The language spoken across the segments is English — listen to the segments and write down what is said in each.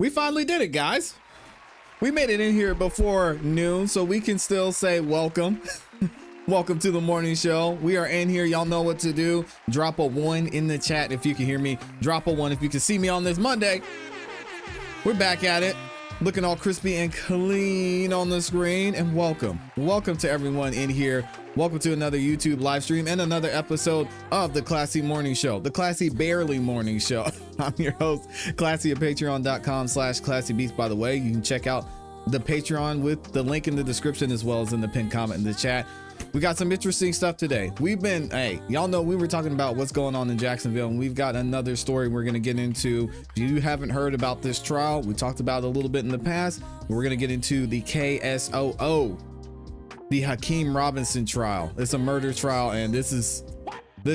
We finally did it, guys. We made it in here before noon, so we can still say welcome. Welcome to the morning show. We are in here. Y'all know what to do. Drop a 1 in the chat if you can hear me. Drop a 1 if you can see me on this Monday. We're back at it. Looking all crispy and clean on the screen. And welcome to everyone in here. Welcome to another YouTube live stream and another episode of the ClassE Morning Show, the ClassE Barely Morning Show. I'm your host, ClassE at patreon.com/ClassEbeats. By the way, you can check out the Patreon with the link in the description as well as in the pinned comment in the chat. We got some interesting stuff today. Y'all know we were talking about what's going on in Jacksonville, and we've got another story we're going to get into. If you haven't heard about this trial, we talked about it a little bit in the past. We're going to get into the Ksoo, the Hakeem Robinson trial. It's a murder trial, and this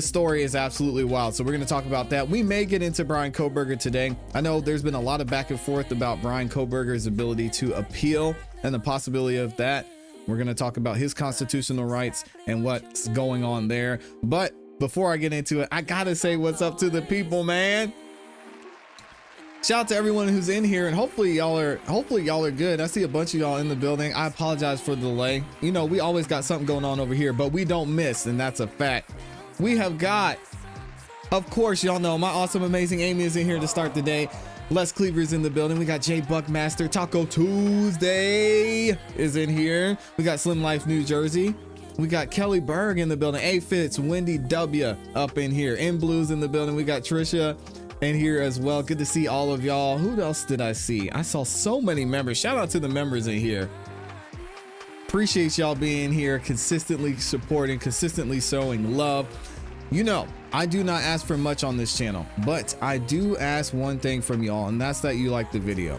story is absolutely wild. So we're going to talk about that. We may get into Bryan Kohberger today. I know there's been a lot of back and forth about Bryan Kohberger's ability to appeal and the possibility of that. We're going to talk about his constitutional rights and what's going on there. But before I get into it, I got to say what's up to the people, man. Shout out to everyone who's in here, and hopefully y'all are good. I see a bunch of y'all in the building. I apologize for the delay. You know, we always got something going on over here, but we don't miss, and that's a fact. We have got, of course, y'all know my awesome, amazing Amy is in here to start the day. Les Cleaver's in the building. We got Jay Buckmaster. Taco Tuesday is in here. We got Slim Life New Jersey. We got Kelly Berg in the building. A Fitz, Wendy W up in here. In Blues in the building. We got Trisha in here as well. Good to see all of y'all. Who else did I see? I saw so many members. Shout out to the members in here. Appreciate y'all being here, consistently supporting, consistently showing love. You know, I do not ask for much on this channel, but I do ask one thing from y'all, and that's that you like the video.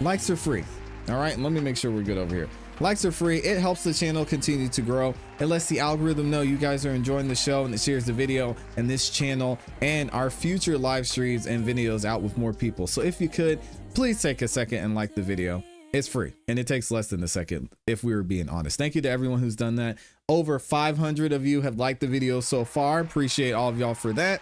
Likes are free. All right, let me make sure we're good over here. Likes are free. It helps the channel continue to grow. It lets the algorithm know you guys are enjoying the show, and it shares the video and this channel and our future live streams and videos out with more people. So if you could, please take a second and like the video. It's free, and it takes less than a second if we were being honest. Thank you to everyone who's done that. Over 500 of you have liked the video so far. Appreciate all of y'all for that.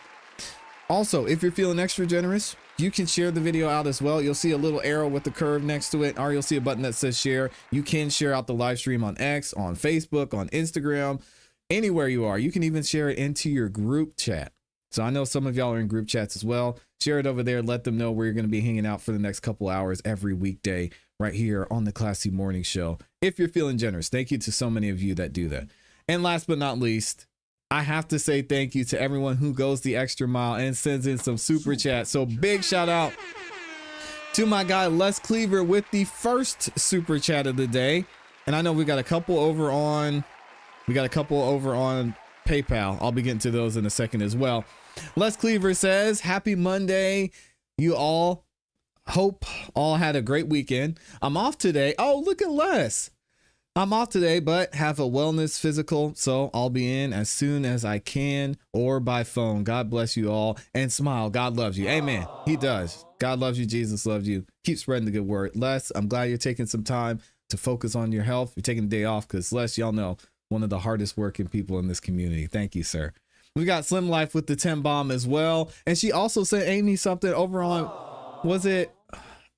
Also, if you're feeling extra generous, you can share the video out as well. You'll see a little arrow with the curve next to it, or you'll see a button that says share. You can share out the live stream on X, on Facebook, on Instagram, anywhere you are. You can even share it into your group chat. So I know some of y'all are in group chats as well. Share it over there. Let them know where you're going to be hanging out for the next couple hours every weekday right here on the ClassE Morning Show. If you're feeling generous, thank you to so many of you that do that. And last but not least, I have to say thank you to everyone who goes the extra mile and sends in some super chats. So big shout out to my guy Les Cleaver with the first super chat of the day. And I know we got a couple over on PayPal. I'll be getting to those in a second as well. Les Cleaver says, happy Monday. You all hope all had a great weekend. I'm off today. Oh, look at Les. I'm off today, but have a wellness physical, so I'll be in as soon as I can or by phone. God bless you all, and smile. God loves you. Amen. He does. God loves you. Jesus loves you. Keep spreading the good word. Les, I'm glad you're taking some time to focus on your health. You're taking the day off because Les, y'all know, one of the hardest working people in this community. Thank you, sir. We got Slim Life with the 10 bomb as well. And she also sent Amy something over on, was it?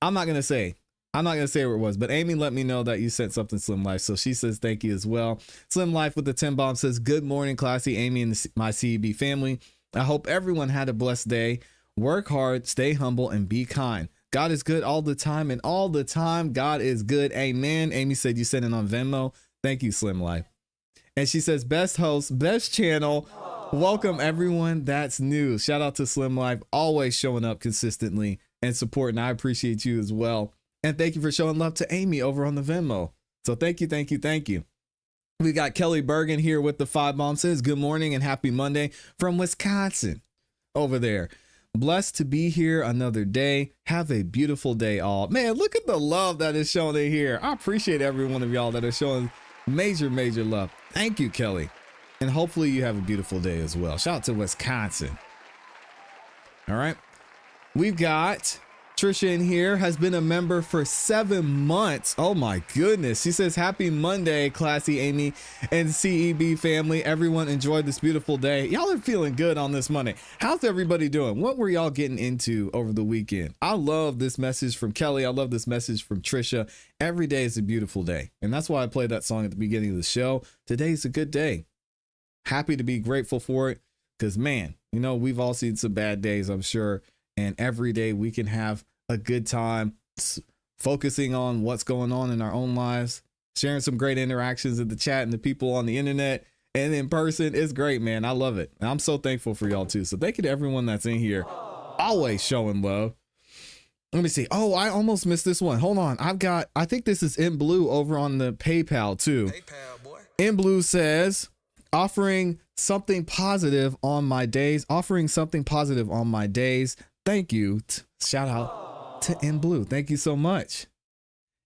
I'm not going to say where it was, but Amy let me know that you sent something, Slim Life. So she says thank you as well. Slim Life with the 10 bomb says, good morning, ClassE, Amy, and my CEB family. I hope everyone had a blessed day. Work hard, stay humble, and be kind. God is good all the time, and all the time, God is good. Amen. Amy said you sent it on Venmo. Thank you, Slim Life. And she says, best host, best channel. Welcome everyone that's new. Shout out to Slim Life, always showing up consistently and supporting. I appreciate you as well. And thank you for showing love to Amy over on the Venmo. So thank you, thank you, thank you. We got Kelly Bergen here with the 5 bomb says, good morning and happy Monday from Wisconsin over there. Blessed to be here another day. Have a beautiful day all. Man, look at the love that is shown in here. I appreciate every one of y'all that are showing major love. Thank you, Kelly. And hopefully you have a beautiful day as well. Shout out to Wisconsin. All right. We've got Trisha in here has been a member for 7 months. Oh my goodness. She says, happy Monday, ClassE, Amy, and CEB family. Everyone enjoyed this beautiful day. Y'all are feeling good on this Monday. How's everybody doing? What were y'all getting into over the weekend? I love this message from Kelly. I love this message from Trisha. Every day is a beautiful day. And that's why I played that song at the beginning of the show. Today's a good day. Happy to be grateful for it. Because, man, you know, we've all seen some bad days, I'm sure. And every day we can have a good time focusing on what's going on in our own lives, sharing some great interactions in the chat and the people on the internet and in person. It's great, man. I love it. And I'm so thankful for y'all, too. So thank you to everyone that's in here, always showing love. Let me see. Oh, I almost missed this one. Hold on. I think this is In Blue over on the PayPal, too. PayPal, boy. In Blue says, offering something positive on my days. Thank you. Shout out to In Blue. Thank you so much.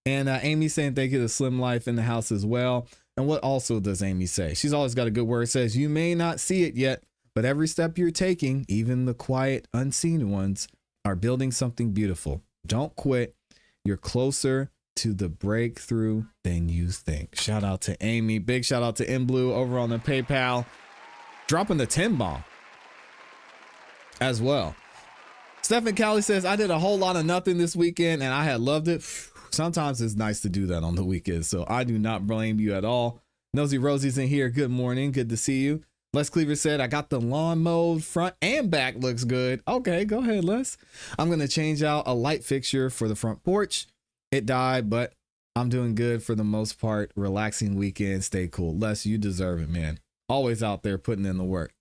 And Amy saying thank you to Slim Life in the house as well. And what also does Amy say? She's always got a good word. It says, you may not see it yet, but every step you're taking, even the quiet, unseen ones, are building something beautiful. Don't quit. You're closer to the breakthrough than you think. Shout out to Amy. Big shout out to In Blue over on the PayPal. Dropping the 10 bomb as well. Stephen Cowley says, I did a whole lot of nothing this weekend and I had loved it. Sometimes it's nice to do that on the weekend, so I do not blame you at all. Nosy Rosie's in here. Good morning. Good to see you. Les Cleaver said, I got the lawn mowed, front and back looks good. Okay, go ahead, Les. I'm going to change out a light fixture for the front porch. It died, but I'm doing good for the most part. Relaxing weekend. Stay cool. Les, you deserve it, man. Always out there putting in the work.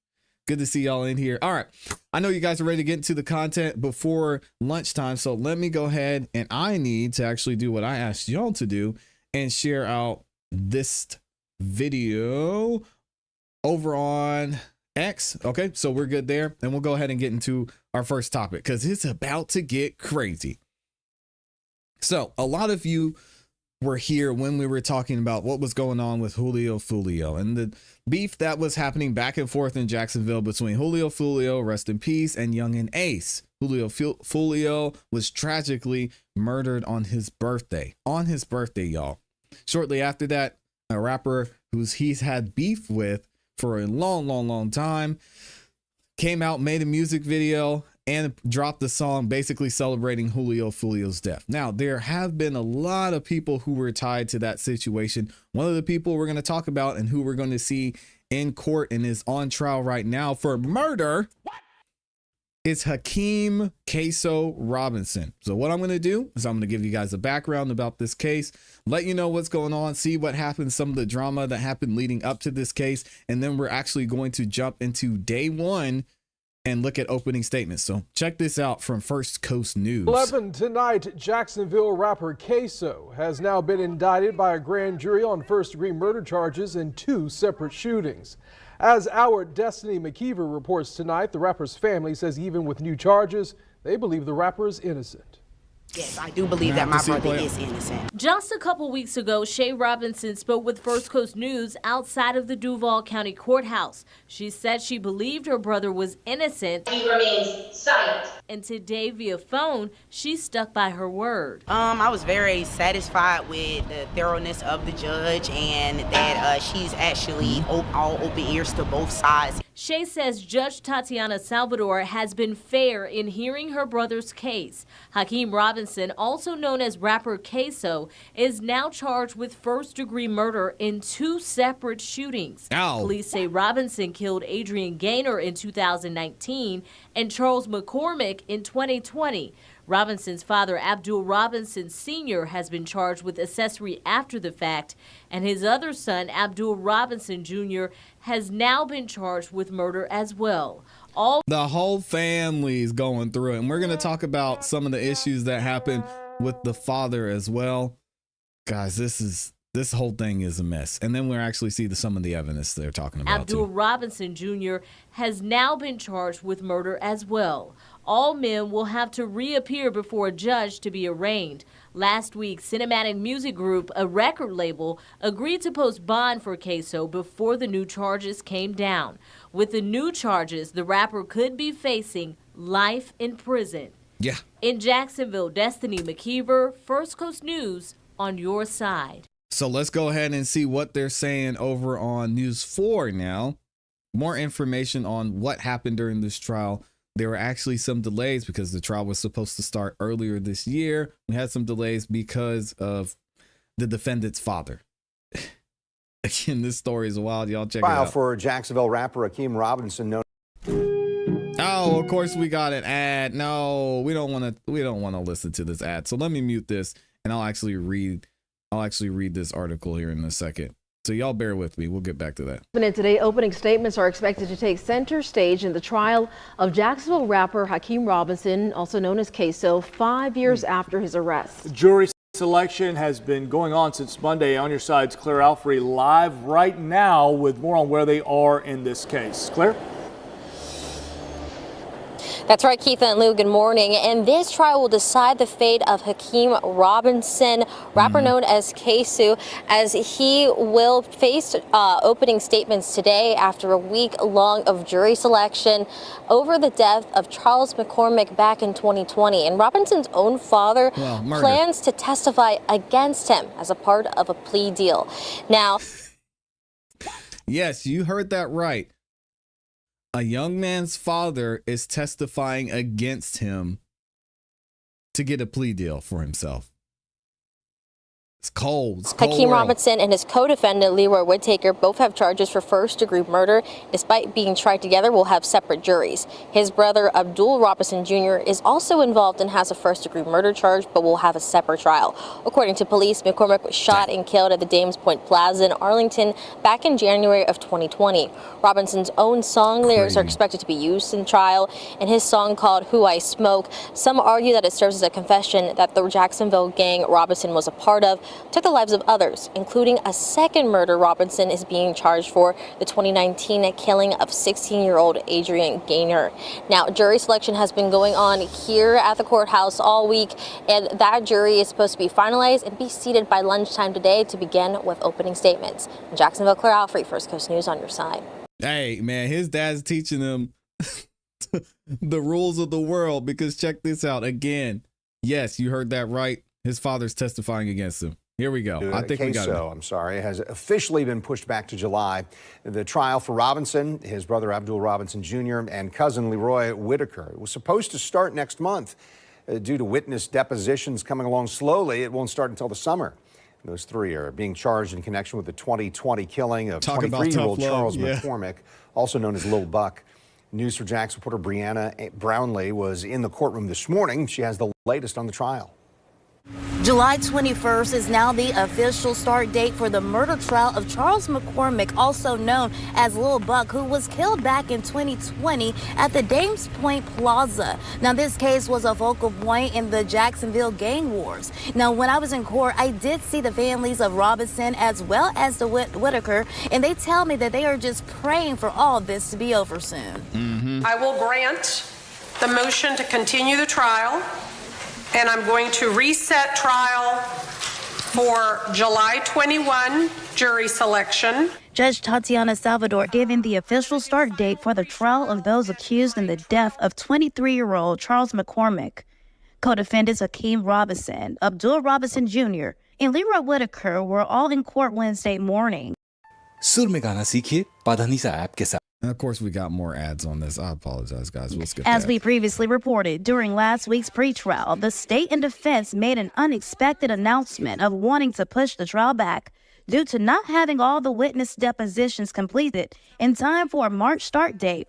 Good to see y'all in here. All right. I know you guys are ready to get into the content before lunchtime. So let me go ahead and I need to actually do what I asked y'all to do and share out this video over on X. Okay. So we're good there. And we'll go ahead and get into our first topic because it's about to get crazy. So a lot of you were here when we were talking about what was going on with Julio Fulio and the beef that was happening back and forth in Jacksonville between Julio Fulio, rest in peace, and Youngin Ace. Julio Fulio was tragically murdered on his birthday, y'all. Shortly after that, a rapper he's had beef with for a long time came out, made a music video, and dropped the song basically celebrating Julio Fulio's death. Now, there have been a lot of people who were tied to that situation. One of the people we're going to talk about and who we're going to see in court and is on trial right now for murder is Hakeem Ksoo Robinson. So what I'm going to do is I'm going to give you guys a background about this case, let you know what's going on, see what happened, some of the drama that happened leading up to this case, and then we're actually going to jump into day one and look at opening statements. So check this out from First Coast News. 11 tonight, Jacksonville rapper Ksoo has now been indicted by a grand jury on first-degree murder charges in 2 separate shootings. As our Destiny McKeever reports tonight, the rapper's family says even with new charges, they believe the rapper is innocent. Yes, I do believe that my brother is innocent. Just a couple weeks ago, Shay Robinson spoke with First Coast News outside of the Duval County Courthouse. She said she believed her brother was innocent. He remains silent. And today, via phone, she stuck by her word. I was very satisfied with the thoroughness of the judge and that she's actually all open ears to both sides. Shay says Judge Tatiana Salvador has been fair in hearing her brother's case. Hakeem Robinson, also known as rapper Ksoo, is now charged with first-degree murder in 2 separate shootings. Ow. Police say Robinson killed Adrian Gaynor in 2019 and Charles McCormick in 2020. Robinson's father, Abdul Robinson Sr., has been charged with accessory after the fact, and his other son, Abdul Robinson Jr., has now been charged with murder as well. The whole family's going through it, and we're going to talk about some of the issues that happened with the father as well. Guys, this whole thing is a mess. And then we'll actually see some of the evidence they're talking about. Abdul Robinson Jr. has now been charged with murder as well. All men will have to reappear before a judge to be arraigned. Last week, Cinematic Music Group, a record label, agreed to post bond for Ksoo before the new charges came down. With the new charges, the rapper could be facing life in prison. Yeah. In Jacksonville, Destiny McKeever, First Coast News on your side. So let's go ahead and see what they're saying over on News 4 now. More information on what happened during this trial. There were actually some delays because the trial was supposed to start earlier this year. We had some delays because of the defendant's father. Again, this story is wild. Y'all check it Trial out. for Jacksonville rapper Hakeem Robinson known. Oh, of course we got an ad. No, we don't want to listen to this ad. So let me mute this and I'll actually read this article here in a second. So y'all bear with me. We'll get back to that. And today, opening statements are expected to take center stage in the trial of Jacksonville rapper Hakeem Robinson, also known as Ksoo, 5 years after his arrest. Jury selection has been going on since Monday. On your side's Claire Alfrey live right now with more on where they are in this case. Claire? That's right, Keith and Lou, good morning. And this trial will decide the fate of Hakeem Robinson, rapper known as Ksoo, as he will face opening statements today after a week long of jury selection over the death of Charles McCormick back in 2020. And Robinson's own father plans to testify against him as a part of a plea deal. Now, yes, you heard that right. A young man's father is testifying against him to get a plea deal for himself. It's cold. It's cold Hakeem world. Robinson and his co-defendant Leroy Whittaker both have charges for first-degree murder. Despite being tried together, will have separate juries. His brother Abdul Robinson Jr. is also involved and has a first-degree murder charge, but will have a separate trial. According to police, McCormick was shot and killed at the Dames Point Plaza in Arlington back in January of 2020. Robinson's own song lyrics are expected to be used in trial. In his song called Who I Smoke, some argue that it serves as a confession that the Jacksonville gang Robinson was a part of took the lives of others, including a second murder Robinson is being charged for, the 2019 killing of 16-year-old Adrian Gaynor. Now, jury selection has been going on here at the courthouse all week, and that jury is supposed to be finalized and be seated by lunchtime today to begin with opening statements. In Jacksonville, Claire Alfrey, First Coast News on your side. Hey, man, his dad's teaching him the rules of the world because check this out. Again, yes, you heard that right. His father's testifying against him. Here we go. I think we got it. Has officially been pushed back to July. The trial for Robinson, his brother Abdul Robinson Jr., and cousin Leroy Whittaker was supposed to start next month. Due to witness depositions coming along slowly, it won't start until the summer. Those three are being charged in connection with the 2020 killing of 23-year-old Charles McCormick, also known as Lil Buck. News for Jax reporter Brianna Brownlee was in the courtroom this morning. She has the latest on the trial. July 21st is now the official start date for the murder trial of Charles McCormick, also known as Lil Buck, who was killed back in 2020 at the Dames Point Plaza. Now, this case was a focal point in the Jacksonville gang wars. Now, when I was in court, I did see the families of Robinson as well as the Whittaker, and they tell me that they are just praying for all of this to be over soon. I will grant the motion to continue the trial, and I'm going to reset trial for July 21 jury selection. Judge Tatiana Salvador giving the official start date for the trial of those accused in the death of 23-year-old Charles McCormick. Co-defendants Hakeem Robinson, Abdul Robinson Jr., and Leroy Whittaker were all in court Wednesday morning. सुर में गाना सीखिए Padhanisa app के साथ. And of course, we got more ads on this. I apologize, guys. We'll skip As that. we previously reported, during last week's pretrial, the state and defense made an unexpected announcement of wanting to push the trial back due to not having all the witness depositions completed in time for a March start date.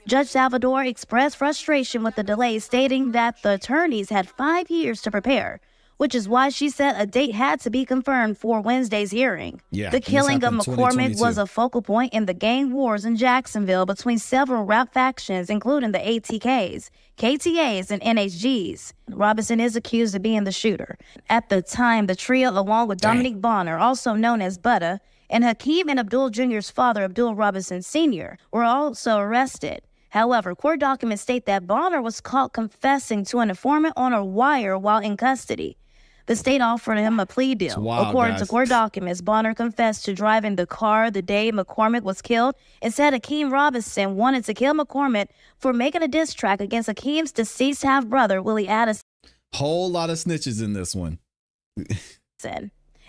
Judge Salvador expressed frustration with the delay, stating that the attorneys had 5 years to prepare, which is why she said a date had to be confirmed for Wednesday's hearing. The killing of McCormick was a focal point in the gang wars in Jacksonville between several rap factions, including the ATKs, KTAs, and NHGs. Robinson is accused of being the shooter. At the time, the trio, along with Dominique Bonner, also known as Butta, and Hakeem and Abdul Jr.'s father, Abdul Robinson Sr., were also arrested. However, court documents state that Bonner was caught confessing to an informant on a wire while in custody. The state offered him a plea deal. Wild, According guys. to court documents, Bonner confessed to driving the car the day McCormick was killed and said Hakeem Robinson wanted to kill McCormick for making a diss track against Hakeem's deceased half-brother, Willie Addison. Whole lot of snitches in this one.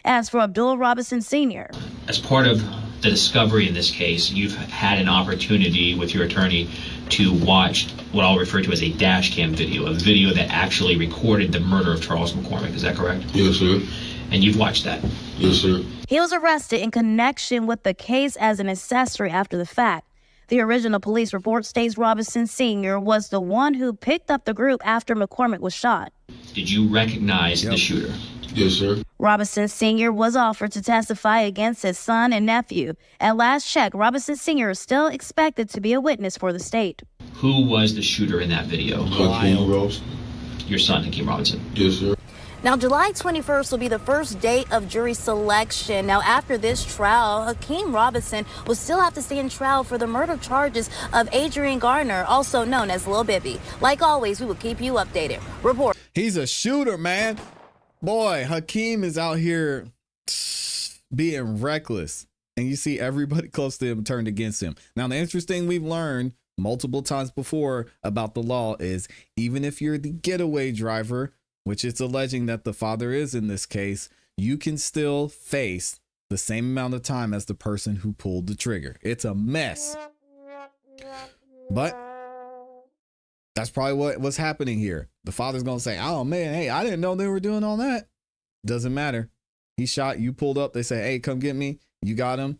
As for Abdul Robinson Sr., as part of the discovery in this case, you've had an opportunity with your attorney to watch what I'll refer to as a dash cam video, a video that actually recorded the murder of Charles McCormick. Is that correct? Yes, sir. And you've watched that? Yes, sir. he was arrested in connection with the case as an accessory after the fact. The original police report states Robinson Sr. was the one who picked up the group after McCormick was shot. Did you recognize the shooter? Yes, sir. Robinson Sr. was offered to testify against his son and nephew. At last check, Robinson Sr. is still expected to be a witness for the state. Who was the shooter in that video? Hakeem Robinson. Your son, Hakeem Robinson. Yes, sir. Now, July 21st will be the first day of jury selection. Now, after this trial, Hakeem Robinson will still have to stand trial for the murder charges of Adrian Garner, also known as Lil Bibby. Like always, we will keep you updated. Report. He's a shooter, man. Boy, Hakeem is out here being reckless. And you see everybody close to him turned against him. Now, the interesting we've learned multiple times before about the law is even if you're the getaway driver, which it's alleging that the father is in this case, you can still face the same amount of time as the person who pulled the trigger. It's a mess. But that's probably what's happening here. The father's going to say, oh man, hey, I didn't know they were doing all that. Doesn't matter. He shot, you pulled up. They say, hey, come get me. You got him.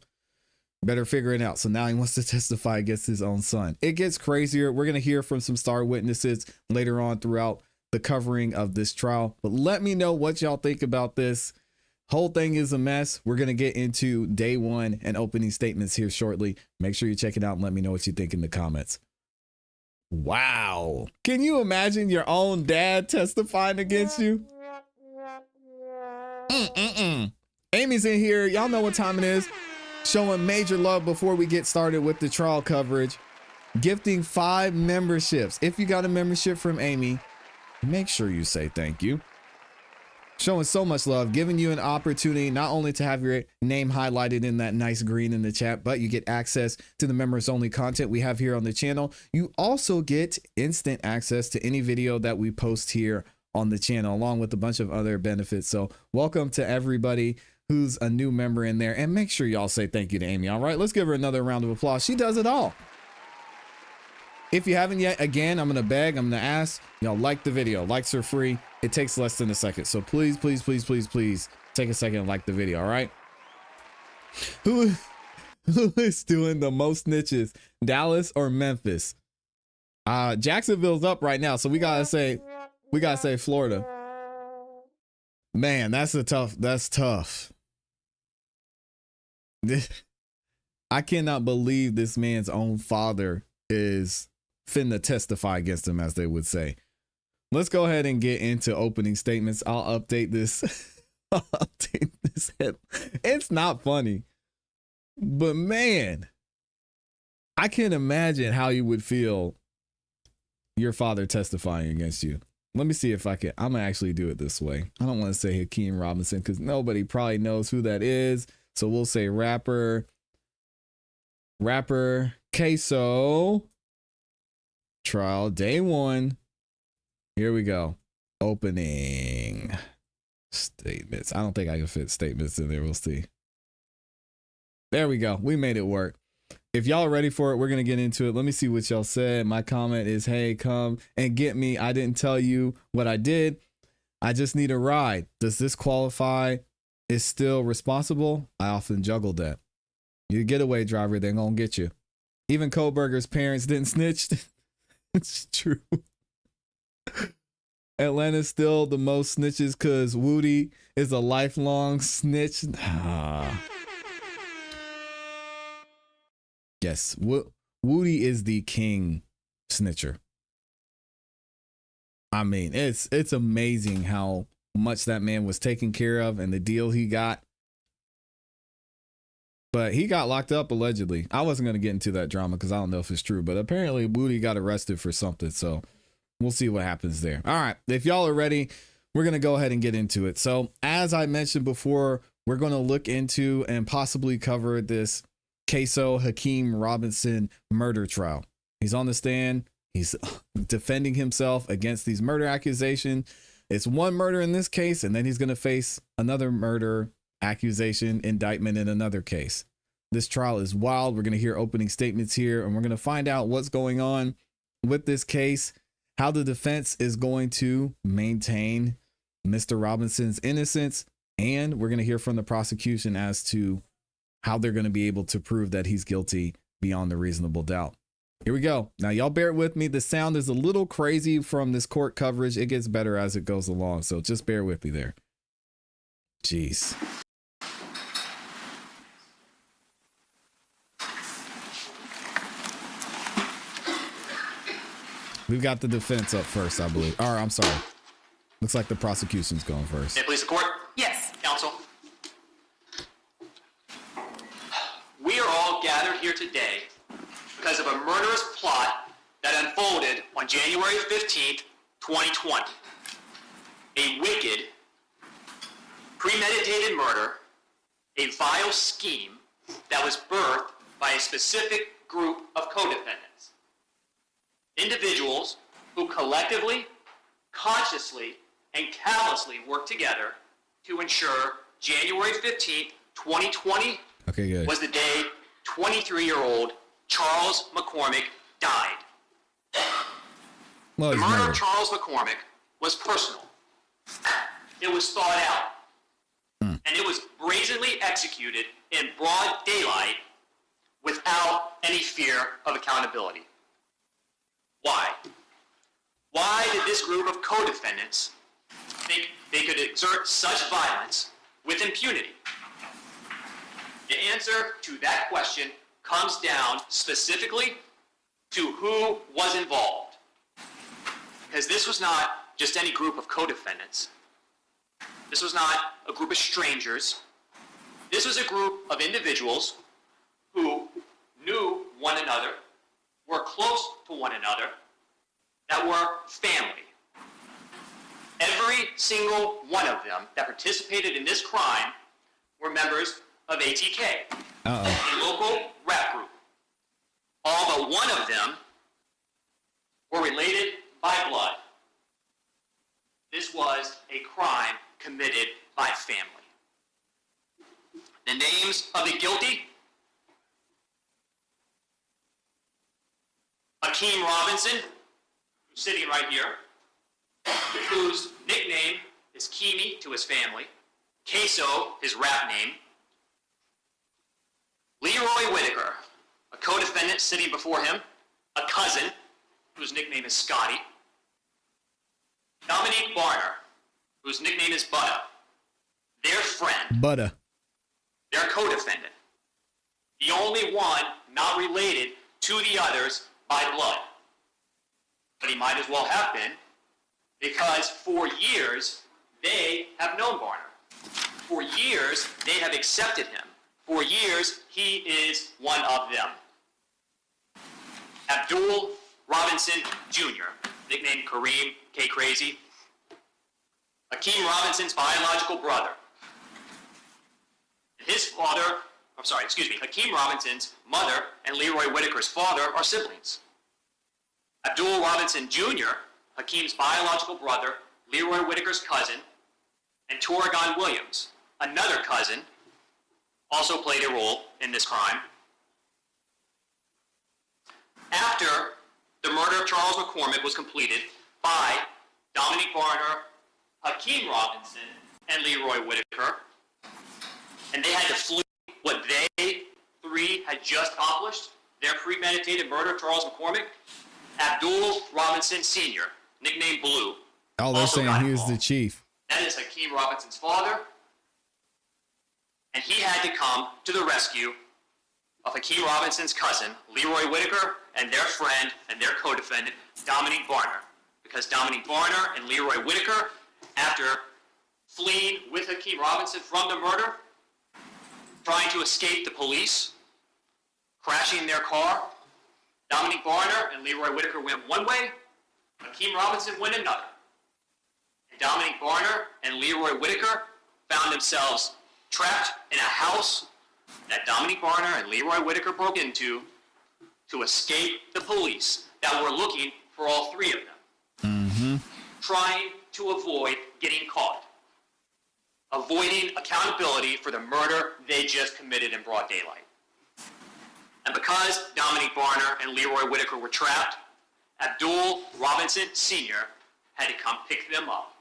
Better figure it out. So now he wants to testify against his own son. It gets crazier. We're going to hear from some star witnesses later on throughout the covering of this trial. But let me know what y'all think about this. Whole thing is a mess. We're going to get into day one and opening statements here shortly. Make sure you check it out and let me know what you think in the comments. Wow. Can you imagine your own dad testifying against you? Amy's in here. Y'all know what time it is. Showing major love before we get started with the trial coverage. Gifting 5 memberships. If you got a membership from Amy, make sure you say thank you. Showing so much love, giving you an opportunity not only to have your name highlighted in that nice green in the chat, but you get access to the members only content we have here on the channel. You also get instant access to any video that we post here on the channel, along with a bunch of other benefits. So welcome to everybody who's a new member in there, and make sure y'all say thank you to Amy. All right, let's give her another round of applause. She does it all. If you haven't yet, again, I'm going to beg, I'm going to ask, y'all like the video. Likes are free. It takes less than a second. So please, please, please, please, please take a second and like the video. All right. Who is doing the most snitches, Dallas or Memphis? Jacksonville's up right now. So we got to say Florida. Man, that's tough. I cannot believe this man's own father is finna testify against him, as they would say. Let's go ahead and get into opening statements. I'll update this. It's not funny, but man, I can't imagine how you would feel your father testifying against you. Let me see if I can. I'm gonna actually do it this way. I don't want to say Hakeem Robinson because nobody probably knows who that is. So we'll say rapper Ksoo. Trial day 1. Here we go. Opening statements. I don't think I can fit statements in there. We'll see. There we go. We made it work. If y'all are ready for it, we're going to get into it. Let me see what y'all said. My comment is, hey, come and get me. I didn't tell you what I did. I just need a ride. Does this qualify? Is still responsible? I often juggle that. You getaway driver, they're going to get you. Even Kohberger's parents didn't snitch. It's true. Atlanta's still the most snitches because Woody is a lifelong snitch. Yes, Woody is the king snitcher. I mean, it's amazing how much that man was taken care of and the deal he got. But he got locked up allegedly. I wasn't going to get into that drama because I don't know if it's true, but apparently Woody got arrested for something. So we'll see what happens there. All right. If y'all are ready, we're going to go ahead and get into it. So as I mentioned before, we're going to look into and possibly cover this Ksoo Hakeem Robinson murder trial. He's on the stand. He's defending himself against these murder accusations. It's one murder in this case, and then he's going to face another murder accusation indictment in another case. This trial is wild. We're going to hear opening statements here, and we're going to find out what's going on with this case, how the defense is going to maintain Mr. Robinson's innocence, and we're going to hear from the prosecution as to how they're going to be able to prove that he's guilty beyond a reasonable doubt. Here we go. Now, y'all bear with me. The sound is a little crazy from this court coverage. It gets better as it goes along, so just bear with me there. Jeez. We've got the defense up first, I believe. Or, I'm sorry. Looks like the prosecution's going first. May it please the court? Yes. Counsel. We are all gathered here today because of a murderous plot that unfolded on January 15th, 2020. A wicked, premeditated murder, a vile scheme that was birthed by a specific group of co-defendants. Individuals who collectively, consciously, and callously worked together to ensure January 15th, 2020 was the day 23-year-old Charles McCormick died. Well, the murder of Charles McCormick was personal. It was thought out. And it was brazenly executed in broad daylight without any fear of accountability. Why? Why did this group of co-defendants think they could exert such violence with impunity? The answer to that question comes down specifically to who was involved. Because this was not just any group of co-defendants. This was not a group of strangers. This was a group of individuals who knew one another, were close to one another, that were family. Every single one of them that participated in this crime were members of ATK, a local rap group. All but one of them were related by blood. This was a crime committed by family. The names of the guilty: Hakeem Robinson, who's sitting right here, whose nickname is Keemy to his family, Ksoo, his rap name, Leroy Whitaker, a co-defendant sitting before him, a cousin, whose nickname is Scotty, Dominique Barner, whose nickname is Butta, their friend, Butta, their co-defendant, the only one not related to the others by blood. But he might as well have been, because for years, they have known Barner. For years, they have accepted him. For years, he is one of them. Abdul Robinson Jr., nicknamed Kareem K. Crazy, Hakeem Robinson's biological brother. Hakeem Robinson's mother and Leroy Whitaker's father are siblings. Abdul Robinson Jr., Hakeem's biological brother, Leroy Whitaker's cousin, and Torrigon Williams, another cousin, also played a role in this crime. After the murder of Charles McCormick was completed by Dominique Barner, Hakeem Robinson, and Leroy Whitaker, and they had to flee what they three had just accomplished, their premeditated murder of Charles McCormick, Abdul Robinson Sr., nicknamed Blue. Oh, they're saying he was the chief. That is Hakeem Robinson's father, and he had to come to the rescue of Hakeem Robinson's cousin, Leroy Whitaker, and their friend and their co-defendant, Dominique Barner. Because Dominique Barner and Leroy Whitaker, after fleeing with Hakeem Robinson from the murder, trying to escape the police, crashing their car, Dominique Barner and Leroy Whitaker went one way, Hakeem Robinson went another. And Dominique Barner and Leroy Whitaker found themselves trapped in a house that Dominique Barner and Leroy Whitaker broke into to escape the police that were looking for all three of them, trying to avoid getting caught, avoiding accountability for the murder they just committed in broad daylight. And because Dominique Barner and Leroy Whitaker were trapped, Abdul Robinson Sr. had to come pick them up.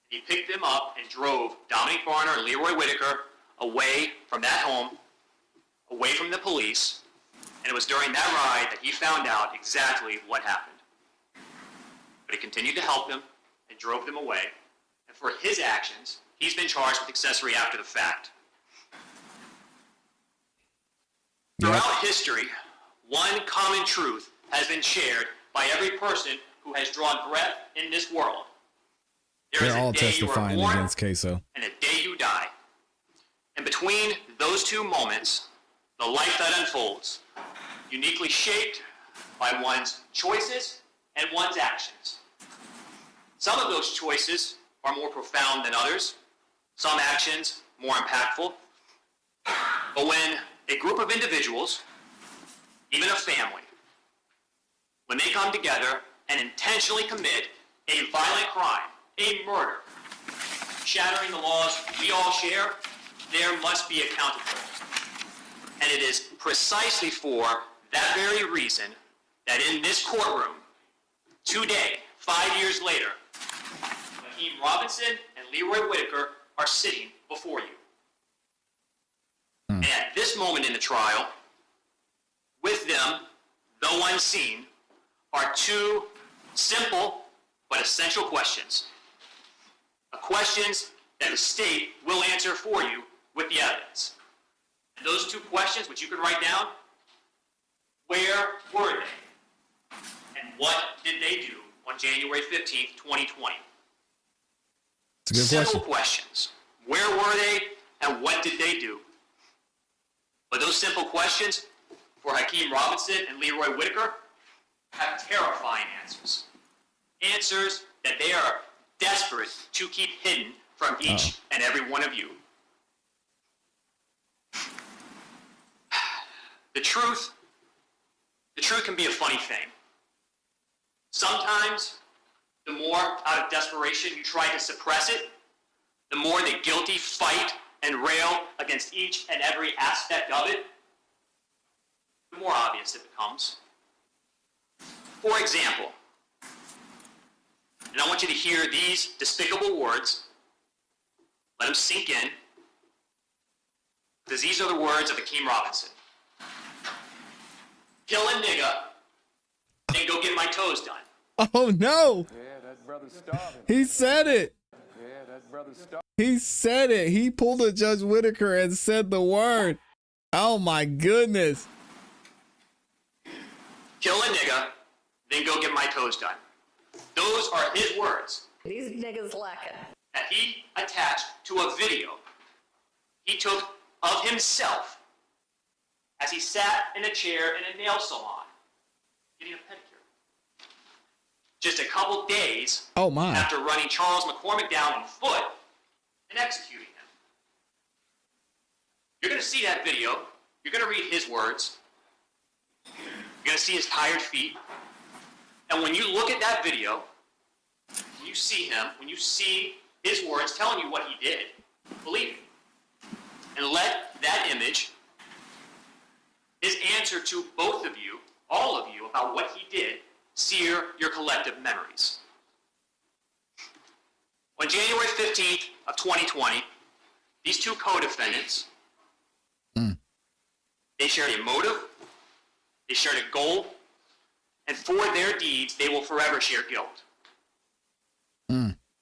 He picked them up and drove Dominique Barner and Leroy Whitaker away from that home, away from the police, and it was during that ride that he found out exactly what happened. But he continued to help them and drove them away, and for his actions, he's been charged with accessory after the fact. Throughout history, one common truth has been shared by every person who has drawn breath in this world. There is They're all a day you are testifying born against Ksoo. and a day you die. And between those two moments, the life that unfolds, uniquely shaped by one's choices and one's actions. Some of those choices are more profound than others, some actions more impactful. But when a group of individuals, even a family, when they come together and intentionally commit a violent crime, a murder, shattering the laws we all share, there must be accountability. And it is precisely for that very reason that in this courtroom, today, 5 years later, Hakeem Robinson and Leroy Whitaker are sitting before you. And at this moment in the trial, with them, though unseen, are two simple but essential questions. Questions that the state will answer for you with the evidence. And those two questions, which you can write down, where were they? And what did they do on January 15th, 2020? It's a good Simple question. questions. Where were they and what did they do? But those simple questions for Hakeem Robinson and Leroy Whitaker have terrifying answers. Answers that they are desperate to keep hidden from each and every one of you. The truth can be a funny thing. Sometimes, the more out of desperation you try to suppress it, the more the guilty fight and rail against each and every aspect of it, the more obvious it becomes. For example, and I want you to hear these despicable words, let them sink in, because these are the words of Hakeem Robinson. Kill a nigga, then go get my toes done. Oh no! Yeah, that brother's starving. He said it. Yeah, that brother's starving. He said it. He pulled a Judge Whitaker and said the word. Oh my goodness. Kill a nigga, then go get my toes done. Those are his words. These niggas lacking. That he attached to a video he took of himself as he sat in a chair in a nail salon getting a pedicure. Just a couple days after running Charles McCormick down on foot and executing him. You're going to see that video. You're going to read his words. You're going to see his tired feet. And when you look at that video, when you see him, when you see his words telling you what he did, believe him. And let that image, his answer to both of you, all of you, about what he did, sear your collective memories. On January 15th of 2020, these two co-defendants, they shared a motive, they shared a goal, and for their deeds, they will forever share guilt.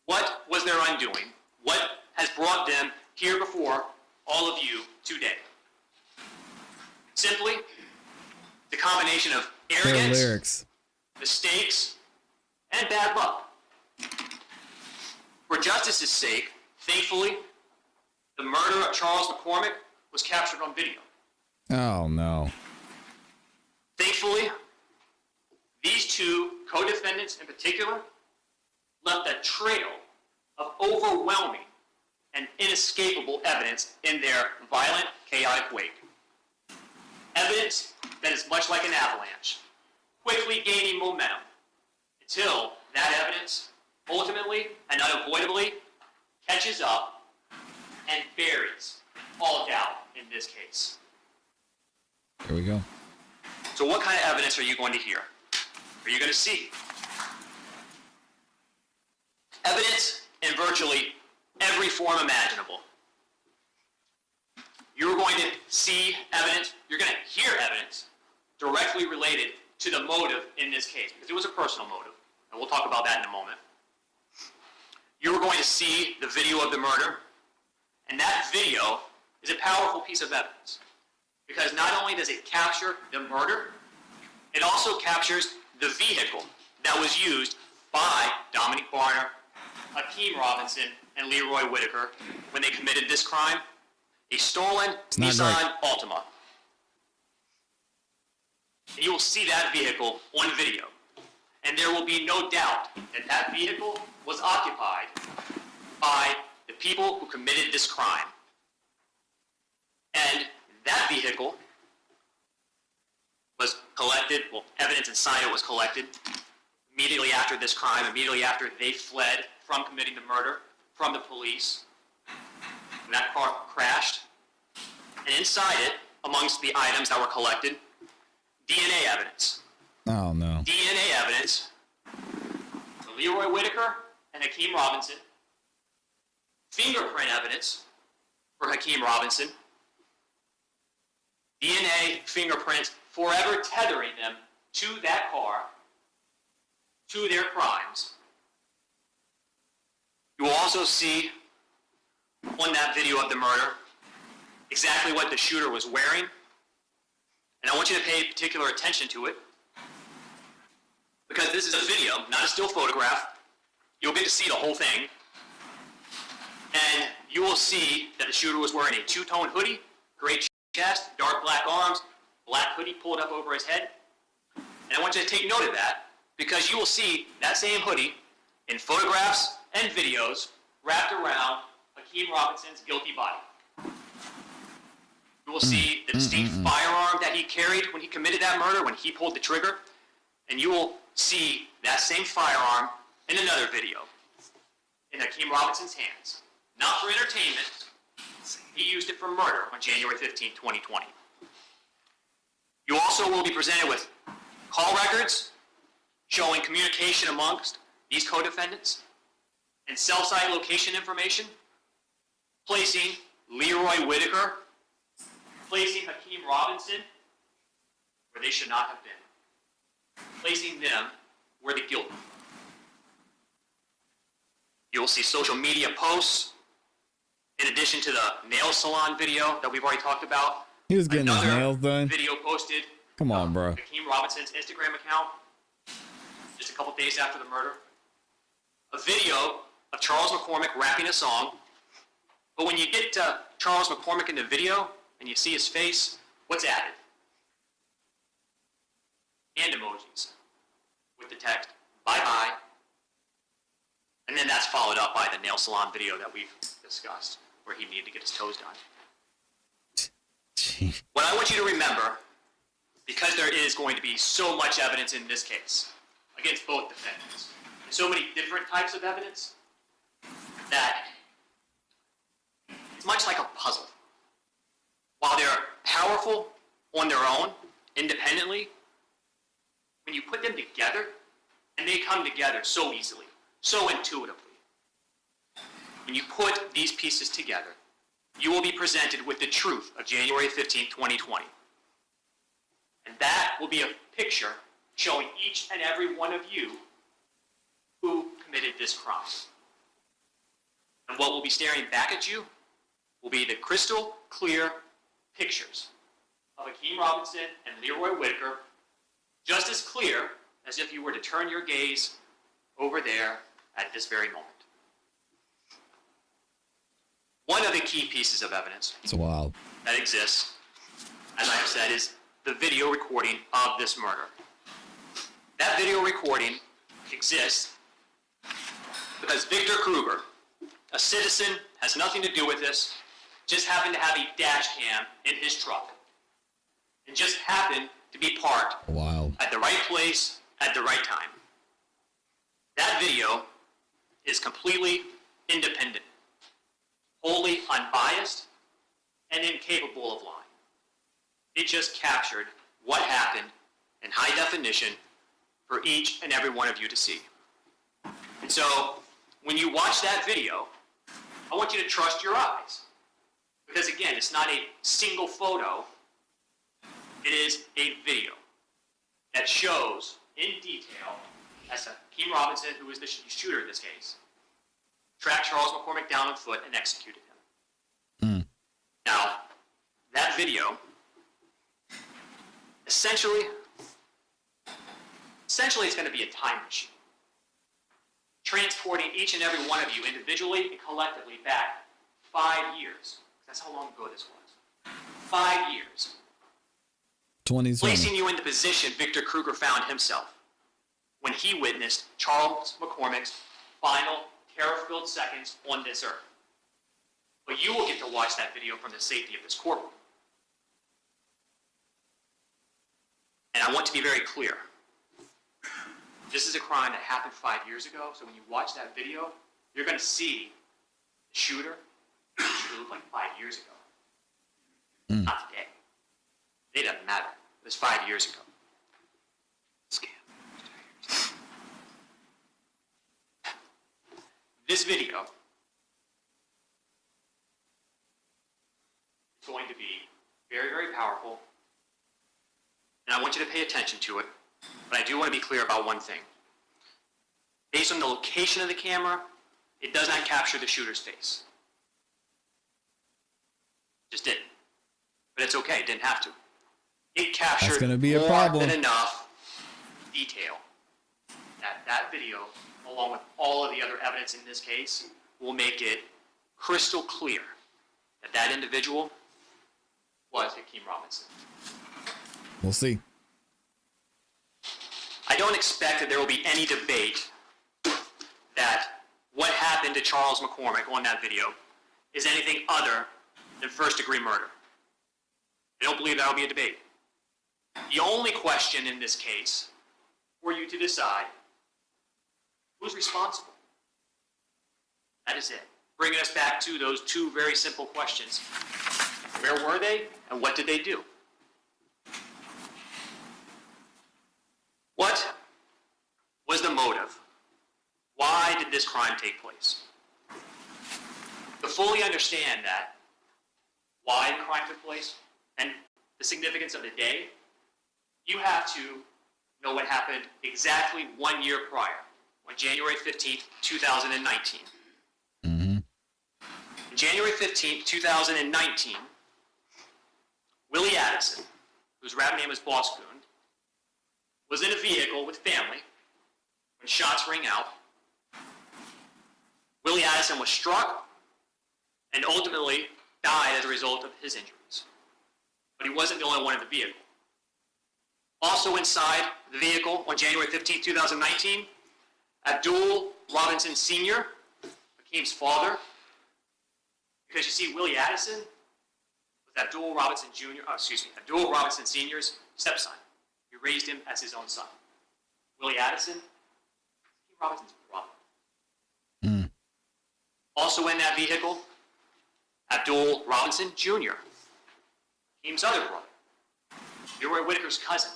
What was their undoing? What has brought them here before all of you today? Simply, the combination of arrogance, mistakes, and bad luck. For justice's sake, thankfully, the murder of Charles McCormick was captured on video. Oh no. Thankfully, these two co-defendants in particular left a trail of overwhelming and inescapable evidence in their violent, chaotic wake. Evidence that is much like an avalanche, quickly gaining momentum until that evidence ultimately and unavoidably catches up and buries all doubt in this case. Here we go. So what kind of evidence are you going to hear? Are you going to see? Evidence in virtually every form imaginable. You're going to see evidence, you're going to hear evidence directly related to the motive in this case, because it was a personal motive, and we'll talk about that in a moment. You're going to see the video of the murder, and that video is a powerful piece of evidence, because not only does it capture the murder, it also captures the vehicle that was used by Dominique Barner, Hakeem Robinson, and Leroy Whitaker when they committed this crime, a stolen Nissan Altima. And you will see that vehicle on video. And there will be no doubt that that vehicle was occupied by the people who committed this crime. And that vehicle was collected, well, evidence inside it was collected immediately after this crime, immediately after they fled from committing the murder from the police. And that car crashed. And inside it, amongst the items that were collected, DNA evidence. Oh, no. DNA evidence for Leroy Whitaker and Hakeem Robinson. Fingerprint evidence for Hakeem Robinson. DNA fingerprints forever tethering them to that car, to their crimes. You will also see on that video of the murder exactly what the shooter was wearing. And I want you to pay particular attention to it, because this is a video, not a still photograph. You'll get to see the whole thing. And you will see that the shooter was wearing a two-tone hoodie, gray chest, dark black arms, black hoodie pulled up over his head. And I want you to take note of that, because you will see that same hoodie in photographs and videos wrapped around Hakeem Robinson's guilty body. You will see the distinct firearm that he carried when he committed that murder, when he pulled the trigger. And you will see that same firearm in another video in Hakeem Robinson's hands. Not for entertainment. He used it for murder on January 15, 2020. You also will be presented with call records showing communication amongst these co-defendants and cell site location information, placing Leroy Whitaker, placing Hakeem Robinson where they should not have been, placing them where the guilty. You will see social media posts, in addition to the nail salon video that we've already talked about. He was getting his nails done. Video posted. Come on, bro. Hakeem Robinson's Instagram account, just a couple days after the murder. A video of Charles McCormick rapping a song. But when you get to Charles McCormick in the video and you see his face, what's added? Hand emojis with the text, bye-bye. And then that's followed up by the nail salon video that we've discussed, where he needed to get his toes done. What I want you to remember, because there is going to be so much evidence in this case against both defendants, and so many different types of evidence, that it's much like a puzzle. While they're powerful on their own, independently, when you put them together, and they come together so easily, so intuitively, when you put these pieces together, you will be presented with the truth of January 15, 2020. And that will be a picture showing each and every one of you who committed this crime. And what will be staring back at you will be the crystal clear pictures of Hakeem Robinson and Leroy Whitaker, just as clear as if you were to turn your gaze over there at this very moment. One of the key pieces of evidence that exists, as I have said, is the video recording of this murder. That video recording exists Because Victor Kruger, a citizen, has nothing to do with this, just happened to have a dash cam in his truck, and just happened to be parked at the right place at the right time. That video is completely independent, wholly unbiased, and incapable of lying. It just captured what happened in high definition for each and every one of you to see. And so, when you watch that video, I want you to trust your eyes. Because again, it's not a single photo, it is a video that shows in detail as Hakeem Robinson, who is the shooter in this case, tracked Charles McCormick down on foot and executed him. Now, that video, essentially it's going to be a time machine, transporting each and every one of you individually and collectively back 5 years. That's how long ago this was. 5 years. 2020. Placing you in the position Victor Kruger found himself when he witnessed Charles McCormick's final terror-filled seconds on this earth. But you will get to watch that video from the safety of this courtroom. And I want to be very clear. This is a crime that happened 5 years ago, so when you watch that video, you're going to see the shooter looked like 5 years ago. Not today. It doesn't matter. It was 5 years ago. Scam. This video is going to be very, very powerful, and I want you to pay attention to it, but I do want to be clear about one thing. Based on the location of the camera, it does not capture the shooter's face. Just didn't. But it's okay, it didn't have to. It captured more than enough detail that video, along with all of the other evidence in this case, will make it crystal clear that that individual was Hakeem Robinson. We'll see. I don't expect that there will be any debate that what happened to Charles McCormick on that video is anything other than first-degree murder. I don't believe that will be a debate. The only question in this case for you to decide who's responsible. That is it. Bringing us back to those two very simple questions. Where were they and what did they do? What was the motive? Why did this crime take place? To fully understand that, why the crime took place, and the significance of the day, you have to know what happened exactly 1 year prior, on January 15th, 2019. On January 15th, 2019, Willie Addison, whose rap name is Boss Goon, was in a vehicle with family when shots rang out. Willie Addison was struck and ultimately died as a result of his injuries. But he wasn't the only one in the vehicle. Also inside the vehicle on January 15, 2019, Abdul Robinson Sr., Hakeem's father, because you see, Willie Addison was Abdul Robinson Sr.'s stepson. He raised him as his own son. Willie Addison, Hakeem Robinson's brother. Also in that vehicle, Abdul Robinson Jr., Hakeem's other brother, Leroy Whitaker's cousin,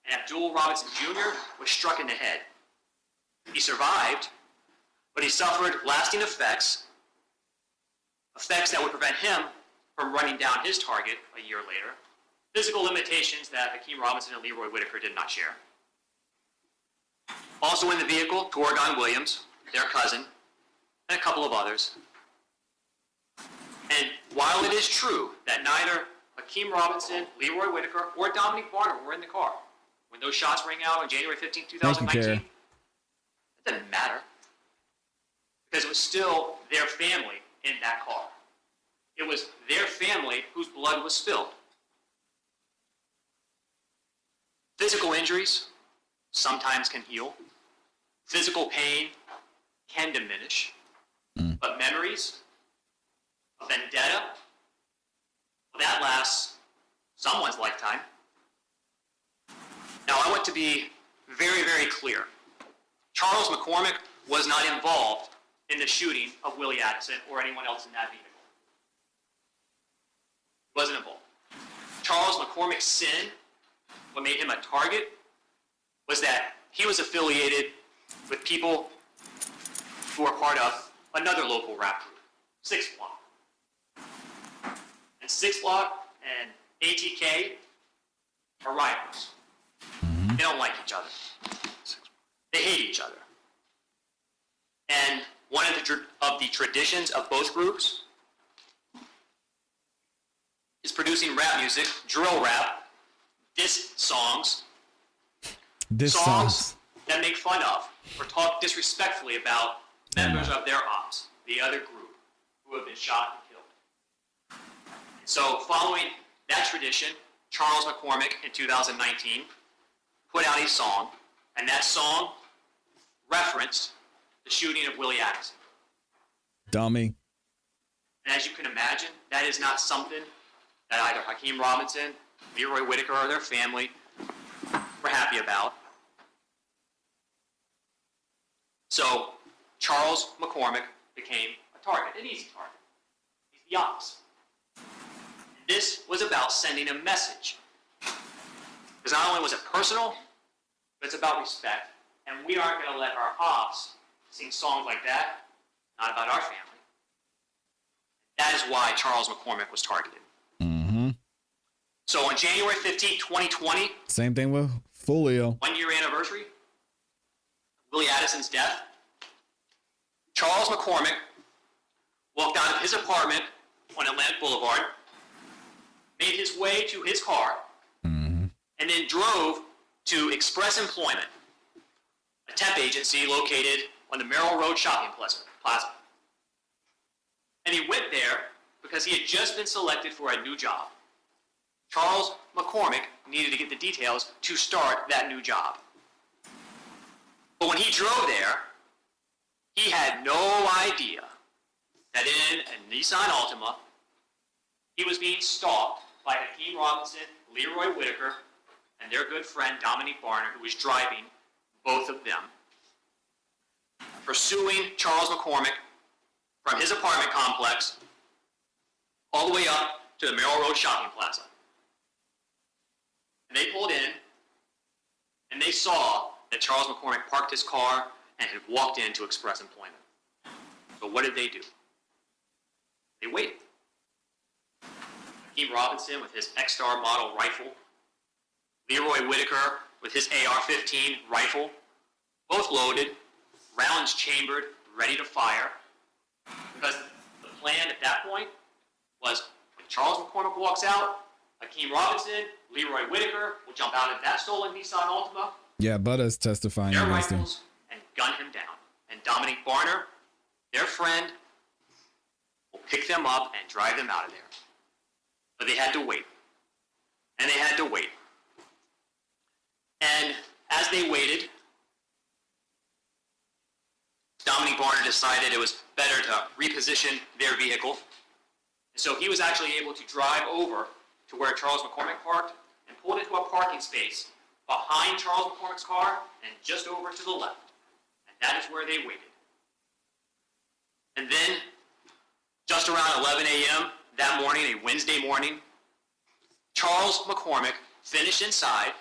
and Abdul Robinson Jr. was struck in the head. He survived, but he suffered lasting effects that would prevent him from running down his target a year later, physical limitations that Hakeem Robinson and Leroy Whitaker did not share. Also in the vehicle, Torgon Williams, their cousin, and a couple of others. And while it is true that neither Hakeem Robinson, Leroy Whitaker, or Dominique Barnum were in the car when those shots rang out on January 15, 2019, it didn't matter, because it was still their family in that car. It was their family whose blood was spilled. Physical injuries sometimes can heal. Physical pain can diminish, but memories of vendetta, well, that lasts someone's lifetime. Now, I want to be very, very clear. Charles McCormick was not involved in the shooting of Willie Addison or anyone else in that vehicle. He wasn't involved. Charles McCormick's sin, what made him a target, was that he was affiliated with people who were part of another local rap group, 6 Block. And 6 Block and ATK are rivals. They don't like each other. They hate each other. And one of the traditions of both groups is producing rap music, drill rap, diss songs, songs that make fun of or talk disrespectfully about members of their ops, the other group, who have been shot and killed. So following that tradition, Charles McCormick in 2019 put out a song, and that song referenced the shooting of Willie Addison. Dummy. And as you can imagine, that is not something that either Hakeem Robinson, Leroy Whitaker, or their family were happy about. So Charles McCormick became a target, an easy target. He's the ops. This was about sending a message. Because not only was it personal, but it's about respect. And we aren't going to let our ops sing songs like that, not about our family. That is why Charles McCormick was targeted. So on January 15, 2020, same thing with Folio. 1 year anniversary, Willie Addison's death, Charles McCormick walked out of his apartment on Atlantic Boulevard, made his way to his car, and then drove to Express Employment, a temp agency located on the Merrill Road Shopping Plaza. And he went there because he had just been selected for a new job. Charles McCormick needed to get the details to start that new job. But when he drove there, he had no idea that in a Nissan Altima, he was being stalked by Hakeem Robinson, Leroy Whitaker, and their good friend Dominique Barner, who was driving both of them, pursuing Charles McCormick from his apartment complex all the way up to the Merrill Road Shopping Plaza. And they pulled in, and they saw that Charles McCormick parked his car and had walked into Express Employment. So what did they do? They waited. Hakeem Robinson with his X-Star model rifle, Leroy Whitaker with his AR-15 rifle, both loaded, rounds chambered, ready to fire. Because the plan at that point was when Charles McCormick walks out, Hakeem Robinson, Leroy Whitaker will jump out of that stolen Nissan Altima, Yeah, Butta's testifying their against him. rifles, and gun him down. And Dominique Barner, their friend, will pick them up and drive them out of there. But they had to wait. And they had to wait. And as they waited, Dominique Barner decided it was better to reposition their vehicle. And so he was actually able to drive over to where Charles McCormick parked and pulled into a parking space behind Charles McCormick's car and just over to the left. And that is where they waited. And then, just around 11 a.m. that morning, a Wednesday morning, Charles McCormick finished inside.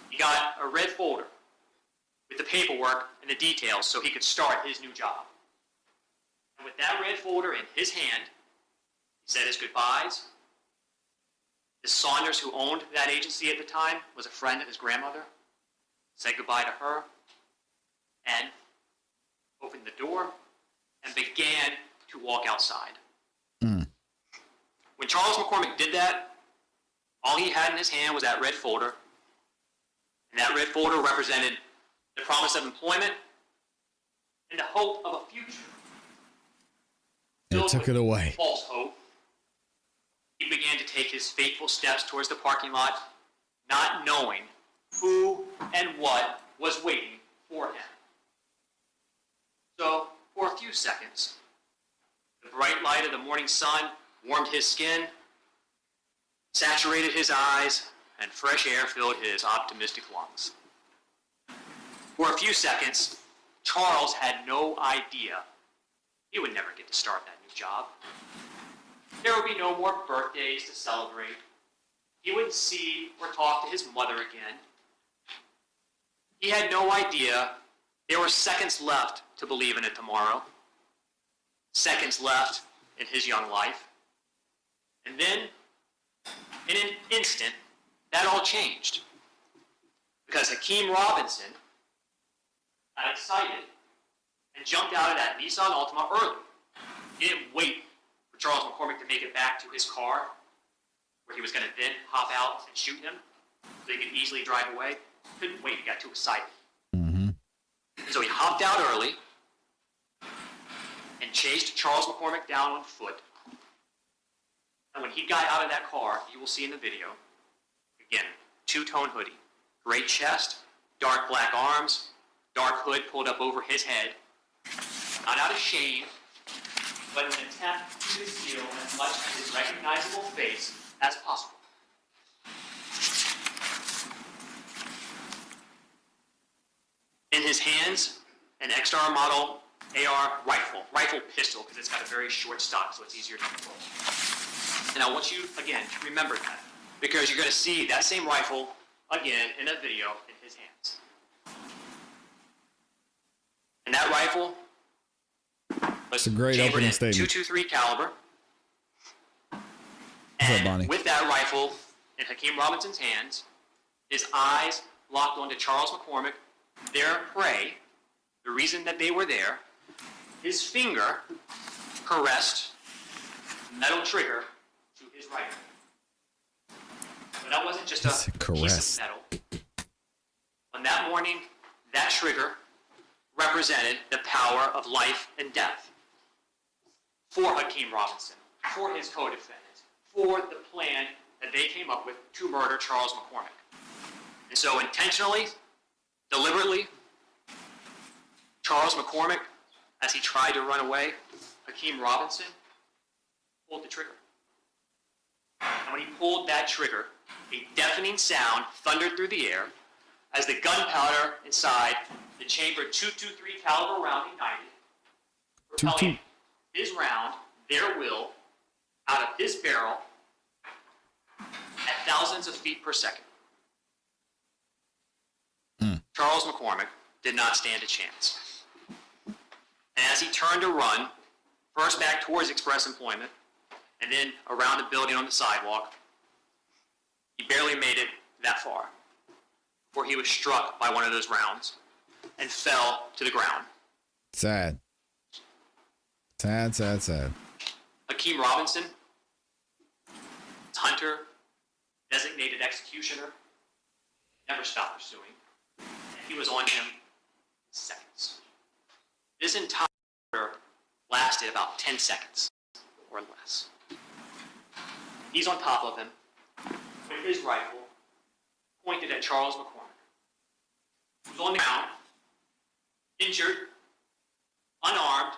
He got a red folder with the paperwork and the details so he could start his new job. And with that red folder in his hand, he said his goodbyes. Miss Saunders, who owned that agency at the time, was a friend of his grandmother, said goodbye to her, and opened the door and began to walk outside. When Charles McCormick did that, all he had in his hand was that red folder, and that red folder represented the promise of employment and the hope of a future. They took it away. False hope. He began to take his fateful steps towards the parking lot, not knowing who and what was waiting for him. So, for a few seconds, the bright light of the morning sun warmed his skin, saturated his eyes, and fresh air filled his optimistic lungs. For a few seconds, Charles had no idea he would never get to start that new job. There would be no more birthdays to celebrate. He wouldn't see or talk to his mother again. He had no idea there were seconds left to believe in a tomorrow, seconds left in his young life. And then, in an instant, that all changed. Because Hakeem Robinson got excited and jumped out of that Nissan Altima early. He didn't wait for Charles McCormick to make it back to his car, where he was going to then hop out and shoot him so he could easily drive away. Couldn't wait, he got too excited. And so he hopped out early and chased Charles McCormick down on foot. And when he got out of that car, you will see in the video, again, two-tone hoodie, gray chest, dark black arms, dark hood pulled up over his head, not out of shame, but an attempt to conceal as much of his recognizable face as possible. In his hands, an X-Star model AR rifle pistol, because it's got a very short stock, so it's easier to control. And I want you, again, to remember that, because you're going to see that same rifle again in a video in his hands. And that rifle was a great chambered opening in statement. .223 caliber. What's up, And Bonnie? with that rifle in Hakeem Robinson's hands, his eyes locked onto Charles McCormick, their prey, the reason that they were there, his finger caressed the metal trigger to his rifle. But that wasn't just a piece of metal. On that morning, that trigger represented the power of life and death for Hakeem Robinson, for his co-defendants, for the plan that they came up with to murder Charles McCormick. And so intentionally, deliberately, Charles McCormick, as he tried to run away, Hakeem Robinson pulled the trigger. And when he pulled that trigger, a deafening sound thundered through the air as the gunpowder inside the chambered .223 caliber round ignited, propelling his round, their will, out of his barrel at thousands of feet per second. Charles McCormick did not stand a chance. And as he turned to run, first back towards Express Employment, and then around the building on the sidewalk, he barely made it that far before he was struck by one of those rounds and fell to the ground. Sad. Sad, sad, sad. Hakeem Robinson, hunter, designated executioner, never stopped pursuing. And he was on him in seconds. This entire lasted about 10 seconds or less. He's on top of him with his rifle pointed at Charles McCormick, who's on the ground, injured, unarmed,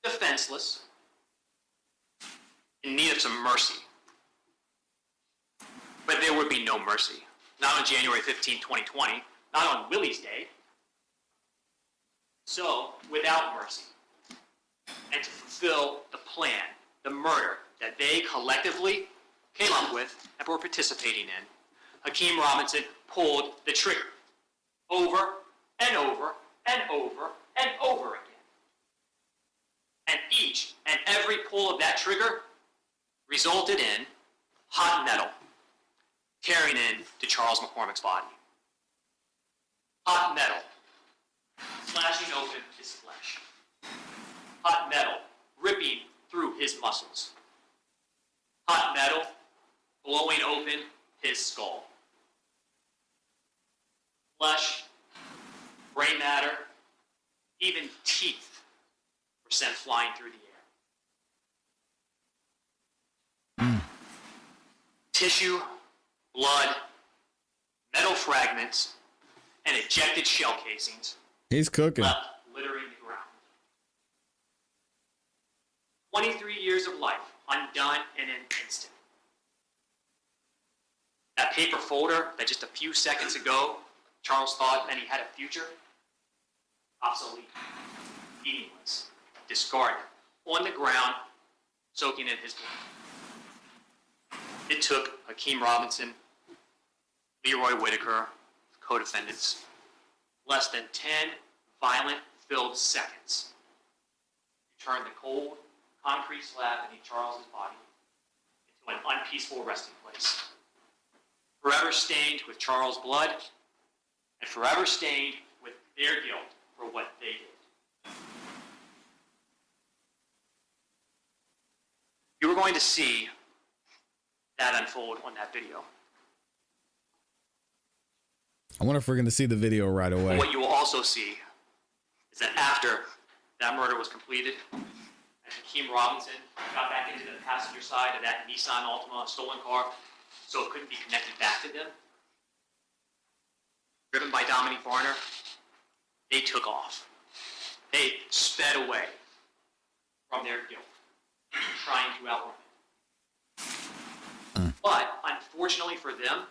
defenseless, in need of some mercy. But there would be no mercy. Not on January 15, 2020, not on Willie's Day. So, without mercy, and to fulfill the plan, the murder that they collectively came up with and were participating in, Hakeem Robinson pulled the trigger over and over and over and over again. And each and every pull of that trigger resulted in hot metal tearing in to Charles McCormick's body. Hot metal slashing open his flesh. Hot metal ripping through his muscles. Hot metal blowing open his skull. Flesh, brain matter, even teeth were sent flying through the air. Tissue, blood, metal fragments, and ejected shell casings He's cooking. left littering the 23 years of life undone in an instant. That paper folder that just a few seconds ago Charles thought meant he had a future, obsolete, meaningless, discarded, on the ground, soaking in his blood. It took Hakeem Robinson, Leroy Whitaker, co-defendants, less than 10 violent-filled seconds to turn the cold, concrete slab beneath Charles's body into an unpeaceful resting place, forever stained with Charles' blood and forever stained with their guilt for what they did. You are going to see that unfold on that video. I wonder if we're going to see the video right away. What you will also see is that after that murder was completed, and Hakeem Robinson got back into the passenger side of that Nissan Altima, a stolen car, so it couldn't be connected back to them, driven by Dominique Varner, they took off. They sped away from their guilt, trying to outrun it. But unfortunately for them,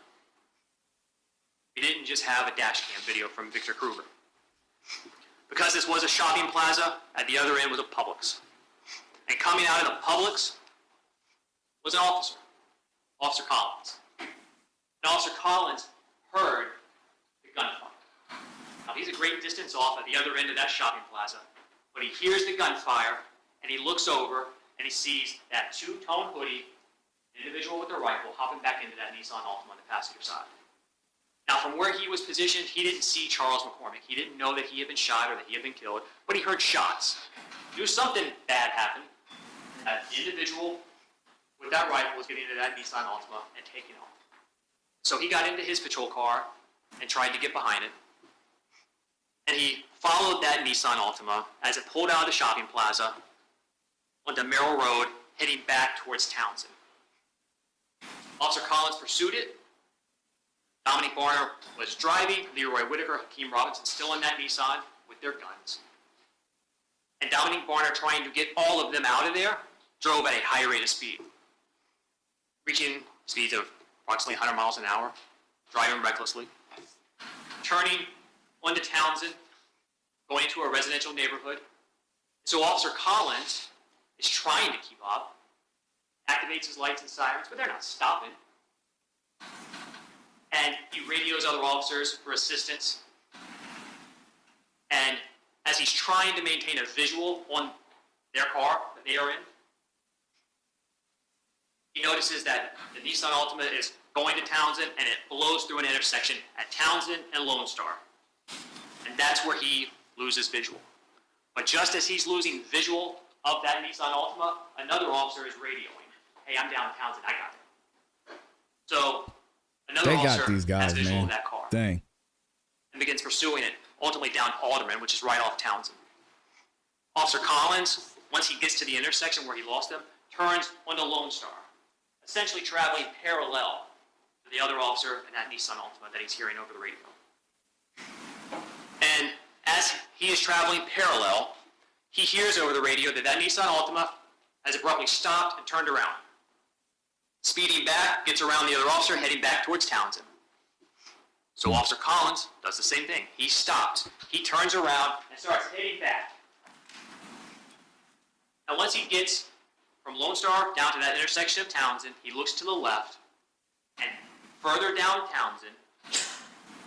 we didn't just have a dash cam video from Victor Krueger. Because this was a shopping plaza, at the other end was a Publix. And coming out of the Publix was an officer, Officer Collins. And Officer Collins heard the gunfire. Now he's a great distance off at the other end of that shopping plaza, but he hears the gunfire and he looks over and he sees that two-tone hoodie individual with a rifle hopping back into that Nissan Altima on the passenger side. Now, from where he was positioned, he didn't see Charles McCormick. He didn't know that he had been shot or that he had been killed, but he heard shots. He knew something bad happened. That individual with that rifle was getting into that Nissan Altima and taking off. So he got into his patrol car and tried to get behind it. And he followed that Nissan Altima as it pulled out of the shopping plaza onto Merrill Road, heading back towards Townsend. Officer Collins pursued it. Dominique Varner was driving, Leroy Whitaker, Hakeem Robinson still in that Nissan with their guns. And Dominique Varner, trying to get all of them out of there, drove at a high rate of speed, reaching speeds of approximately 100 miles an hour, driving recklessly, turning onto Townsend, going into a residential neighborhood. So Officer Collins is trying to keep up, activates his lights and sirens, but they're not stopping. And he radios other officers for assistance. And as he's trying to maintain a visual on their car that they are in, he notices that the Nissan Altima is going to Townsend and it blows through an intersection at Townsend and Lone Star. And that's where he loses visual. But just as he's losing visual of that Nissan Altima, another officer is radioing. Hey, I'm down in Townsend, I got it. So another officer got these guys, has visual man. of that car. Dang. And begins pursuing it, ultimately down Alderman, which is right off Townsend. Officer Collins, once he gets to the intersection where he lost them, turns onto Lone Star, essentially traveling parallel to the other officer in that Nissan Altima that he's hearing over the radio. And as he is traveling parallel, he hears over the radio that that Nissan Altima has abruptly stopped and turned around. Speeding back, gets around the other officer, heading back towards Townsend. So Officer Collins does the same thing. He stops. He turns around and starts heading back. Now once he gets from Lone Star down to that intersection of Townsend, he looks to the left, and further down Townsend,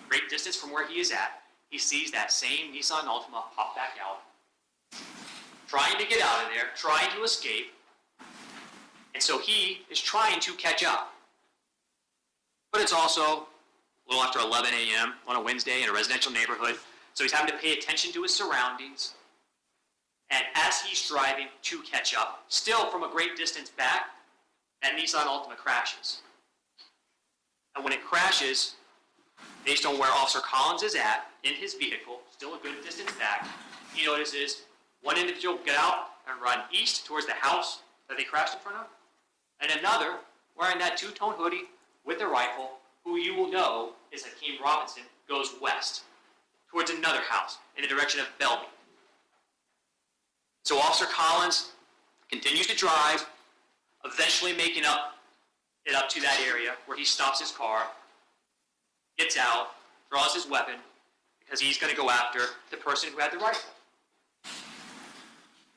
great distance from where he is at, he sees that same Nissan Altima pop back out, trying to get out of there, trying to escape, and so he is trying to catch up. But it's also a little after 11 a.m. on a Wednesday in a residential neighborhood, so he's having to pay attention to his surroundings. And as he's driving to catch up, still from a great distance back, that Nissan Altima crashes. And when it crashes, based on where Officer Collins is at in his vehicle, still a good distance back, he notices one individual get out and run east towards the house that they crashed in front of, and another wearing that two-tone hoodie with a rifle, who you will know is Hakeem Robinson, goes west towards another house in the direction of Belby. So Officer Collins continues to drive, eventually making it up to that area where he stops his car, gets out, draws his weapon, because he's going to go after the person who had the rifle.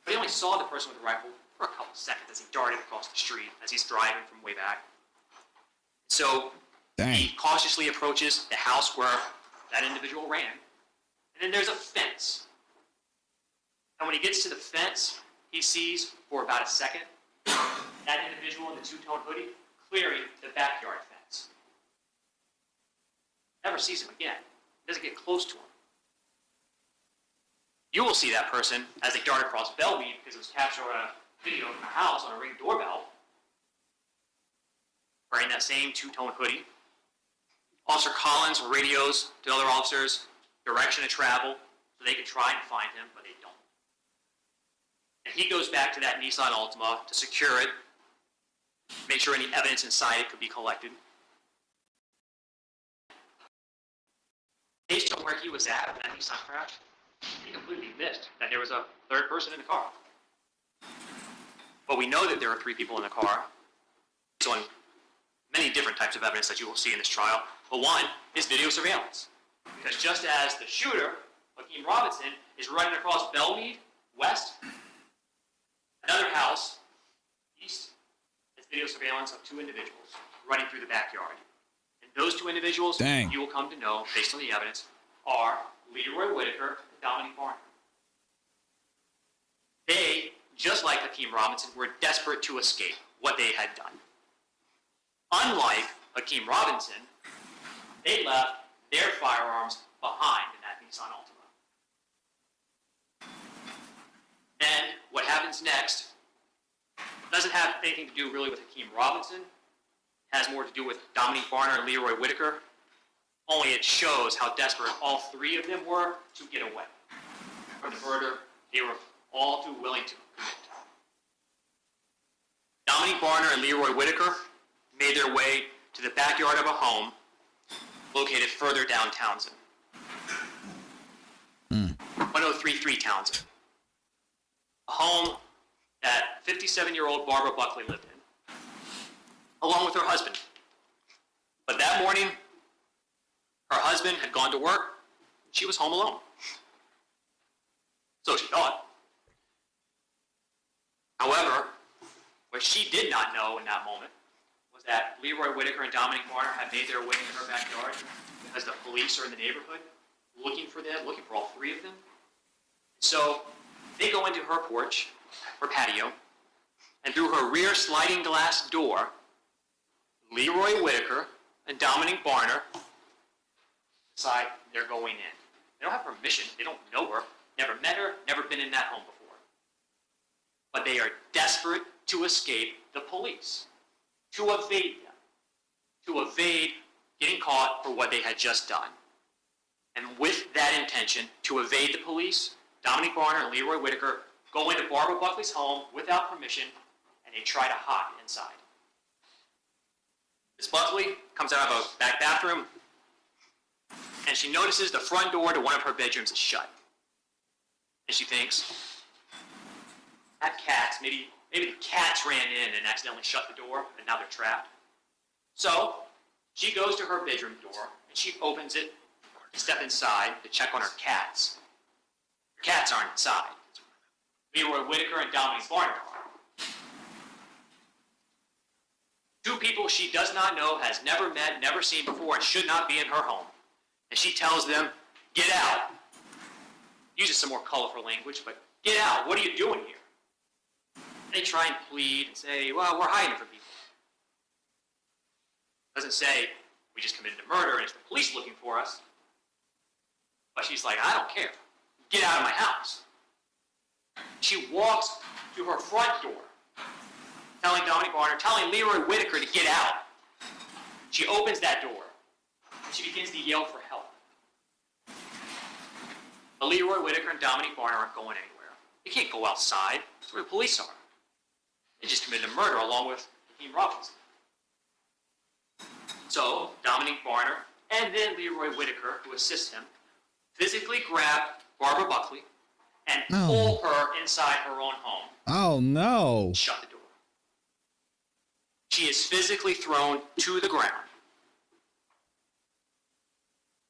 But he only saw the person with the rifle for a couple seconds as he darted across the street as he's driving from way back. So he cautiously approaches the house where that individual ran, and then there's a fence. And when he gets to the fence, he sees for about a second that individual in the two-tone hoodie clearing the backyard fence. Never sees him again. Doesn't get close to him. You will see that person as they dart across Bellmead because it was captured on a video from a house on a Ring doorbell, wearing that same two-tone hoodie. Officer Collins radios to other officers direction of travel so they can try and find him, but they don't. And he goes back to that Nissan Altima to secure it, make sure any evidence inside it could be collected. Based on where he was at when that Nissan crashed, he completely missed that there was a third person in the car. But we know that there are 3 people in the car, based on many different types of evidence that you will see in this trial. But one is video surveillance. Because just as the shooter, Hakeem Robinson, is running across Bellmead, west, another house, east, is video surveillance of 2 individuals running through the backyard. And those 2 individuals, you will come to know, based on the evidence, are Leroy Whitaker and Dominique Barner. They, just like Hakeem Robinson, were desperate to escape what they had done. Unlike Hakeem Robinson, they left their firearms behind in that Nissan Altima. And what happens next doesn't have anything to do really with Hakeem Robinson. It has more to do with Dominique Barner and Leroy Whitaker. Only it shows how desperate all 3 of them were to get away from the murder they were all too willing to commit. Dominique Barner and Leroy Whitaker made their way to the backyard of a home located further down Townsend. 1033 Townsend. A home that 57-year-old Barbara Buckley lived in, along with her husband. But that morning, her husband had gone to work, and she was home alone. So she thought. However, what she did not know in that moment was that Leroy Whitaker and Dominique Barner had made their way into her backyard because the police are in the neighborhood looking for them, looking for all 3 of them. So they go into her porch, her patio, and through her rear sliding glass door, Leroy Whitaker and Dominique Barner decide they're going in. They don't have permission, they don't know her, never met her, never been in that home before. But they are desperate to escape the police, to evade them, to evade getting caught for what they had just done. And with that intention, to evade the police, Dominique Barner and Leroy Whitaker go into Barbara Buckley's home without permission, and they try to hide inside. Miss Buckley comes out of a back bathroom, and she notices the front door to one of her bedrooms is shut. And she thinks, that cats, maybe the cats ran in and accidentally shut the door, and now they're trapped. So she goes to her bedroom door, and she opens it to step inside to check on her cats. Her cats aren't inside. Leroy Whitaker and Dominique Barner are. 2 people she does not know, has never met, never seen before, and should not be in her home. And she tells them, get out. Uses some more colorful language, but get out, what are you doing here? They try and plead and say, well, we're hiding from people. Doesn't say, we just committed a murder and it's the police looking for us. But she's like, I don't care. Get out of my house. She walks to her front door, telling Dominique Barner, telling Leroy Whitaker to get out. She opens that door. She begins to yell for help. But Leroy Whitaker and Dominique Barner aren't going anywhere. They can't go outside. That's where the police are. They just committed a murder along with Hakeem Robinson. So Dominique Barner and then Leroy Whitaker, who assists him, physically grab Barbara Buckley and pull her inside her own home. Oh, no. Shut the door. She is physically thrown to the ground.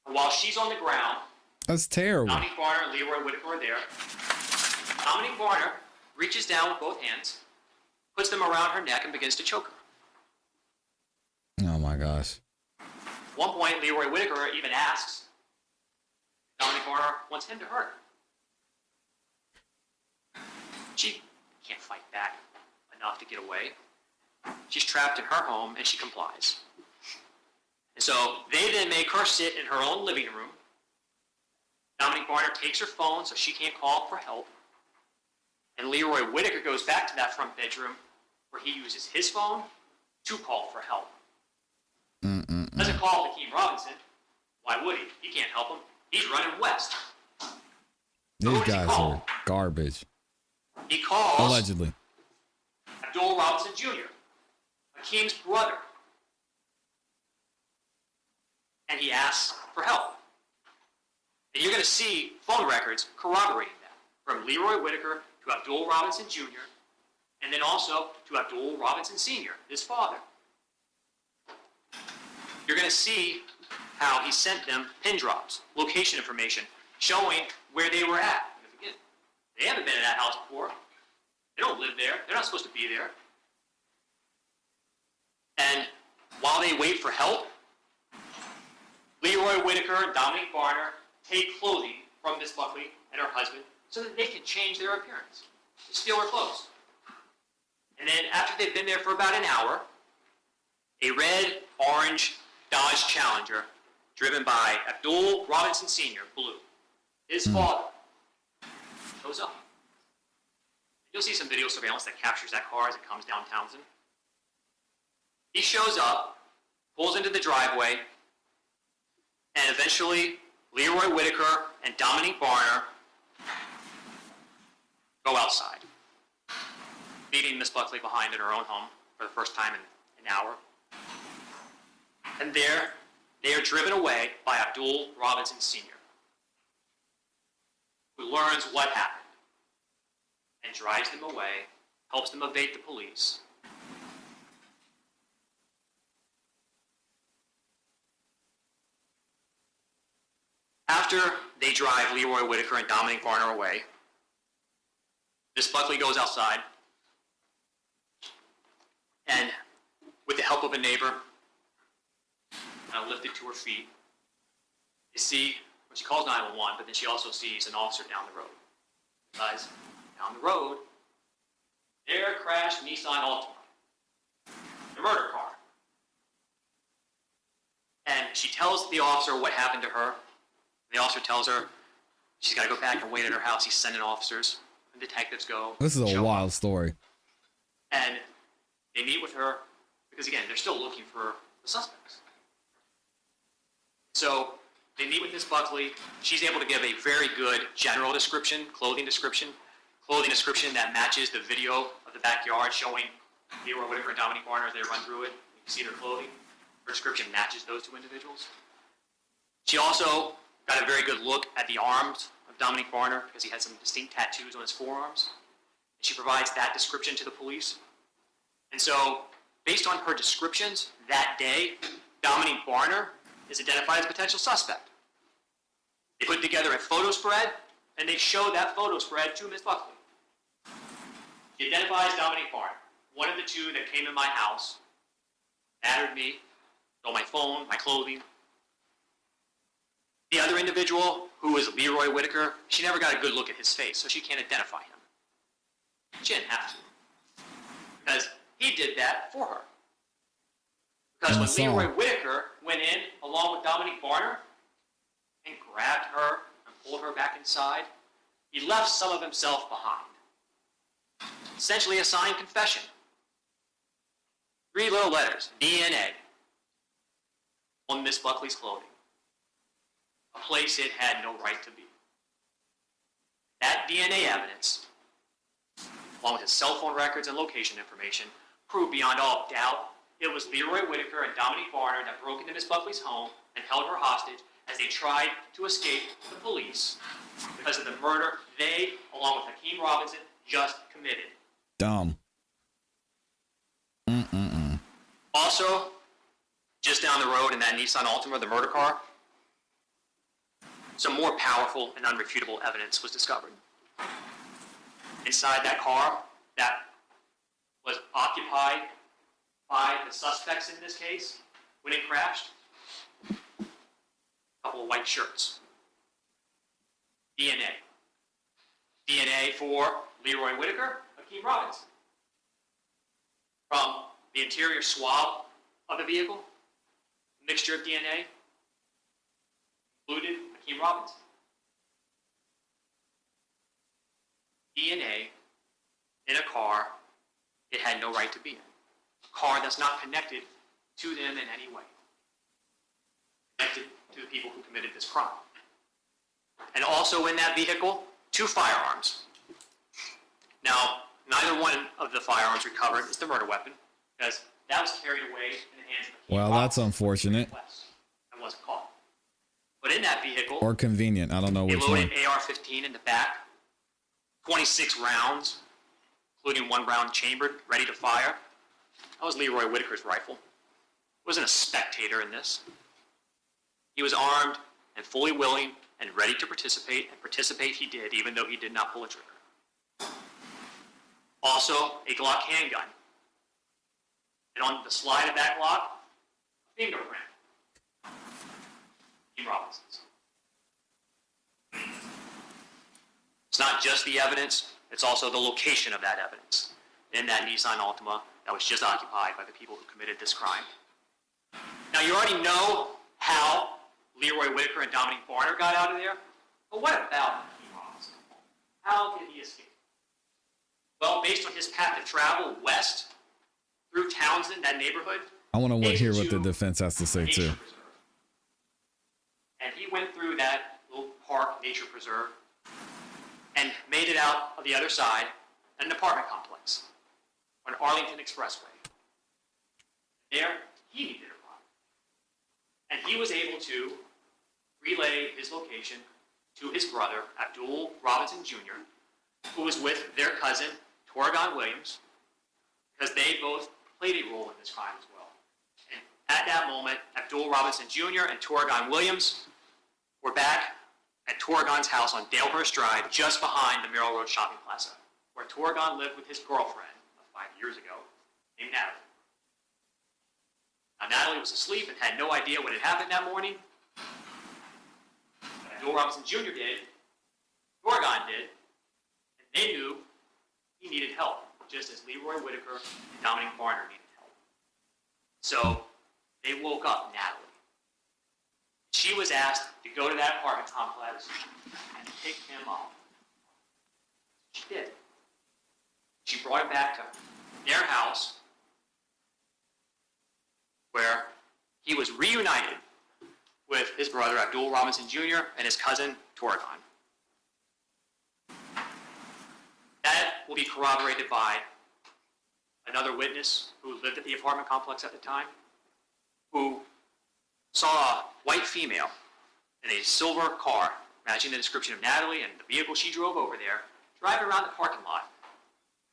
While she's on the ground, That's terrible. Dominique Barner and Leroy Whitaker are there. Dominique Barner reaches down with both hands, puts them around her neck, and begins to choke her. Oh, my gosh. At one point, Leroy Whitaker even asks if Dominique Barner wants him to hurt her. She can't fight back enough to get away. She's trapped in her home, and she complies. And so they then make her sit in her own living room. Dominique Barner takes her phone so she can't call for help. And Leroy Whitaker goes back to that front bedroom where he uses his phone to call for help. Doesn't call Hakeem Robinson. Why would he? He can't help him. He's running west. These guys are garbage. He calls Allegedly. Abdul Robinson Jr., Hakeem's brother. And he asks for help. And you're going to see phone records corroborating that, from Leroy Whitaker to Abdul Robinson Jr., and then also to Abdul Robinson Sr., his father. You're going to see how he sent them pin drops, location information, showing where they were at. Again, they haven't been in that house before. They don't live there. They're not supposed to be there. And while they wait for help, Leroy Whitaker and Dominique Barner take clothing from Miss Buckley and her husband so that they can change their appearance, to steal her clothes. And then after they've been there for about an hour, a red-orange Dodge Challenger driven by Abdul Robinson Sr., blue, his father, shows up. You'll see some video surveillance that captures that car as it comes down Townsend. He shows up, pulls into the driveway, and eventually Leroy Whitaker and Dominique Barner go outside, leaving Miss Buckley behind in her own home for the first time in an hour. And there, they are driven away by Abdul Robinson Sr., who learns what happened and drives them away, helps them evade the police. After they drive Leroy Whitaker and Dominique Barner away, Miss Buckley goes outside and, with the help of a neighbor, lifted to her feet. You see, well, she calls 911, but then she also sees an officer down the road. Guys, down the road, there crashed Nissan Altima, the murder car. And she tells the officer what happened to her. The officer tells her she's got to go back and wait at her house. He's sending officers and detectives go. This is a wild story. And they meet with her because, again, they're still looking for the suspects. So they meet with Miss Buckley. She's able to give a very good general description, clothing description that matches the video of the backyard showing Leroy Whitaker and Dominique Barner as they run through it. You can see their clothing. Her description matches those two individuals. She also got a very good look at the arms of Dominique Barner because he had some distinct tattoos on his forearms. And she provides that description to the police. And so, based on her descriptions that day, Dominique Barner is identified as a potential suspect. They put together a photo spread, and they show that photo spread to Miss Buckley. She identifies Dominique Barner, one of the two that came in my house, battered me, stole my phone, my clothing. The other individual, who was Leroy Whitaker, she never got a good look at his face, so she can't identify him. She didn't have to, because he did that for her. Because when Leroy Whitaker went in along with Dominique Barner and grabbed her and pulled her back inside, he left some of himself behind. Essentially a signed confession. 3 little letters, DNA, on Miss Buckley's clothing. A place it had no right to be. That DNA evidence, along with his cell phone records and location information, proved beyond all doubt it was Leroy Whitaker and Dominique Barner that broke into Miss Buckley's home and held her hostage as they tried to escape the police because of the murder they, along with Hakeem Robinson, just committed. Dumb. Also, just down the road in that Nissan Altima, the murder car, some more powerful and unrefutable evidence was discovered. Inside that car that was occupied by the suspects in this case when it crashed, a couple of white shirts. DNA. DNA for Leroy Whitaker, Hakeem Robinson. From the interior swab of the vehicle, mixture of DNA included Hakeem Robinson. DNA in a car it had no right to be in. A car that's not connected to them in any way. Connected to the people who committed this crime. And also in that vehicle, 2 firearms. Now, neither one of the firearms recovered is the murder weapon, because that was carried away in the hands of Hakeem Well, that's Robinson unfortunate. and wasn't caught. But in that vehicle, Or convenient. I don't know they which one. loaded AR-15 in the back, 26 rounds, including 1 round chambered, ready to fire. That was Leroy Whitaker's rifle. He wasn't a spectator in this. He was armed and fully willing and ready to participate, and participate he did, even though he did not pull a trigger. Also, a Glock handgun. And on the slide of that Glock, a fingerprint. Hakeem Robinson's. It's not just the evidence, it's also the location of that evidence in that Nissan Altima that was just occupied by the people who committed this crime. Now, you already know how Leroy Whitaker and Dominique Barner got out of there, but what about Hakeem Robinson? How did he escape? Well, based on his path of travel west through Townsend, that neighborhood, I want to hear what the into defense has to say, nature too. preserve. And he went through that little park, nature preserve, and made it out of the other side in an apartment complex on Arlington Expressway. There, he needed a ride. And he was able to relay his location to his brother, Abdul Robinson Jr., who was with their cousin, Torgon Williams, because they both played a role in this crime as well. And at that moment, Abdul Robinson Jr. and Torgon Williams were back at Torgon's house on Dalehurst Drive, just behind the Merrill Road Shopping Plaza, where Torgon lived with his girlfriend of 5 years ago, named Natalie. Now, Natalie was asleep and had no idea what had happened that morning. But Abdul Robinson Jr. did, Torgon did, and they knew he needed help, just as Leroy Whitaker and Dominique Barner needed help. So they woke up Natalie. She was asked to go to that apartment complex and pick him up. She did. She brought him back to their house, where he was reunited with his brother Abdul Robinson Jr. and his cousin Torgon. That will be corroborated by another witness who lived at the apartment complex at the time, who saw a white female in a silver car, matching the description of Natalie and the vehicle she drove over there, driving around the parking lot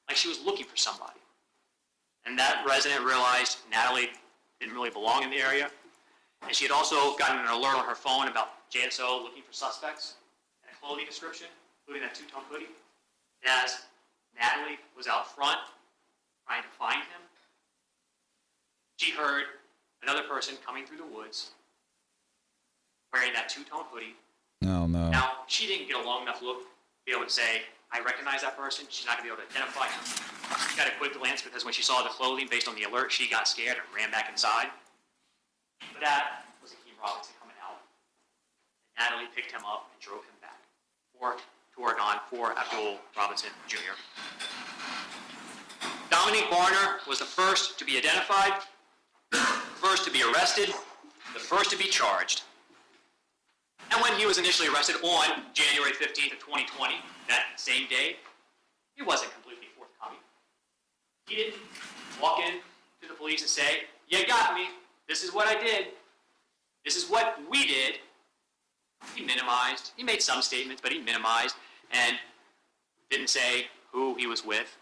like she was looking for somebody. And that resident realized Natalie didn't really belong in the area, and she had also gotten an alert on her phone about JSO looking for suspects and a clothing description, including that two-tone hoodie. And as Natalie was out front trying to find him, she heard another person coming through the woods wearing that two-tone hoodie. Oh, no. Now, she didn't get a long enough look to be able to say, I recognize that person. She's not going to be able to identify him. She got a quick glance because when she saw the clothing based on the alert, she got scared and ran back inside. But that was Hakeem Robinson coming out. And Natalie picked him up and drove him back. For Abdul Robinson Jr. Dominique Barner was the first to be identified, first to be arrested, the first to be charged. And when he was initially arrested on January 15th of 2020, that same day, he wasn't completely forthcoming. He didn't walk in to the police and say, you got me, this is what I did, this is what we did, He minimized. He made some statements, but he minimized and didn't say who he was with.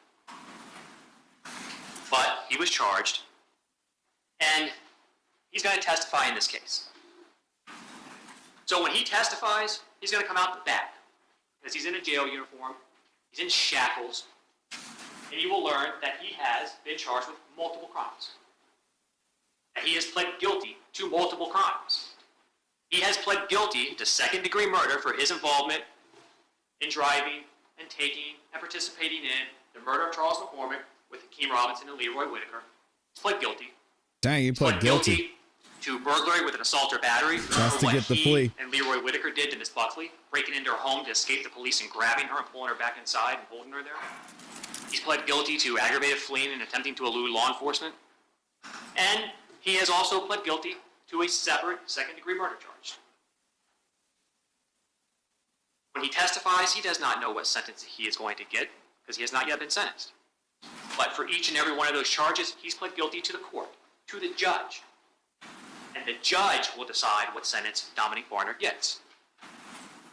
But he was charged, and he's going to testify in this case. So when he testifies, he's going to come out the back because he's in a jail uniform, he's in shackles, and you will learn that he has been charged with multiple crimes. That he has pled guilty to multiple crimes. He has pled guilty to second-degree murder for his involvement in driving and taking and participating in the murder of Charles McCormick with Hakeem Robinson and Leroy Whitaker. He's pled guilty. Dang, you pled guilty to burglary with an assault or battery just for to what get the he plea. and Leroy Whitaker did to Miss Buckley, breaking into her home to escape the police and grabbing her and pulling her back inside and holding her there. He's pled guilty to aggravated fleeing and attempting to elude law enforcement. And he has also pled guilty to a separate second-degree murder charge. When he testifies, he does not know what sentence he is going to get because he has not yet been sentenced. But for each and every one of those charges, he's pled guilty to the court, to the judge. And the judge will decide what sentence Dominic Barner gets.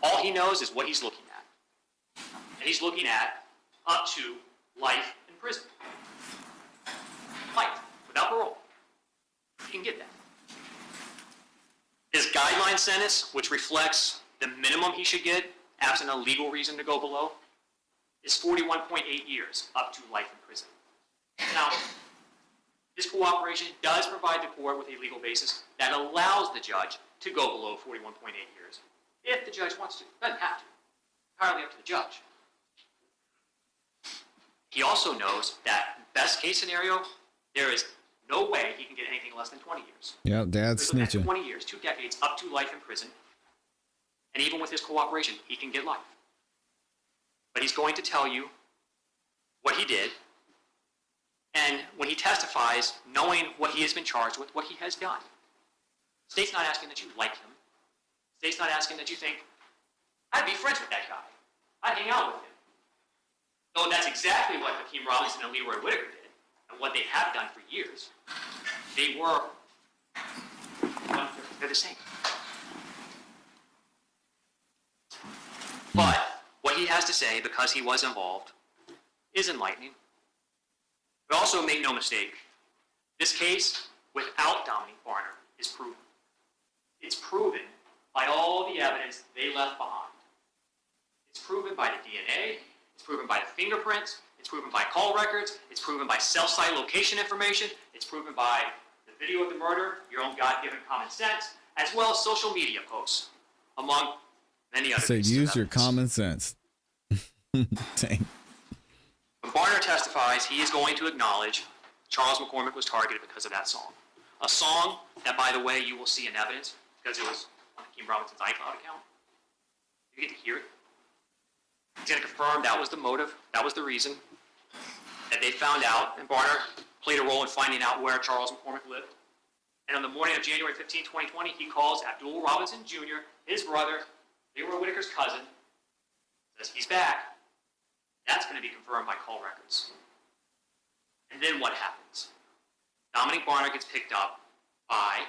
All he knows is what he's looking at. And he's looking at up to life in prison. Life, without parole. You can get that. His guideline sentence, which reflects the minimum he should get, absent a legal reason to go below, is 41.8 years, up to life in prison. Now, this cooperation does provide the court with a legal basis that allows the judge to go below 41.8 years, if the judge wants to. Doesn't have to. Entirely up to the judge. He also knows that best case scenario, there is no way he can get anything less than 20 years. Yeah, dad's We're looking at snitching. 20 years, 2 decades, up to life in prison. And even with his cooperation, he can get life. But he's going to tell you what he did. And when he testifies, knowing what he has been charged with, what he has done. The state's not asking that you like him. The state's not asking that you think, I'd be friends with that guy. I'd hang out with him. Though that's exactly what Hakeem Robinson and Leroy Whitaker did, and what they have done for years. They were, they're the same. But what he has to say, because he was involved, is enlightening. But also make no mistake, this case, without Dominic Barner, is proven. It's proven by all the evidence they left behind. It's proven by the DNA, it's proven by the fingerprints, it's proven by call records, it's proven by cell site location information, it's proven by the video of the murder, your own God-given common sense, as well as social media posts, among many other So pieces of use your evidence. common sense. Dang. When Barner testifies, he is going to acknowledge Charles McCormick was targeted because of that song. A song that, by the way, you will see in evidence because it was on Hakeem Robinson's iCloud account. You get to hear it. He's going to confirm that was the motive, that was the reason, that they found out, and Barner played a role in finding out where Charles McCormick lived. And on the morning of January 15, 2020, he calls Abdul Robinson Jr., his brother, Leroy Whitaker's cousin, says he's back. That's going to be confirmed by call records. And then what happens? Dominic Barner gets picked up by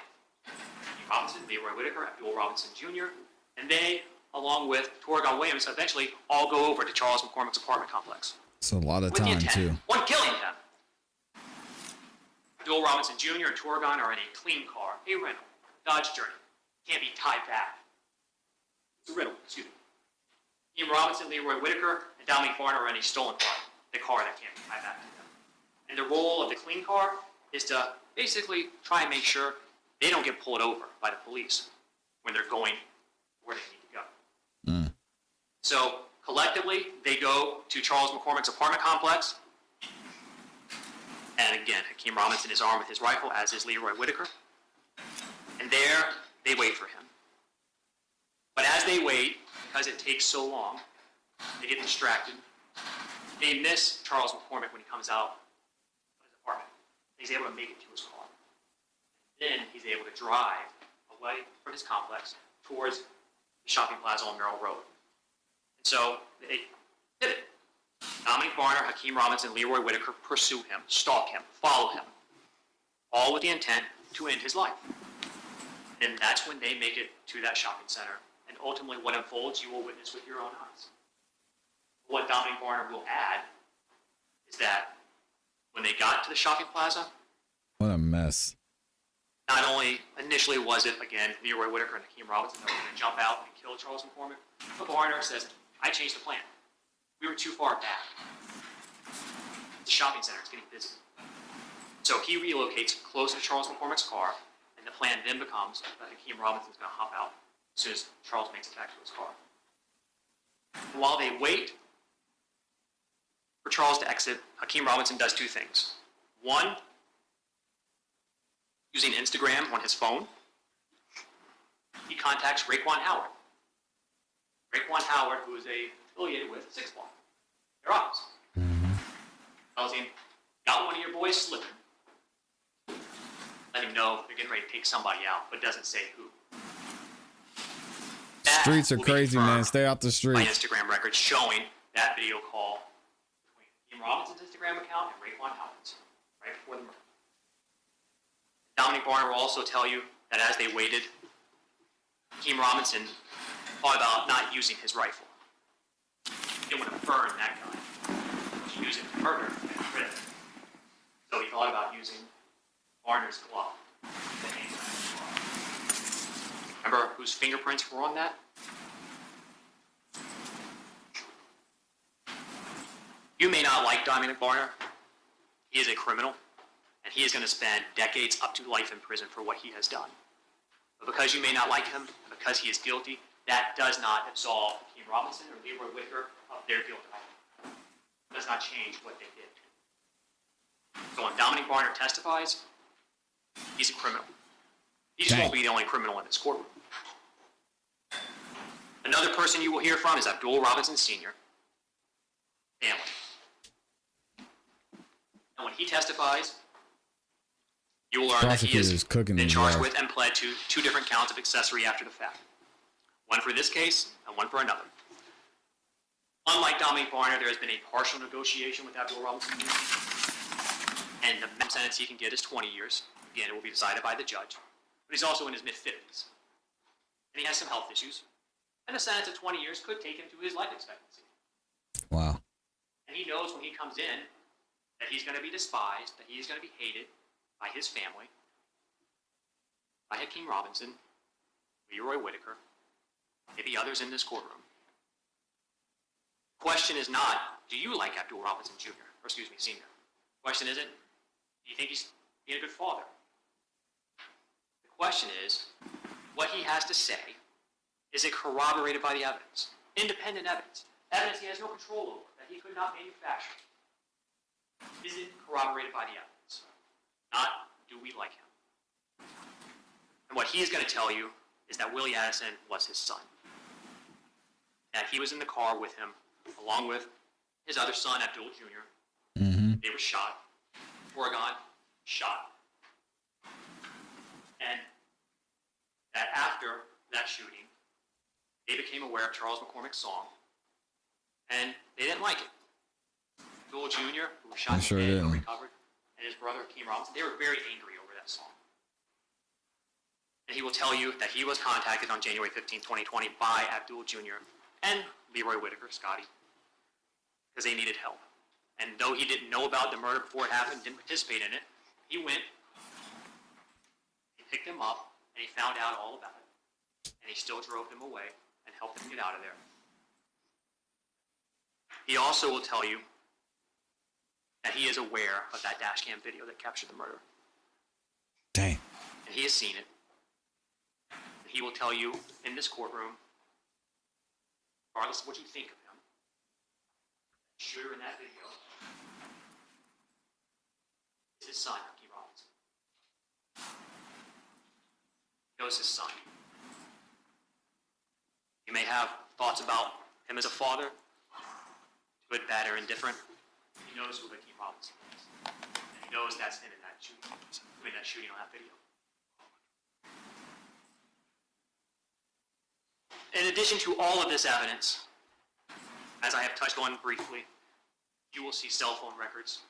Hakeem Robinson, Leroy Whitaker, Abdul Robinson Jr., and they, along with Torgon Williams, eventually all go over to Charles McCormick's apartment complex. It's a lot of With the time, intent, too. one, killing him. Abdul Robinson Jr. and Torgon are in a clean car, a rental, Dodge Journey. Can't be tied back. It's a rental, excuse me. Hakeem Robinson, Leroy Whitaker, and Dominic Barner are in a stolen car, the car that can't be tied back to them. And the role of the clean car is to basically try and make sure they don't get pulled over by the police when they're going where they need to go. So collectively, they go to Charles McCormick's apartment complex. And again, Hakeem Robinson is armed with his rifle, as is Leroy Whitaker. And there, they wait for him. But as they wait, because it takes so long, they get distracted. They miss Charles McCormick when he comes out of his apartment. He's able to make it to his car. Then he's able to drive away from his complex towards the shopping plaza on Merrill Road. And so they pivot. Dominic Barner, Hakeem Robinson, Leroy Whitaker pursue him, stalk him, follow him, all with the intent to end his life. And that's when they make it to that shopping center and ultimately what unfolds, you will witness with your own eyes. What Dominic Barner will add is that when they got to the shopping plaza, What a mess. not only initially was it, again, Leroy Whitaker and Hakeem Robinson that were going to jump out and kill Charles McCormick, but Barner says, I changed the plan. We were too far back. The shopping center is getting busy. So he relocates close to Charles McCormick's car, and the plan then becomes that Hakeem Robinson's going to hop out as soon as Charles makes it back to his car. And while they wait for Charles to exit, Hakeem Robinson does two things. One, using Instagram on his phone, he contacts Raekwon Howard. Raekwon Howard, who is affiliated with Six Block, their office. Tells him, got one of your boys slipping. Let him know they're getting ready to take somebody out, but doesn't say who. That Streets are will be crazy, confirmed man. Stay off the by streets. Instagram records showing that video call between Hakeem Robinson's Instagram account and Raekwon Howard's right before the murder. Dominic Barner will also tell you that as they waited, Hakeem Robinson thought about not using his rifle. He didn't want to burn that gun. To use it to murder and Chris. So he thought about using Barner's glove. The handgun glove. Remember whose fingerprints were on that? You may not like Dominic Barner. He is a criminal, and he is going to spend decades up to life in prison for what he has done. But because you may not like him, because he is guilty, that does not absolve Hakeem Robinson or Leroy Whitaker of their guilt. It does not change what they did. So when Dominic Barner testifies, he's a criminal. He just won't be the only criminal in this courtroom. Another person you will hear from is Abdul Robinson Sr. family. And when he testifies, you will learn that he has been charged with and pled to 2 different counts of accessory after the fact. One for this case and one for another. Unlike Dominic Barner, there has been a partial negotiation with Abdul Robinson, and the maximum sentence he can get is 20 years. Again, it will be decided by the judge. But he's also in his mid-50s. And he has some health issues. And a sentence of 20 years could take him to his life expectancy. Wow. And he knows when he comes in that he's going to be despised, that he's going to be hated by his family, by Hakeem Robinson, Leroy Whitaker, maybe others in this courtroom. The question is not, do you like Abdul Robinson Jr., or excuse me, Sr.? The question isn't, do you think he's being a good father? The question is, what he has to say, is it corroborated by the evidence? Independent evidence. Evidence he has no control over, that he could not manufacture. Is it corroborated by the evidence? Not, do we like him? And what he is going to tell you is that Willie Addison was his son. That he was in the car with him, along with his other son, Abdul Jr. They were shot. Oregon, shot. And that after that shooting, they became aware of Charles McCormick's song, and they didn't like it. Abdul Jr., who was shot in the head and recovered, and his brother, Hakeem Robinson, they were very angry over that song. And he will tell you that he was contacted on January 15, 2020 by Abdul Jr. and Leroy Whitaker, Scotty, because they needed help. And though he didn't know about the murder before it happened, didn't participate in it, he went, he picked him up, and he found out all about it. And he still drove him away and helped him get out of there. He also will tell you that he is aware of that dash cam video that captured the murder. Dang. And he has seen it. And he will tell you in this courtroom, regardless of what you think of him, the shooter in that video is his son, Hakeem Robinson. He knows his son. You may have thoughts about him as a father, good, bad, or indifferent. He knows who Hakeem Robinson is. And he knows that's him in that shooting on that video. In addition to all of this evidence, as I have touched on briefly, you will see cell phone records,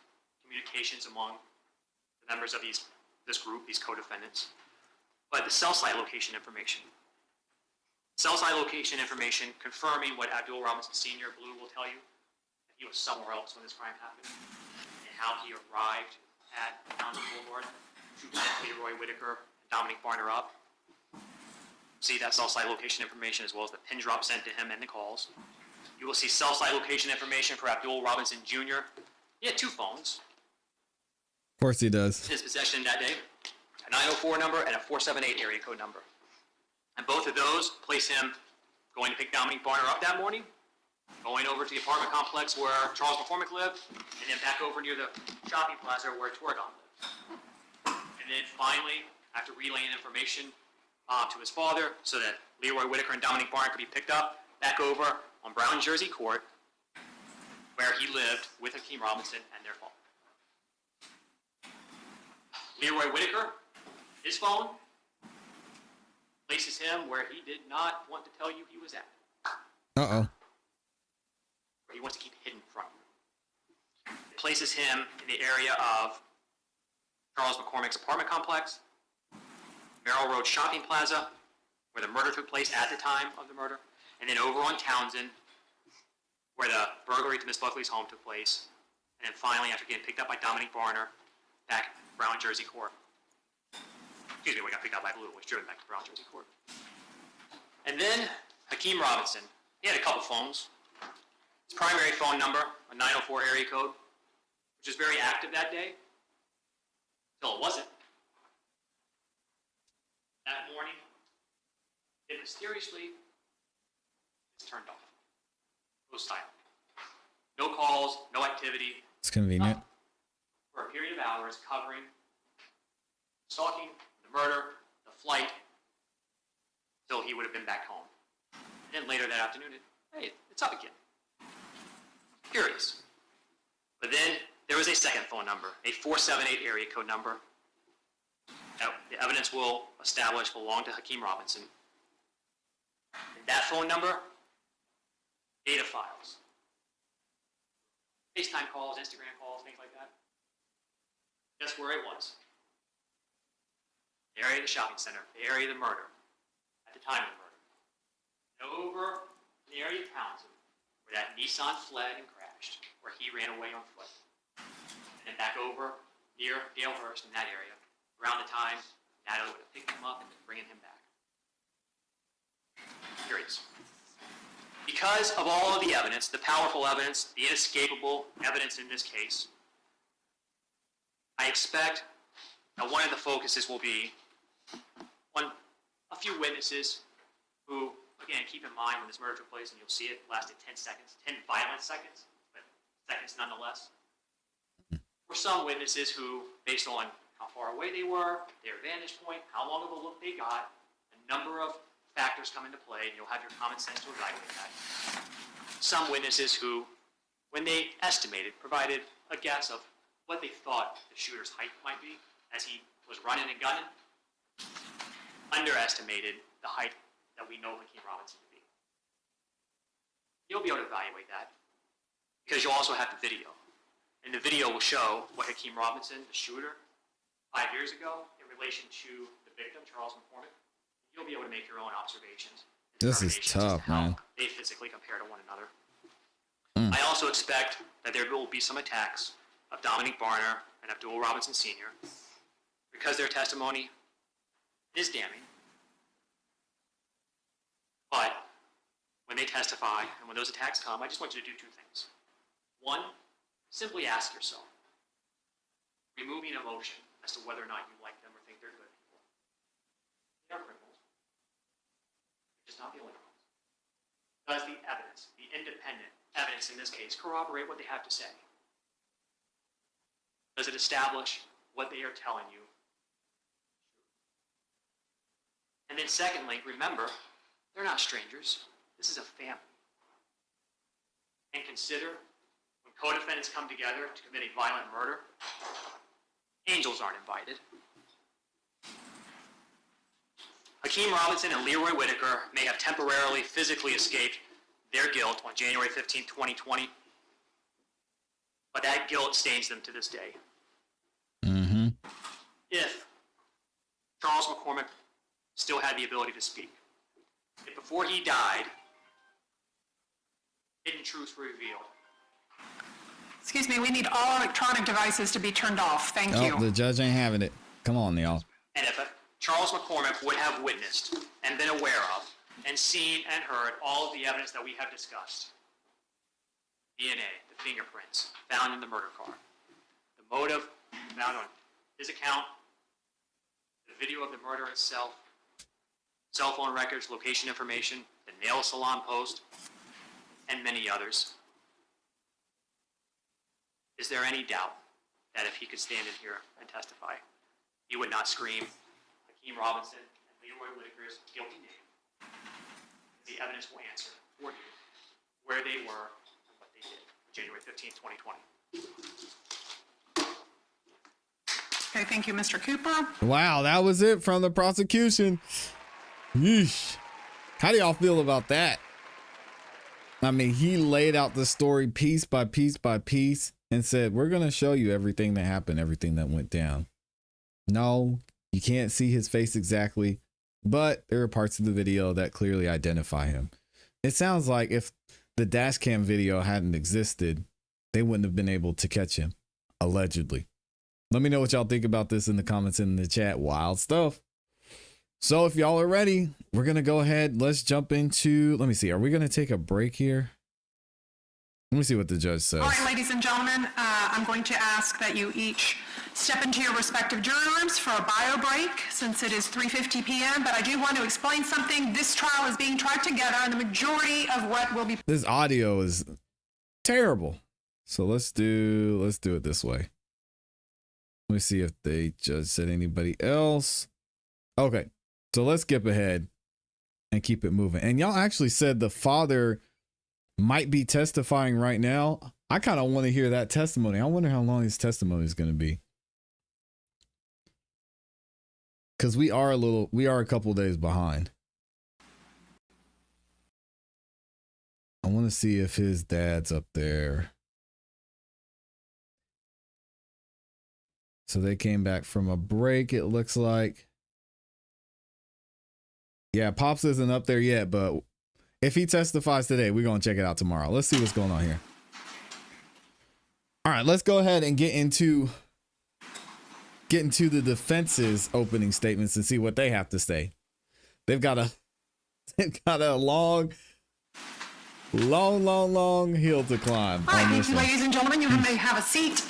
communications among the members of this group, these co-defendants, but the cell site location information. Cell site location information confirming what Abdul Robinson Sr., Blue, will tell you. That he was somewhere else when this crime happened, and how he arrived at Townsend Boulevard to pick Leroy Whitaker and Dominic Barner up. See that cell site location information as well as the pin drop sent to him and the calls. You will see cell site location information for Abdul Robinson Jr. He had 2 phones Of course he does. in his possession that day, a 904 number and a 478 area code number. And both of those place him going to pick Dominic Barner up that morning, going over to the apartment complex where Charles McCormick lived, and then back over near the shopping plaza where Torgon lived. And then finally, after relaying information to his father so that Leroy Whitaker and Dominic Barner could be picked up, back over on Brown Jersey Court, where he lived with Hakeem Robinson and their father. Leroy Whitaker, his phone, places him where he did not want to tell you he was at. Uh-oh. Where he wants to keep hidden from you. It places him in the area of Charles McCormick's apartment complex, Merrill Road Shopping Plaza, where the murder took place at the time of the murder, and then over on Townsend, where the burglary to Miss Buckley's home took place, and then finally, after getting picked up by Dominic Barner, back at Brown Jersey Court. Excuse me, we got picked up by Blue, was driven back to Brown Jersey Court. And then Hakeem Robinson, he had a couple phones. His primary phone number, a 904 area code, which was very active that day, until it wasn't. That morning, it mysteriously is turned off. It was silent. No calls, no activity. It's convenient. For a period of hours, covering stalking, the murder, the flight, until he would have been back home. And then later that afternoon, hey, it's up again. Curious. But then there was a second phone number, a 478 area code number, that the evidence will establish belonged to Hakeem Robinson. And that phone number, data files, FaceTime calls, Instagram calls, things like that. Guess where it was? The area of the shopping center, the area of the murder, at the time of the murder. And over in the area of Townsend, where that Nissan fled and crashed, where he ran away on foot. And then back over near Dalehurst in that area, around the time Natalie would have picked him up and been bringing him back. Curious. Because of all of the evidence, the powerful evidence, the inescapable evidence in this case, I expect that one of the focuses will be on a few witnesses who, again, keep in mind when this murder took place, and you'll see it lasted 10 seconds, 10 violent seconds, but seconds nonetheless. Were some witnesses who, based on how far away they were, their vantage point, how long of a look they got, a number of factors come into play, and you'll have your common sense to evaluate that. Some witnesses who, when they estimated, provided a guess of what they thought the shooter's height might be as he was running and gunning, underestimated the height that we know Hakeem Robinson to be. You'll be able to evaluate that because you'll also have the video. And the video will show what Hakeem Robinson, the shooter, 5 years ago in relation to the victim, Charles McCormick. You'll be able to make your own observations. This is tough, man. They physically compare to one another. I also expect that there will be some attacks of Dominic Barner and Abdul Robinson Sr. because their testimony is damning. But when they testify and when those attacks come, I just want you to do 2 things. One, simply ask yourself, removing emotion as to whether or not you like them or think they're good people. They are criminals. They're just not the only ones. Does the evidence, the independent evidence in this case, corroborate what they have to say? Does it establish what they are telling you? And then secondly, remember, they're not strangers. This is a family. And consider, when co-defendants come together to commit a violent murder, angels aren't invited. Hakeem Robinson and Leroy Whitaker may have temporarily physically escaped their guilt on January 15, 2020, but that guilt stains them to this day. Mm-hmm. If Charles McCormick still had the ability to speak, if before he died, hidden truths were revealed. Excuse me, we need all electronic devices to be turned off. Thank you. The judge ain't having it. Come on, y'all. And if Charles McCormick would have witnessed and been aware of and seen and heard all of the evidence that we have discussed, DNA, the fingerprints found in the murder car, the motive found on his account, the video of the murder itself, cell phone records, location information, the nail salon post, and many others. Is there any doubt that if he could stand in here and testify, he would not scream Hakeem Robinson and Leroy Whitaker's guilty name? The evidence will answer for you where they were and what they did January 15, 2020. Okay, thank you, Mr. Cooper. Wow, that was it from the prosecution. Yeesh. How do y'all feel about that? I mean, he laid out the story piece by piece by piece and said, we're going to show you everything that happened, everything that went down. No, you can't see his face exactly, but there are parts of the video that clearly identify him. It sounds like if the dash cam video hadn't existed, they wouldn't have been able to catch him, allegedly. Let me know what y'all think about this in the comments in the chat. Wild stuff. So if y'all are ready, we're going to go ahead. Let's jump into, let me see. Are we going to take a break here? Let me see what the judge says. All right, ladies and gentlemen, I'm going to ask that you each step into your respective jury rooms for a bio break since it is 3:50 p.m. But I do want to explain something. This trial is being tried together, and the majority of what will be... This audio is terrible. So let's do it this way. Let me see if the judge said anybody else. Okay, so let's skip ahead and keep it moving. And y'all actually said the father might be testifying right now. I kind of want to hear that testimony. I wonder how long his testimony is going to be. Because we are a couple days behind. I want to see if his dad's up there. So they came back from a break, it looks like. Yeah, Pops isn't up there yet, but if he testifies today, we're going to check it out tomorrow. Let's see what's going on here. All right, let's go ahead and get into the defense's opening statements and see what they have to say. They've got a long hill to climb. All right, thank you, ladies and gentlemen. You may have a seat.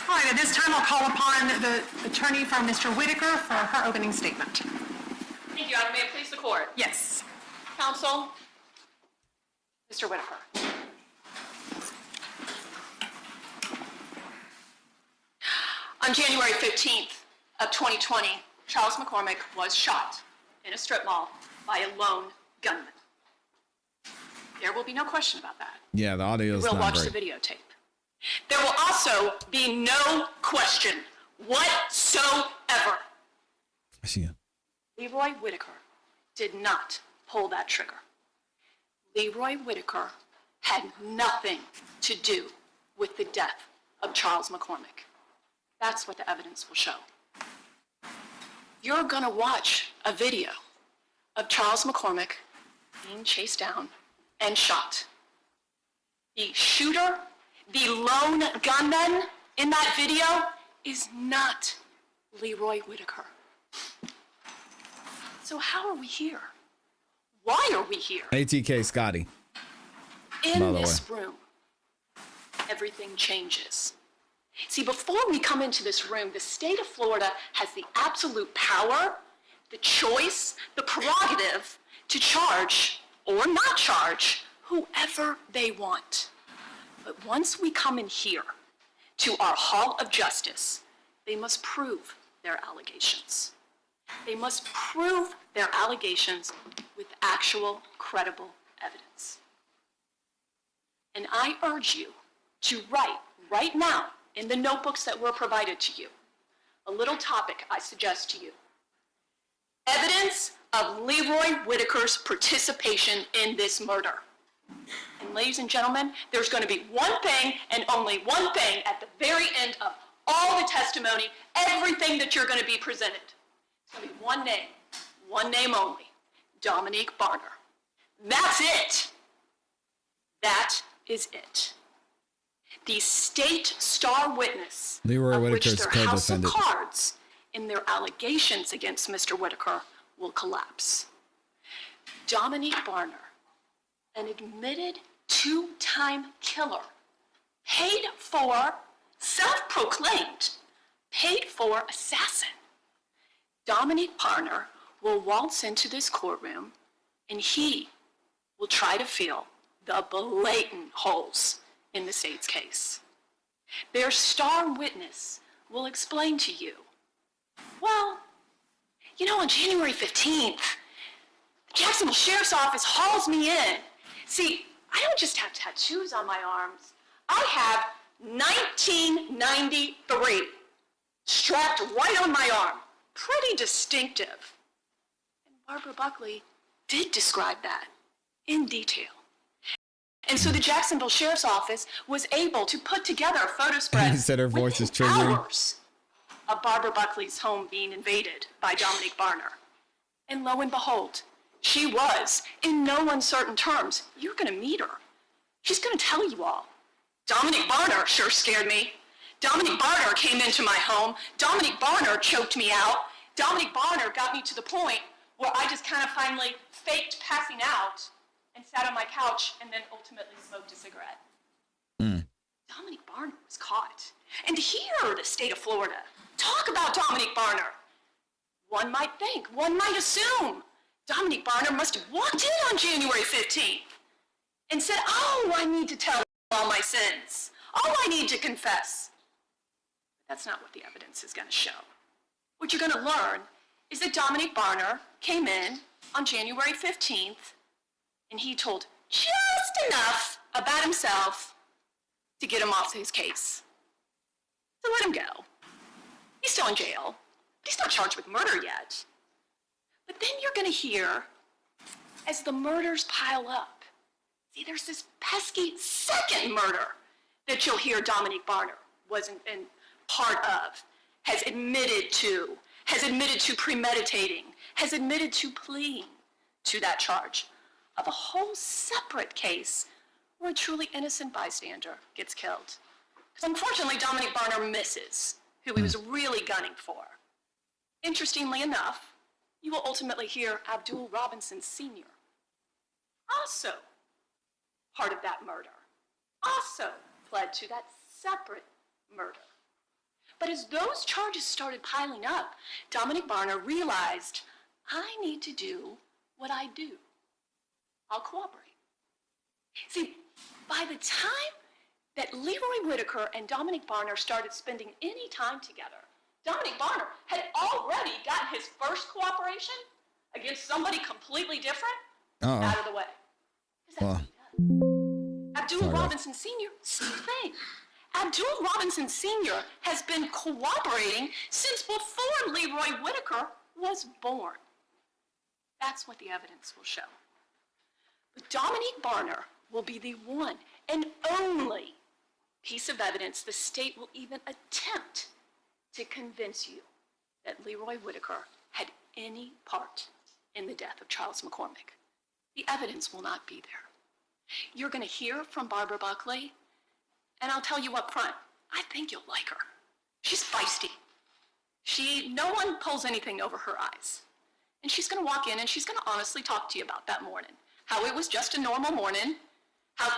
All right, at this time, I'll call upon the attorney for Mr. Whitaker for her opening statement. Thank you, Honor. May it please the court? Yes. Counsel, Mr. Whitaker. On January 15th of 2020, Charles McCormick was shot in a strip mall by a lone gunman. There will be no question about that. Yeah, the audio is not great. We'll watch the videotape. There will also be no question whatsoever. I see it. Leroy Whitaker did not pull that trigger. Leroy Whitaker had nothing to do with the death of Charles McCormick. That's what the evidence will show. You're gonna watch a video of Charles McCormick being chased down and shot. The shooter, the lone gunman in that video is not Leroy Whitaker. So how are we here? Why are we here? ATK Scotty. In this room, everything changes. See, before we come into this room, the state of Florida has the absolute power, the choice, the prerogative to charge or not charge whoever they want. But once we come in here to our Hall of Justice, they must prove their allegations. They must prove their allegations with actual credible evidence. And I urge you to write right now in the notebooks that were provided to you a little topic I suggest to you. Evidence of Leroy Whitaker's participation in this murder. And ladies and gentlemen, there's going to be one thing and only one thing at the very end of all the testimony, everything that you're going to be presented. It's going to be one name only, Dominique Barner. That's it. That is it. The state star witness, Leroy of which Whitaker's their house of co-defendant. cards in their allegations against Mr. Whitaker will collapse. Dominique Barner, an admitted two-time killer, paid for, self-proclaimed, paid for assassin. Dominique Barner will waltz into this courtroom and he will try to fill the blatant holes in the state's case. Their star witness will explain to you, well, you know, on January 15th, the Jacksonville Sheriff's Office hauls me in. See, I don't just have tattoos on my arms. I have 1993 strapped right on my arm. Pretty distinctive. And Barbara Buckley did describe that in detail. And so the Jacksonville Sheriff's Office was able to put together a photo spread He said her voice is within triggering. hours of Barbara Buckley's home being invaded by Dominique Barner. And lo and behold, she was, in no uncertain terms, you're going to meet her. She's going to tell you all. Dominique Barner sure scared me. Dominique Barner came into my home. Dominique Barner choked me out. Dominique Barner got me to the point where I just kind of finally faked passing out and sat on my couch and then ultimately smoked a cigarette. Dominique Barner was caught. And here, the state of Florida, talk about Dominique Barner. One might think, one might assume, Dominique Barner must have walked in on January 15th and said, oh, I need to tell all my sins. Oh, I need to confess. But that's not what the evidence is going to show. What you're going to learn is that Dominique Barner came in on January 15th and he told just enough about himself to get him off his case. So let him go. He's still in jail. He's not charged with murder yet. But then you're going to hear, as the murders pile up, see, there's this pesky second murder that you'll hear Dominique Barner wasn't in part of, has admitted to premeditating, has admitted to pleading to that charge of a whole separate case where a truly innocent bystander gets killed. Because unfortunately, Dominique Barner misses who he was really gunning for. Interestingly enough, you will ultimately hear Abdul Robinson Sr., also part of that murder, also pled to that separate murder. But as those charges started piling up, Dominique Barner realized, I need to do what I do. I'll cooperate. See, by the time that Leroy Whitaker and Dominique Barner started spending any time together, Dominique Barner had already gotten his first cooperation against somebody completely different out of the way. Well, Abdul Robinson Sr., same thing. Abdul Robinson Sr. has been cooperating since before Leroy Whitaker was born. That's what the evidence will show. But Dominique Barner will be the one and only piece of evidence the state will even attempt to convince you that Leroy Whitaker had any part in the death of Charles McCormick. The evidence will not be there. You're going to hear from Barbara Buckley, and I'll tell you up front, I think you'll like her. She's feisty. No one pulls anything over her eyes. And she's going to walk in and she's going to honestly talk to you about that morning. How it was just a normal morning, how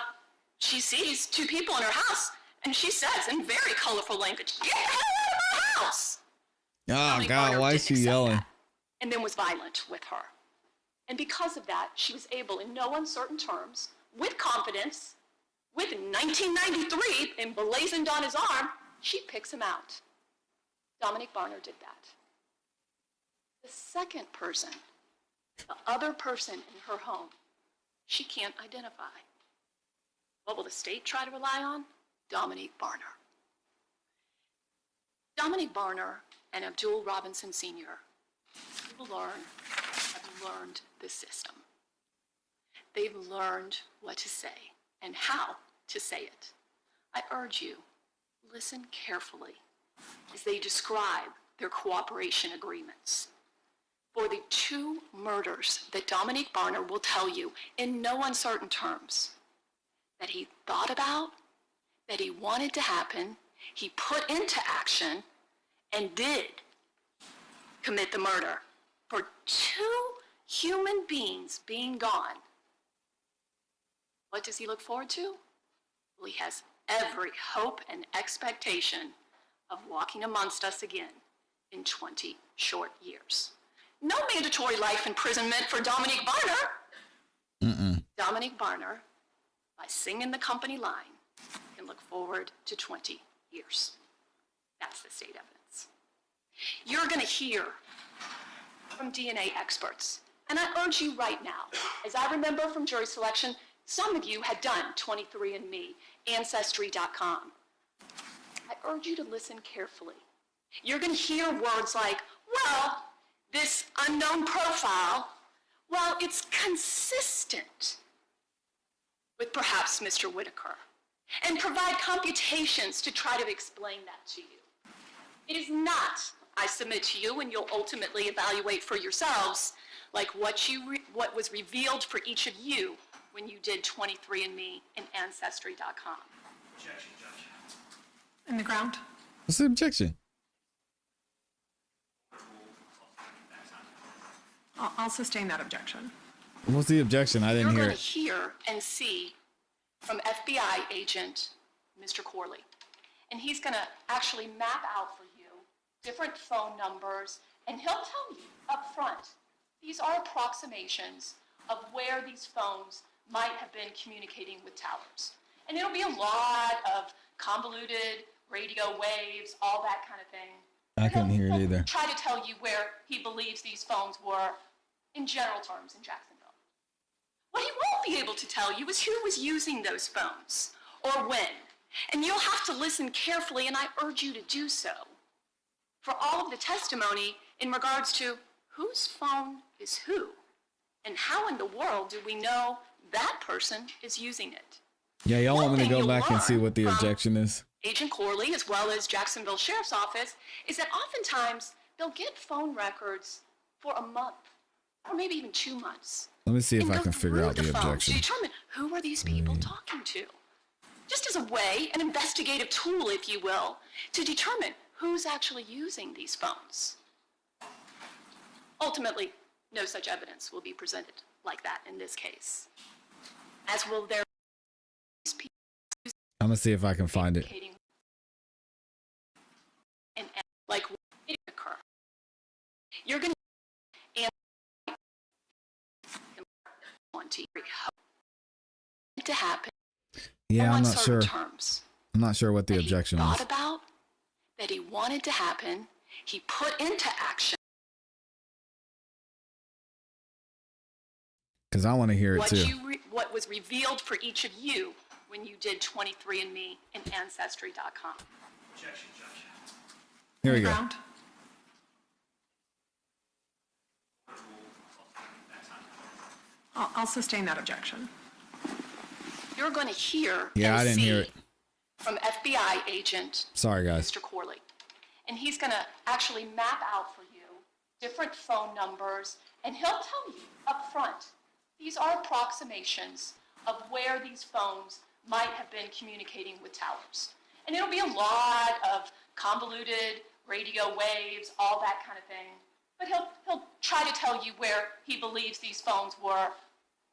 she sees two people in her house, and she says in very colorful language, get the hell out of my house! Oh, God, why is she yelling? And then was violent with her. And because of that, she was able, in no uncertain terms, with confidence, with 1993 emblazoned on his arm, she picks him out. Dominique Barner did that. The second person, the other person in her home, she can't identify. What will the state try to rely on? Dominique Barner. Dominique Barner and Abdul Robinson Sr. have learned the system. They've learned what to say and how to say it. I urge you, listen carefully as they describe their cooperation agreements. for the 2 murders that Dominique Barner will tell you in no uncertain terms that he thought about, that he wanted to happen, he put into action, and did commit the murder. For 2 human beings being gone, what does he look forward to? Well, he has every hope and expectation of walking amongst us again in 20 short years. No mandatory life imprisonment for Dominique Barner. Dominique Barner, by singing the company line, can look forward to 20 years. That's the state evidence. You're going to hear from DNA experts. And I urge you right now, as I remember from jury selection, some of you had done 23andMe, Ancestry.com. I urge you to listen carefully. You're going to hear words like, well, this unknown profile, well, it's consistent with perhaps Mr. Whitaker, and provide computations to try to explain that to you. It is not, I submit to you, and you'll ultimately evaluate for yourselves, like what was revealed for each of you when you did 23andMe and Ancestry.com. Objection, Judge. In the ground. What's the objection? I'll sustain that objection. What's the objection? I didn't hear You're going it. to hear and see from FBI agent Mr. Corley. And he's going to actually map out for you different phone numbers, and he'll tell you up front, these are approximations of where these phones might have been communicating with towers. And it'll be a lot of convoluted radio waves, all that kind of thing. I couldn't hear it He'll either. try to tell you where he believes these phones were in general terms in Jacksonville. What he won't be able to tell you is who was using those phones or when. And you'll have to listen carefully, and I urge you to do so, for all of the testimony in regards to whose phone is who, and how in the world do we know that person is using it. Yeah, y'all want me to thing go you'll back and see learn what the from objection is? Agent Corley, as well as Jacksonville Sheriff's Office, is that oftentimes they'll get phone records for a month, or maybe even 2 months. Let me see if and I go can figure through out the phones objection. to determine who are these people talking to. Just as a way, an investigative tool, if you will, to determine who's actually using these phones. Ultimately, no such evidence will be presented like that in this case. As will there be people I'm gonna see if I can find it. communicating and like what did occur. You're going to want to happen. Yeah, on I'm not certain sure. Terms. I'm not sure what the objection Thought is. about, that he wanted to happen, he put into action. Because I want to hear it too. What was revealed for each of you when you did 23andMe and Ancestry.com. Objection, Judge. Here we go. Ground. I'll sustain that objection. You're going to hear Yeah, and I didn't see hear it. from FBI agent Sorry, guys. Mr. Corley. And he's going to actually map out for you different phone numbers, and he'll tell you up front, these are approximations of where these phones might have been communicating with towers. And it'll be a lot of convoluted radio waves, all that kind of thing. But he'll try to tell you where he believes these phones were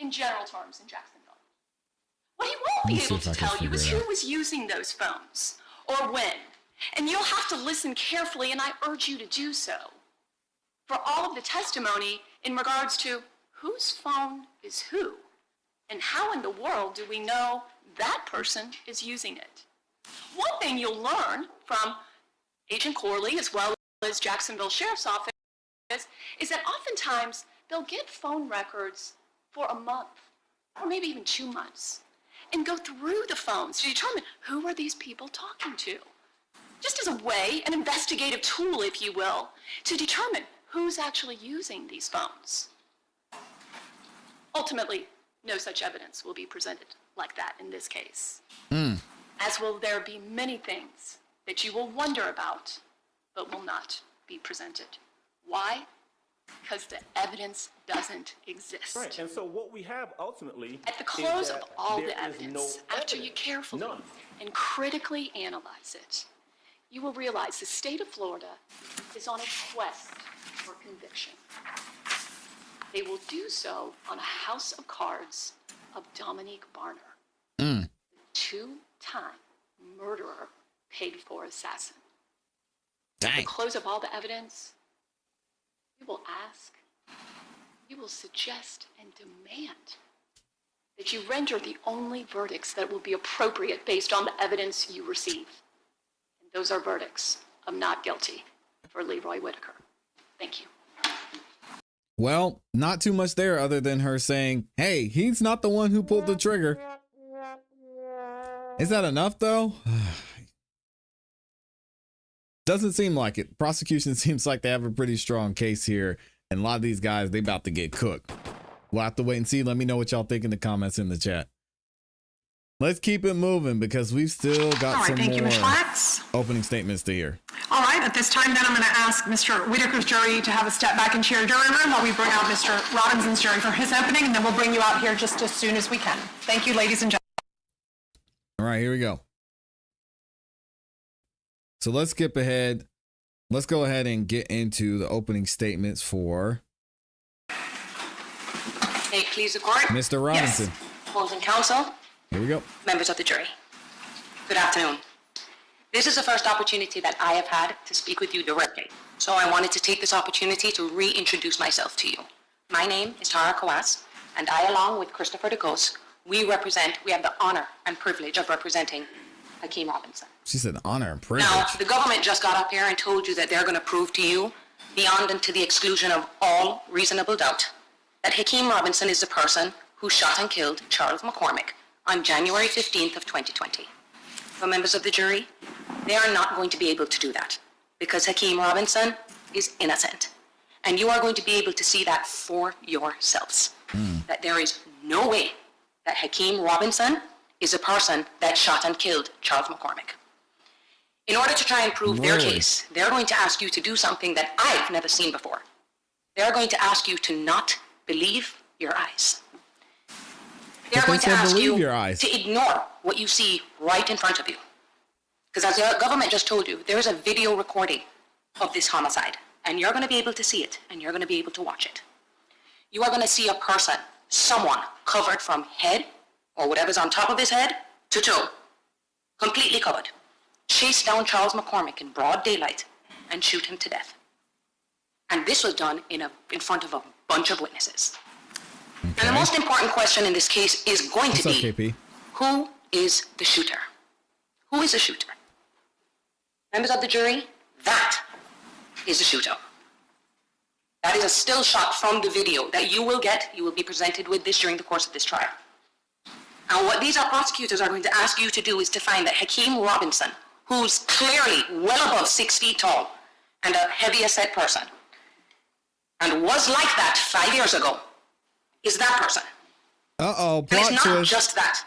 in general terms in Jacksonville. What he won't be able to tell you is who was using those phones or when. And you'll have to listen carefully, and I urge you to do so, for all of the testimony in regards to whose phone is who, and how in the world do we know that person is using it. One thing you'll learn from Agent Corley, as well as Jacksonville Sheriff's Office, is that oftentimes they'll get phone records for a month, or maybe even 2 months, and go through the phones to determine who are these people talking to. Just as a way, an investigative tool, if you will, to determine who's actually using these phones. Ultimately, no such evidence will be presented like that in this case. As will there be many things that you will wonder about, but will not be presented. Why? because the evidence doesn't exist. Right, and so what we have ultimately At the close is of that all there the is evidence, no after you evidence. carefully None. and critically analyze it, you will realize the state of Florida is on a quest for conviction. They will do so on a house of cards of Dominique Barner, the two-time murderer, paid-for assassin. At the close of all the evidence, we will ask, we will suggest and demand that you render the only verdicts that will be appropriate based on the evidence you receive. And those are verdicts of not guilty for Leroy Whitaker. Thank you. Well, not too much there other than her saying, hey, he's not the one who pulled the trigger. Is that enough though? Doesn't seem like it. Prosecution seems like they have a pretty strong case here. And a lot of these guys, they about to get cooked. We'll have to wait and see. Let me know what y'all think in the comments in the chat. Let's keep it moving because we've still got some more opening statements to hear. All right, at this time then I'm going to ask Mr. Whitaker's jury to have a step back into your jury room while we bring out Mr. Robinson's jury for his opening, and then we'll bring you out here just as soon as we can. Thank you, ladies and gentlemen. All right, here we go. So let's skip ahead. Let's go ahead and get into the opening statements for May it please the court. Mr. Robinson. Yes. Opposing counsel. Here we go. Members of the jury. Good afternoon. This is the first opportunity that I have had to speak with you directly. So I wanted to take this opportunity to reintroduce myself to you. My name is Tara Kawas, and I, along with Christopher DeCos, we have the honor and privilege of representing Hakeem Robinson. She said honor and privilege. Now, the government just got up here and told you that they're going to prove to you, beyond and to the exclusion of all reasonable doubt, that Hakeem Robinson is the person who shot and killed Charles McCormick on January 15th of 2020. But members of the jury, they are not going to be able to do that because Hakeem Robinson is innocent. And you are going to be able to see that for yourselves. That there is no way that Hakeem Robinson is a person that shot and killed Charles McCormick. In order to try and prove their case, they're going to ask you to do something that I've never seen before. They're going to ask you to not believe your eyes. They're going to ask you to ignore what you see right in front of you. Because as the government just told you, there is a video recording of this homicide, and you're going to be able to see it, and you're going to be able to watch it. You are going to see a person, someone, covered from head, or whatever's on top of his head, to toe, completely covered, chase down Charles McCormick in broad daylight and shoot him to death. And this was done in front of a bunch of witnesses. Okay. And the most important question in this case is going to be, who is the shooter? Who is the shooter? Members of the jury, that is the shooter. That is a still shot from the video that you will get. You will be presented with this during the course of this trial. And what these prosecutors are going to ask you to do is to find that Hakeem Robinson, who's clearly well above 6 feet tall and a heavier set person, and was like that 5 years ago, is that person. Uh-oh, and it's not just that.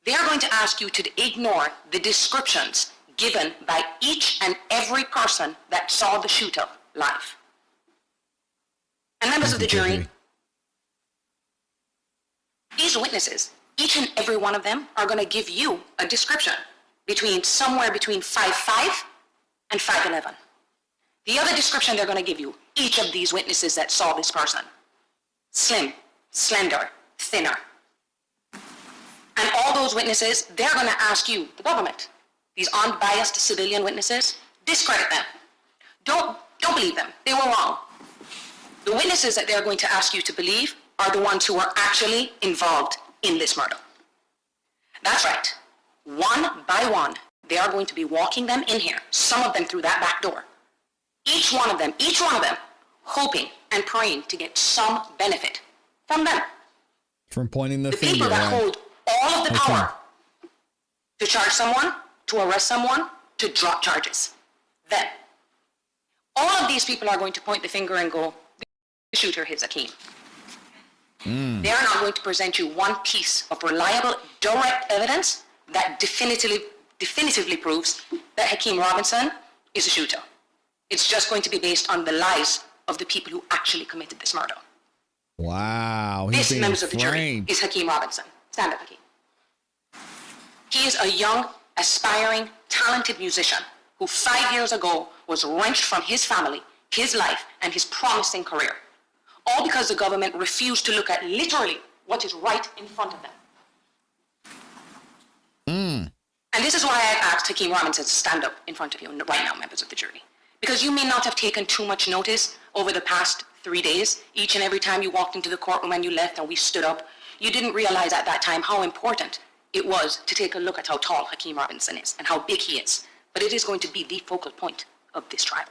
They are going to ask you to ignore the descriptions given by each and every person that saw the shooter live. And members of the jury, these witnesses, each and every one of them are going to give you a description somewhere between 5'5" and 5'11". The other description they're going to give you, each of these witnesses that saw this person, slim, slender, thinner. And all those witnesses, they're going to ask you, the government, these unbiased civilian witnesses, discredit them. Don't believe them. They were wrong. The witnesses that they're going to ask you to believe are the ones who are actually involved in this murder. That's right. One by one, they are going to be walking them in here, some of them through that back door. Each one of them, hoping and praying to get some benefit from them. From pointing the finger. The people that hold all of the power to charge someone, to arrest someone, to drop charges. Them. All of these people are going to point the finger and go, the shooter is Hakeem. They are not going to present you one piece of reliable, direct evidence that definitively proves that Hakeem Robinson is a shooter. It's just going to be based on the lies of the people who actually committed this murder. Wow. He's This, being members of the jury, framed. is Hakeem Robinson. Stand up, Hakeem. He is a young, aspiring, talented musician who 5 years ago was wrenched from his family, his life, and his promising career. All because the government refused to look at literally what is right in front of them. And this is why I've asked Hakeem Robinson to stand up in front of you right now, members of the jury. Because you may not have taken too much notice over the past 3 days. Each and every time you walked into the courtroom and you left and we stood up, you didn't realize at that time how important it was to take a look at how tall Hakeem Robinson is and how big he is. But it is going to be the focal point of this trial.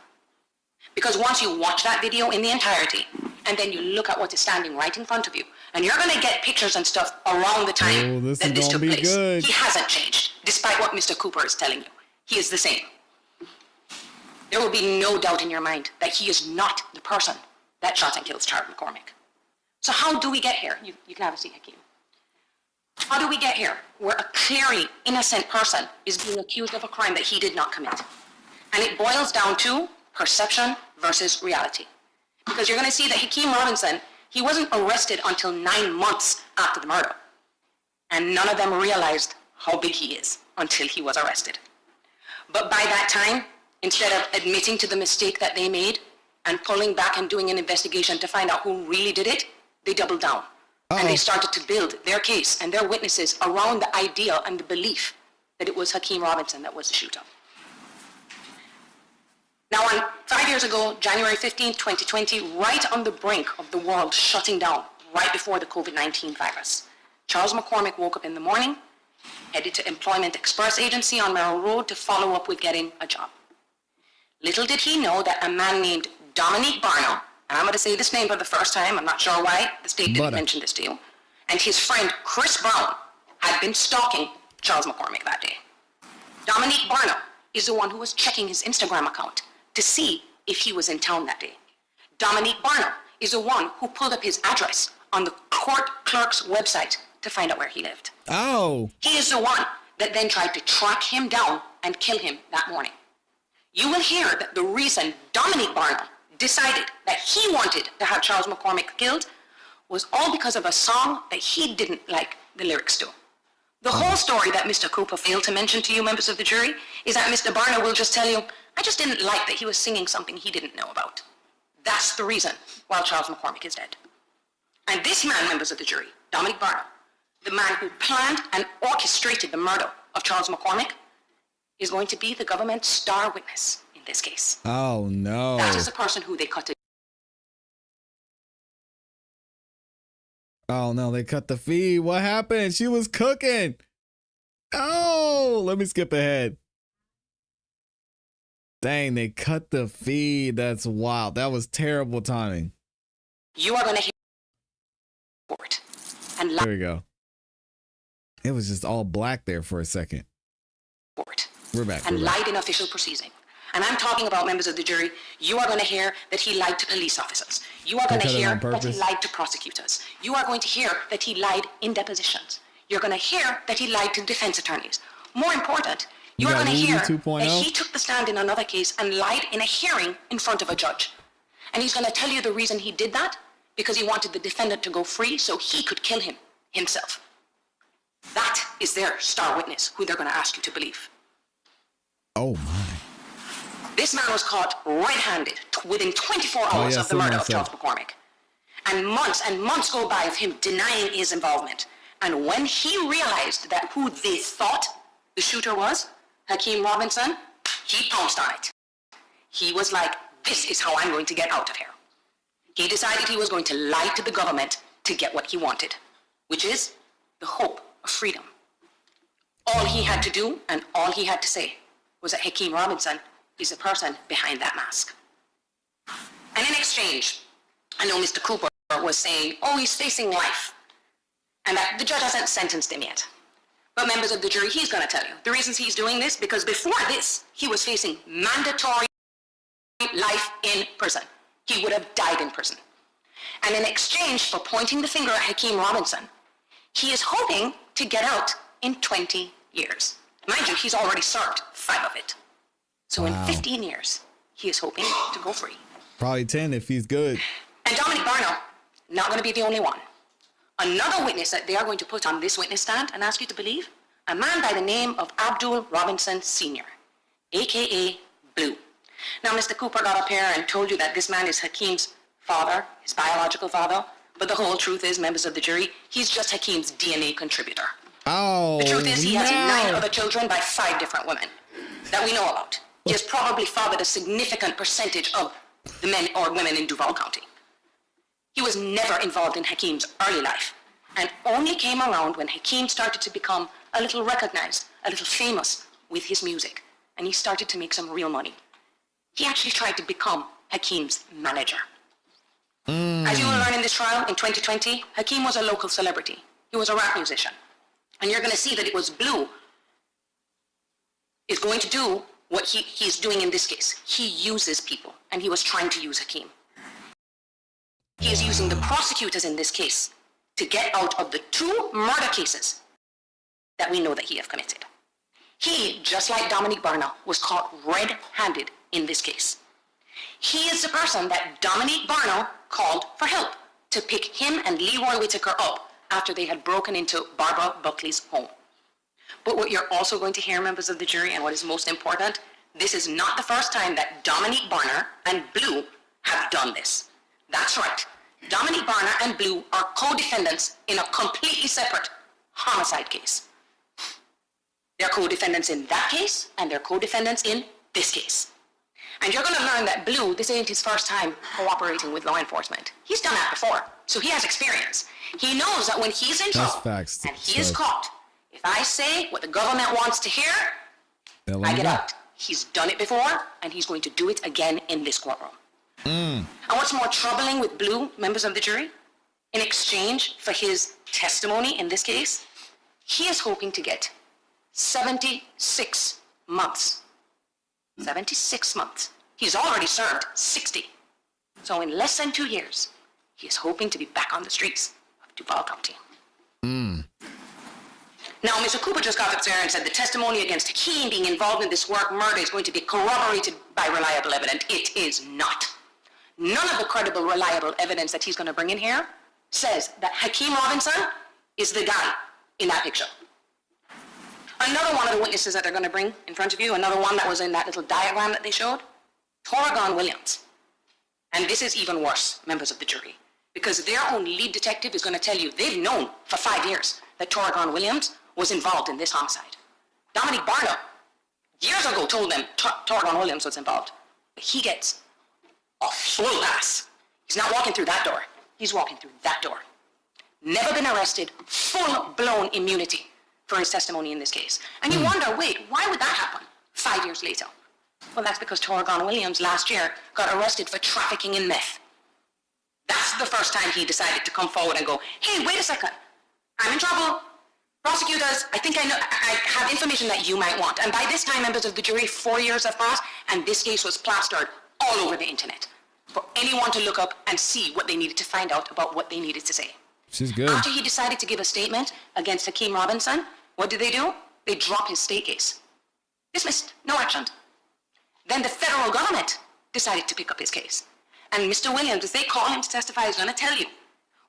Because once you watch that video in the entirety, and then you look at what is standing right in front of you, and you're going to get pictures and stuff around the time that this took place. Good. He hasn't changed, despite what Mr. Cooper is telling you. He is the same. There will be no doubt in your mind that he is not the person that shot and killed Charles McCormick. So how do we get here? You can have a seat, Hakeem. How do we get here where a clearly innocent person is being accused of a crime that he did not commit? And it boils down to perception versus reality. Because you're going to see that Hakeem Robinson, he wasn't arrested until 9 months after the murder. And none of them realized how big he is until he was arrested. But by that time, instead of admitting to the mistake that they made and pulling back and doing an investigation to find out who really did it, they doubled down. And they started to build their case and their witnesses around the idea and the belief that it was Hakeem Robinson that was the shooter. Now, 5 years ago, January 15, 2020, right on the brink of the world shutting down, right before the COVID-19 virus, Charles McCormick woke up in the morning, headed to Employment Express Agency on Merrill Road to follow up with getting a job. Little did he know that a man named Dominique Barno, and I'm going to say this name for the first time, I'm not sure why the state didn't mention this to you, and his friend Chris Brown had been stalking Charles McCormick that day. Dominique Barno is the one who was checking his Instagram account to see if he was in town that day. Dominique Barno is the one who pulled up his address on the court clerk's website to find out where he lived. He is the one that then tried to track him down and kill him that morning. You will hear that the reason Dominique Barno decided that he wanted to have Charles McCormick killed was all because of a song that he didn't like the lyrics to. The whole story that Mr. Cooper failed to mention to you, members of the jury, is that Mr. Barno will just tell you, I just didn't like that he was singing something he didn't know about. That's the reason why Charles McCormick is dead. And this man, members of the jury, Dominique Barno, the man who planned and orchestrated the murder of Charles McCormick, is going to be the government's star witness in this case. Oh, no. That is the person who they cut it. Oh, no, they cut the feed. What happened? She was cooking. Oh, let me skip ahead. Dang, they cut the feed. That's wild. That was terrible timing. You are going to hear it. And there we go. It was just all black there for a second. We're back. And lied in official proceeding. And I'm talking about, members of the jury, you are going to hear that he lied to police officers. You are going to hear that he lied to prosecutors. You are going to hear that he lied in depositions. You're going to hear that he lied to defense attorneys. More important, you are going to hear that he took the stand in another case and lied in a hearing in front of a judge. And he's going to tell you the reason he did that, because he wanted the defendant to go free so he could kill him himself. That is their star witness, who they're going to ask you to believe. Oh, my. This man was caught red-handed within 24 hours of the murder of Charles McCormick. And months go by of him denying his involvement. And when he realized that who they thought the shooter was, Hakeem Robinson, he pounced on it. He was like, this is how I'm going to get out of here. He decided he was going to lie to the government to get what he wanted, which is the hope of freedom. All he had to do and all he had to say was that Hakeem Robinson is the person behind that mask. And in exchange, I know Mr. Cooper was saying, oh, he's facing life, and that the judge hasn't sentenced him yet. But members of the jury, he's going to tell you the reasons he's doing this, because before this, he was facing mandatory life in prison. He would have died in prison. And in exchange for pointing the finger at Hakeem Robinson, he is hoping to get out in 20 years. Mind you, he's already served 5 of it. So in 15 years, he is hoping to go free. Probably 10 if he's good. And Dominic Barno, not going to be the only one. Another witness that they are going to put on this witness stand and ask you to believe, a man by the name of Abdul Robinson Sr., a.k.a. Blue. Now, Mr. Cooper got up here and told you that this man is Hakeem's father, his biological father, but the whole truth is, members of the jury, he's just Hakeem's DNA contributor. Oh, the truth is, he has no. 9 other children by 5 different women that we know about. He has probably fathered a significant percentage of the men or women in Duval County. He was never involved in Hakeem's early life and only came around when Hakeem started to become a little recognized, a little famous with his music, and he started to make some real money. He actually tried to become Hakeem's manager. As you will learn in this trial, in 2020, Hakeem was a local celebrity. He was a rap musician. And you're going to see that it was Blue is going to do what he's doing in this case. He uses people, and he was trying to use Hakeem. He is using the prosecutors in this case to get out of the 2 murder cases that we know that he have committed. He, just like Dominic Barno, was caught red-handed in this case. He is the person that Dominic Barno called for help to pick him and Leroy Whitaker up after they had broken into Barbara Buckley's home. But what you're also going to hear, members of the jury, and what is most important, this is not the first time that Dominic Barno and Blue have done this. That's right. Dominic Barno and Blue are co-defendants in a completely separate homicide case. They're co-defendants in that case, and they're co-defendants in this case. And you're going to learn that Blue, this ain't his first time cooperating with law enforcement. He's done that before, so he has experience. He knows that when he's in trouble and he is caught, if I say what the government wants to hear, I get out. He's done it before, and he's going to do it again in this courtroom. And what's more troubling with Blue, members of the jury, in exchange for his testimony in this case, he is hoping to get 76 months. 76 months. He's already served 60. So in less than 2 years, he is hoping to be back on the streets of Duval County. Now, Mr. Cooper just got up there and said the testimony against Hakeem being involved in this work murder is going to be corroborated by reliable evidence. It is not. None of the credible, reliable evidence that he's going to bring in here says that Hakeem Robinson is the guy in that picture. Another one of the witnesses that they're going to bring in front of you, another one that was in that little diagram that they showed, Torrigan Williams. And this is even worse, members of the jury, because their own lead detective is going to tell you they've known for 5 years that Torrigan Williams was involved in this homicide. Dominic Barno, years ago, told them Torrigan Williams was involved. But he gets a full pass. He's not walking through that door. He's walking through that door. Never been arrested, full-blown immunity for his testimony in this case. And you wonder, wait, why would that happen 5 years later? Well, that's because Torrigan Williams last year got arrested for trafficking in meth. That's the first time he decided to come forward and go, hey, wait a second, I'm in trouble. Prosecutors, I think I know, I have information that you might want. And by this time, members of the jury, 4 years have passed, and this case was plastered all over the internet for anyone to look up and see what they needed to find out about what they needed to say. She's good. After he decided to give a statement against Hakeem Robinson, what did they do? They dropped his state case. Dismissed, no action. Then the federal government decided to pick up his case. And Mr. Williams, as they call him to testify, is going to tell you,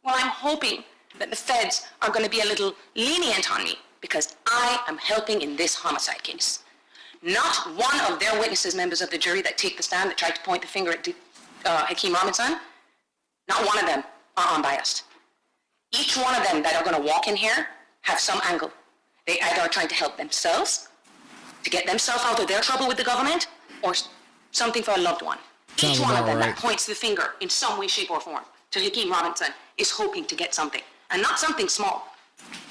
well, I'm hoping that the feds are going to be a little lenient on me because I am helping in this homicide case. Not one of their witnesses, members of the jury that take the stand, that tried to point the finger at Hakeem Robinson, not one of them are unbiased. Each one of them that are going to walk in here have some angle. They either are trying to help themselves, to get themselves out of their trouble with the government, or something for a loved one. Each one of them that points the finger in some way, shape, or form to Hakeem Robinson is hoping to get something. And not something small,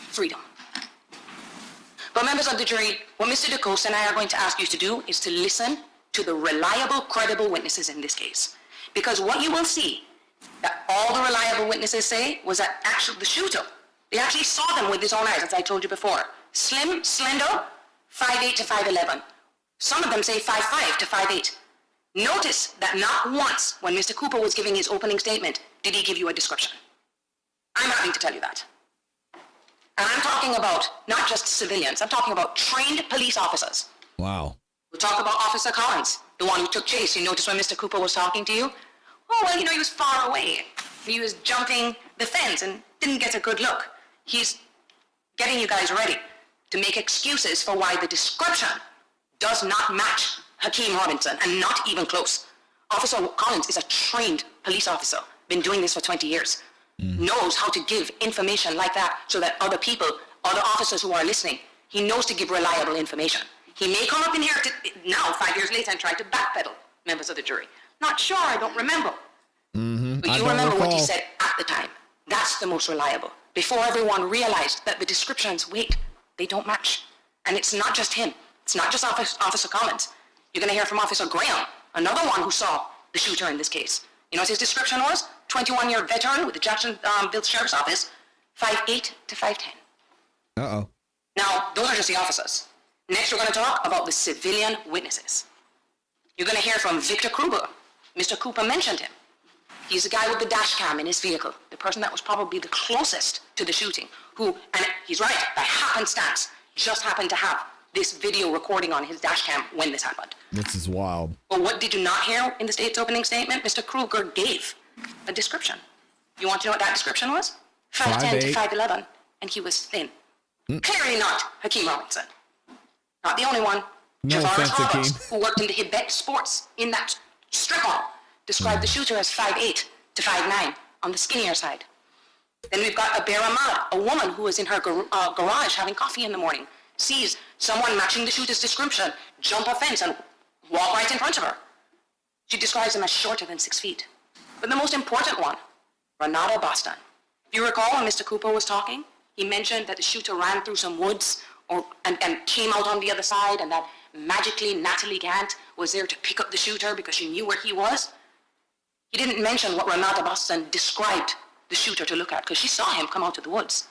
freedom. But members of the jury, what Mr. DeCosta and I are going to ask you to do is to listen to the reliable, credible witnesses in this case. Because what you will see that all the reliable witnesses say was that actually the shooter, they actually saw them with his own eyes, as I told you before. Slim, slender, 5'8" to 5'11". Some of them say 5'5" to 5'8". Notice that not once, when Mr. Cooper was giving his opening statement, did he give you a description. I'm not going to tell you that. And I'm talking about not just civilians, I'm talking about trained police officers. Wow. We'll talk about Officer Collins, the one who took chase. You notice when Mr. Cooper was talking to you? Oh, well, he was far away. He was jumping the fence and didn't get a good look. He's getting you guys ready to make excuses for why the description does not match Hakeem Robinson, and not even close. Officer Collins is a trained police officer, been doing this for 20 years, knows how to give information like that so that other people, other officers who are listening, he knows to give reliable information. He may come up in here now, 5 years later, and try to backpedal, members of the jury. Not sure, I don't remember. But you remember what he said at the time. That's the most reliable. Before everyone realized that the descriptions, wait, they don't match. And it's not just him. It's not just Officer Collins. You're going to hear from Officer Graham, another one who saw the shooter in this case. You know what his description was? 21-year veteran with the Jacksonville Sheriff's Office, 5'8" to 5'10". Uh-oh. Now, those are just the officers. Next, we're going to talk about the civilian witnesses. You're going to hear from Victor Kruger. Mr. Cooper mentioned him. He's the guy with the dash cam in his vehicle, the person that was probably the closest to the shooting, who, and he's right, by happenstance, just happened to have this video recording on his dash cam when this happened. This is wild. But what did you not hear in the state's opening statement? Mr. Kruger gave a description. You want to know what that description was? 5'10" to 5'11", and he was thin. Clearly not Hakeem Robinson. Not the only one. No offense, Hakeem. Who worked in the Hibet Sports in that strip mall, described the shooter as 5'8" to 5'9", on the skinnier side. Then we've got Abir Ahmad, a woman who was in her garage having coffee in the morning, sees someone matching the shooter's description, jump a fence and walk right in front of her. She describes him as shorter than 6 feet. But the most important one, Renata Boston. If you recall when Mr. Cooper was talking, he mentioned that the shooter ran through some woods and came out on the other side, and that magically Natalie Gant was there to pick up the shooter because she knew where he was. He didn't mention what Renata Boston described the shooter to look at, because she saw him come out of the woods.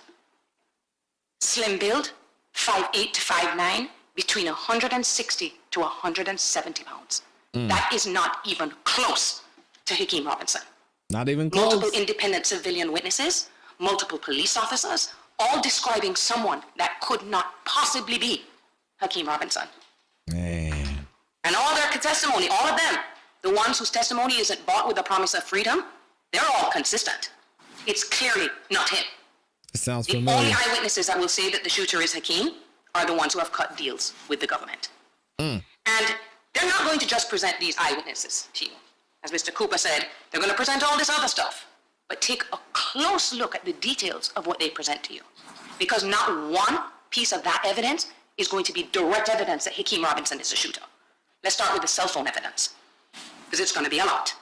Slim build, 5'8" to 5'9", between 160 to 170 pounds. That is not even close to Hakeem Robinson. Not even close. Multiple independent civilian witnesses, multiple police officers, all describing someone that could not possibly be Hakeem Robinson. Man. And all their testimony, all of them, the ones whose testimony isn't bought with the promise of freedom, they're all consistent. It's clearly not him. It sounds The familiar. only eyewitnesses that will say that the shooter is Hakeem are the ones who have cut deals with the government. And they're not going to just present these eyewitnesses to you. As Mr. Cooper said, they're going to present all this other stuff. But take a close look at the details of what they present to you. Because not one piece of that evidence is going to be direct evidence that Hakeem Robinson is the shooter. Let's start with the cell phone evidence, because it's going to be a lot.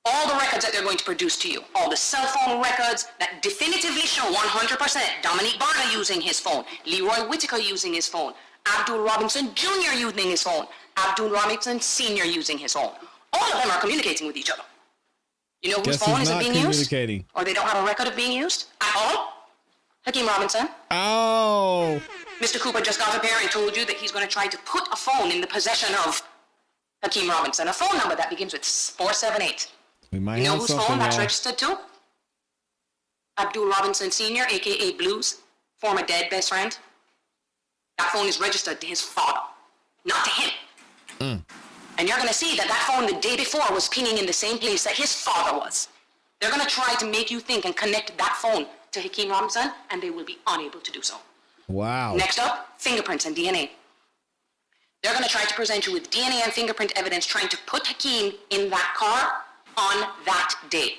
All the records that they're going to produce to you, all the cell phone records that definitively show 100% Dominique Barner using his phone, Leroy Whitaker using his phone, Abdul Robinson Jr. using his phone, Abdul Robinson Sr. using his phone. All of them are communicating with each other. You know whose Guess phone he's isn't not being used? communicating. Or they don't have a record of being used at all? Hakeem Robinson. Oh. Mr. Cooper just got up here and told you that he's going to try to put a phone in the possession of Hakeem Robinson, a phone number that begins with 478. We might You know have whose something, phone that's y'all. registered to? Abdul Robinson Sr., a.k.a. Blues, former dead best friend. That phone is registered to his father, not to him. And you're going to see that that phone the day before was pinging in the same place that his father was. They're going to try to make you think and connect that phone to Hakeem Robinson, and they will be unable to do so. Wow. Next up, fingerprints and DNA. They're going to try to present you with DNA and fingerprint evidence trying to put Hakeem in that car on that day.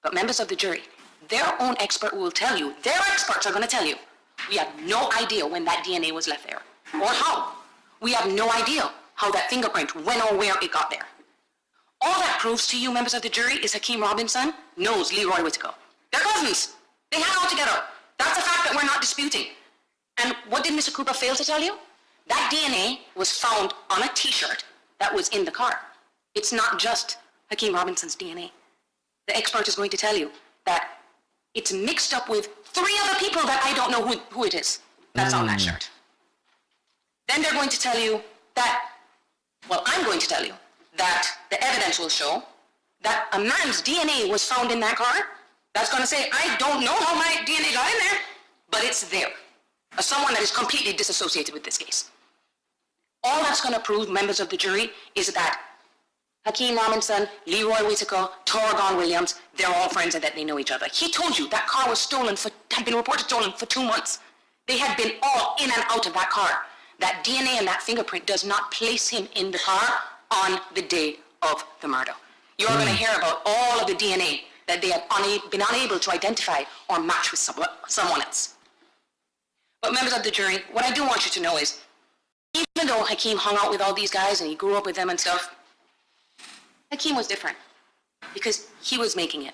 But members of the jury, their own expert will tell you, their experts are going to tell you, we have no idea when that DNA was left there, or how. We have no idea how that fingerprint, when or where it got there. All that proves to you, members of the jury, is Hakeem Robinson knows Leroy Whitaker. They're cousins. They hang out together. That's a fact that we're not disputing. And what did Mr. Cooper fail to tell you? That DNA was found on a t-shirt that was in the car. It's not just Hakeem Robinson's DNA. The expert is going to tell you that it's mixed up with 3 other people that I don't know who it is that's on that shirt. Then they're going to tell you that, well, I'm going to tell you that the evidence will show that a man's DNA was found in that car. That's going to say, I don't know how my DNA got in there, but it's there. Someone that is completely disassociated with this case. All that's going to prove, members of the jury, is that Hakeem Robinson, Leroy Whitaker, Torgon Williams, they're all friends and that they know each other. He told you that car was had been reported stolen for 2 months. They had been all in and out of that car. That DNA and that fingerprint does not place him in the car on the day of the murder. You're going to hear about all of the DNA that they have been unable to identify or match with someone else. But members of the jury, what I do want you to know is, even though Hakeem hung out with all these guys and he grew up with them and stuff, Hakeem was different because he was making it.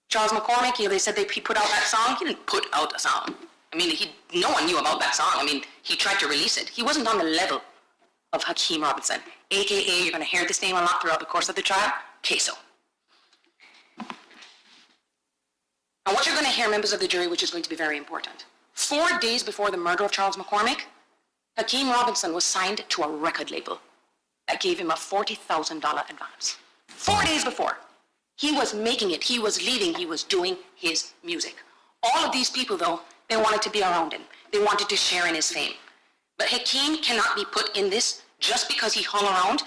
Charles McCormick, they said he put out that song. He didn't put out a song. I mean, no one knew about that song. I mean, he tried to release it. He wasn't on the level of Hakeem Robinson, AKA, you're going to hear this name a lot throughout the course of the trial, Ksoo. And what you're going to hear, members of the jury, which is going to be very important. 4 days before the murder of Charles McCormick, Hakeem Robinson was signed to a record label that gave him a $40,000 advance. 4 days before. He was making it, he was leaving, he was doing his music. All of these people, though, they wanted to be around him. They wanted to share in his fame. But Hakeem cannot be put in this just because he hung around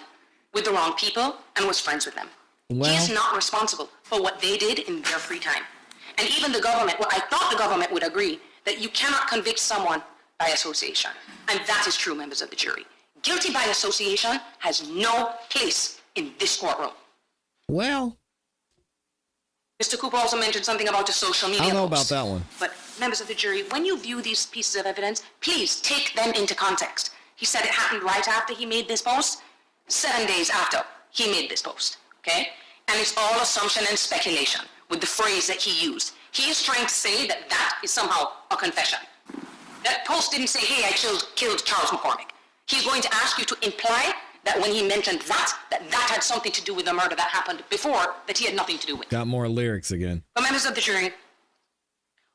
with the wrong people and was friends with them. He is not responsible for what they did in their free time. And even the government, I thought the government would agree that you cannot convict someone by association. And that is true, members of the jury. Guilty by association has no place in this courtroom. Well, Mr. Cooper also mentioned something about the social media I don't know posts. about that one. But members of the jury, when you view these pieces of evidence, please take them into context. He said it happened right after he made this post, 7 days after he made this post, okay? And it's all assumption and speculation with the phrase that he used. He is trying to say that that is somehow a confession. That post didn't say, hey, I killed Charles McCormick. He's going to ask you to imply that when he mentioned that had something to do with the murder that happened before that he had nothing to do with. Got more lyrics again. But members of the jury,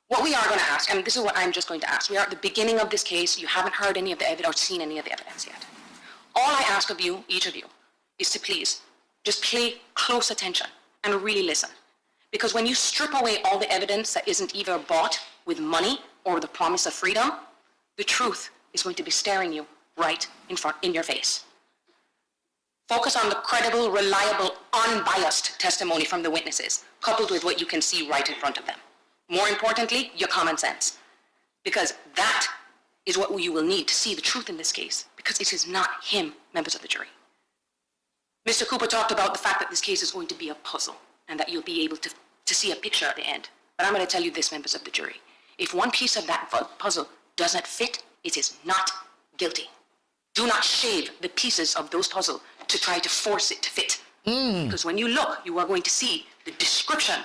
what we are going to ask, and this is what I'm just going to ask, we are at the beginning of this case. You haven't heard any of the evidence or seen any of the evidence yet. All I ask of you, each of you, is to please just pay close attention and really listen. Because when you strip away all the evidence that isn't either bought with money or the promise of freedom, the truth is going to be staring you right in your face. Focus on the credible, reliable, unbiased testimony from the witnesses, coupled with what you can see right in front of them. More importantly, your common sense. Because that is what you will need to see the truth in this case, because it is not him, members of the jury. Mr. Cooper talked about the fact that this case is going to be a puzzle, and that you'll be able to see a picture at the end. But I'm going to tell you this, members of the jury. If one piece of that puzzle doesn't fit, it is not guilty. Do not shave the pieces of those puzzles to try to force it to fit. Because when you look, you are going to see the description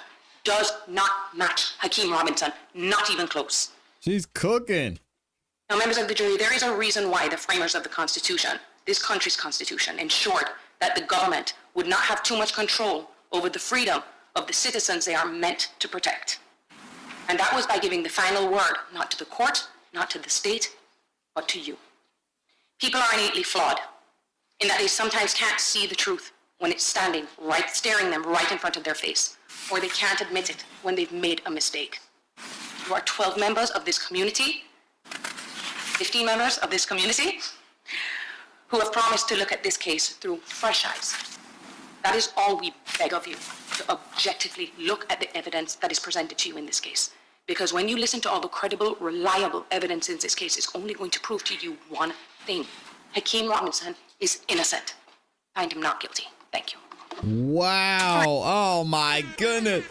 does not match Hakeem Robinson, not even close. She's cooking. Now, members of the jury, there is a reason why the framers of the Constitution, this country's Constitution, ensured that the government would not have too much control over the freedom of the citizens they are meant to protect. And that was by giving the final word, not to the court, not to the state, but to you. People are innately flawed in that they sometimes can't see the truth when it's staring them right in front of their face, or they can't admit it when they've made a mistake. You are 12 members of this community, 15 members of this community, who have promised to look at this case through fresh eyes. That is all we beg of you, to objectively look at the evidence that is presented to you in this case. Because when you listen to all the credible, reliable evidence in this case, it's only going to prove to you one thing. Hakeem Robinson is innocent. Find him not guilty. Thank you. Wow. Oh my goodness.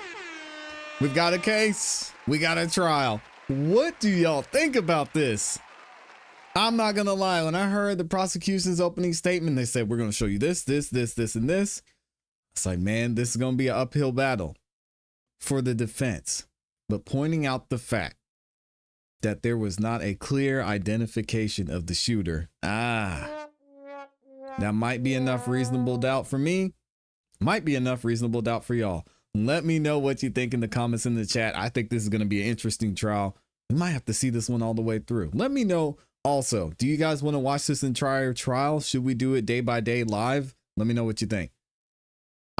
We've got a case. We got a trial. What do y'all think about this? I'm not going to lie. When I heard the prosecution's opening statement, they said, we're going to show you this, this, this, this, and this. It's like, man, this is going to be an uphill battle for the defense. But pointing out the fact that there was not a clear identification of the shooter. That might be enough reasonable doubt for me. Might be enough reasonable doubt for y'all. Let me know what you think in the comments in the chat. I think this is going to be an interesting trial. We might have to see this one all the way through. Let me know also, do you guys want to watch this entire trial? Should we do it day by day live? Let me know what you think.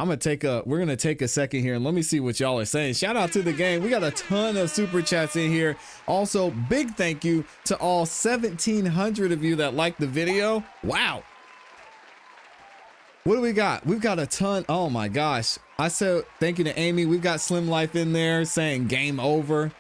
We're going to take a second here and let me see what y'all are saying. Shout out to the gang. We got a ton of super chats in here. Also, big thank you to all 1,700 of you that liked the video. Wow. What do we got? We've got a ton. Oh my gosh. I said thank you to Amy. We've got Slim Life in there saying game over.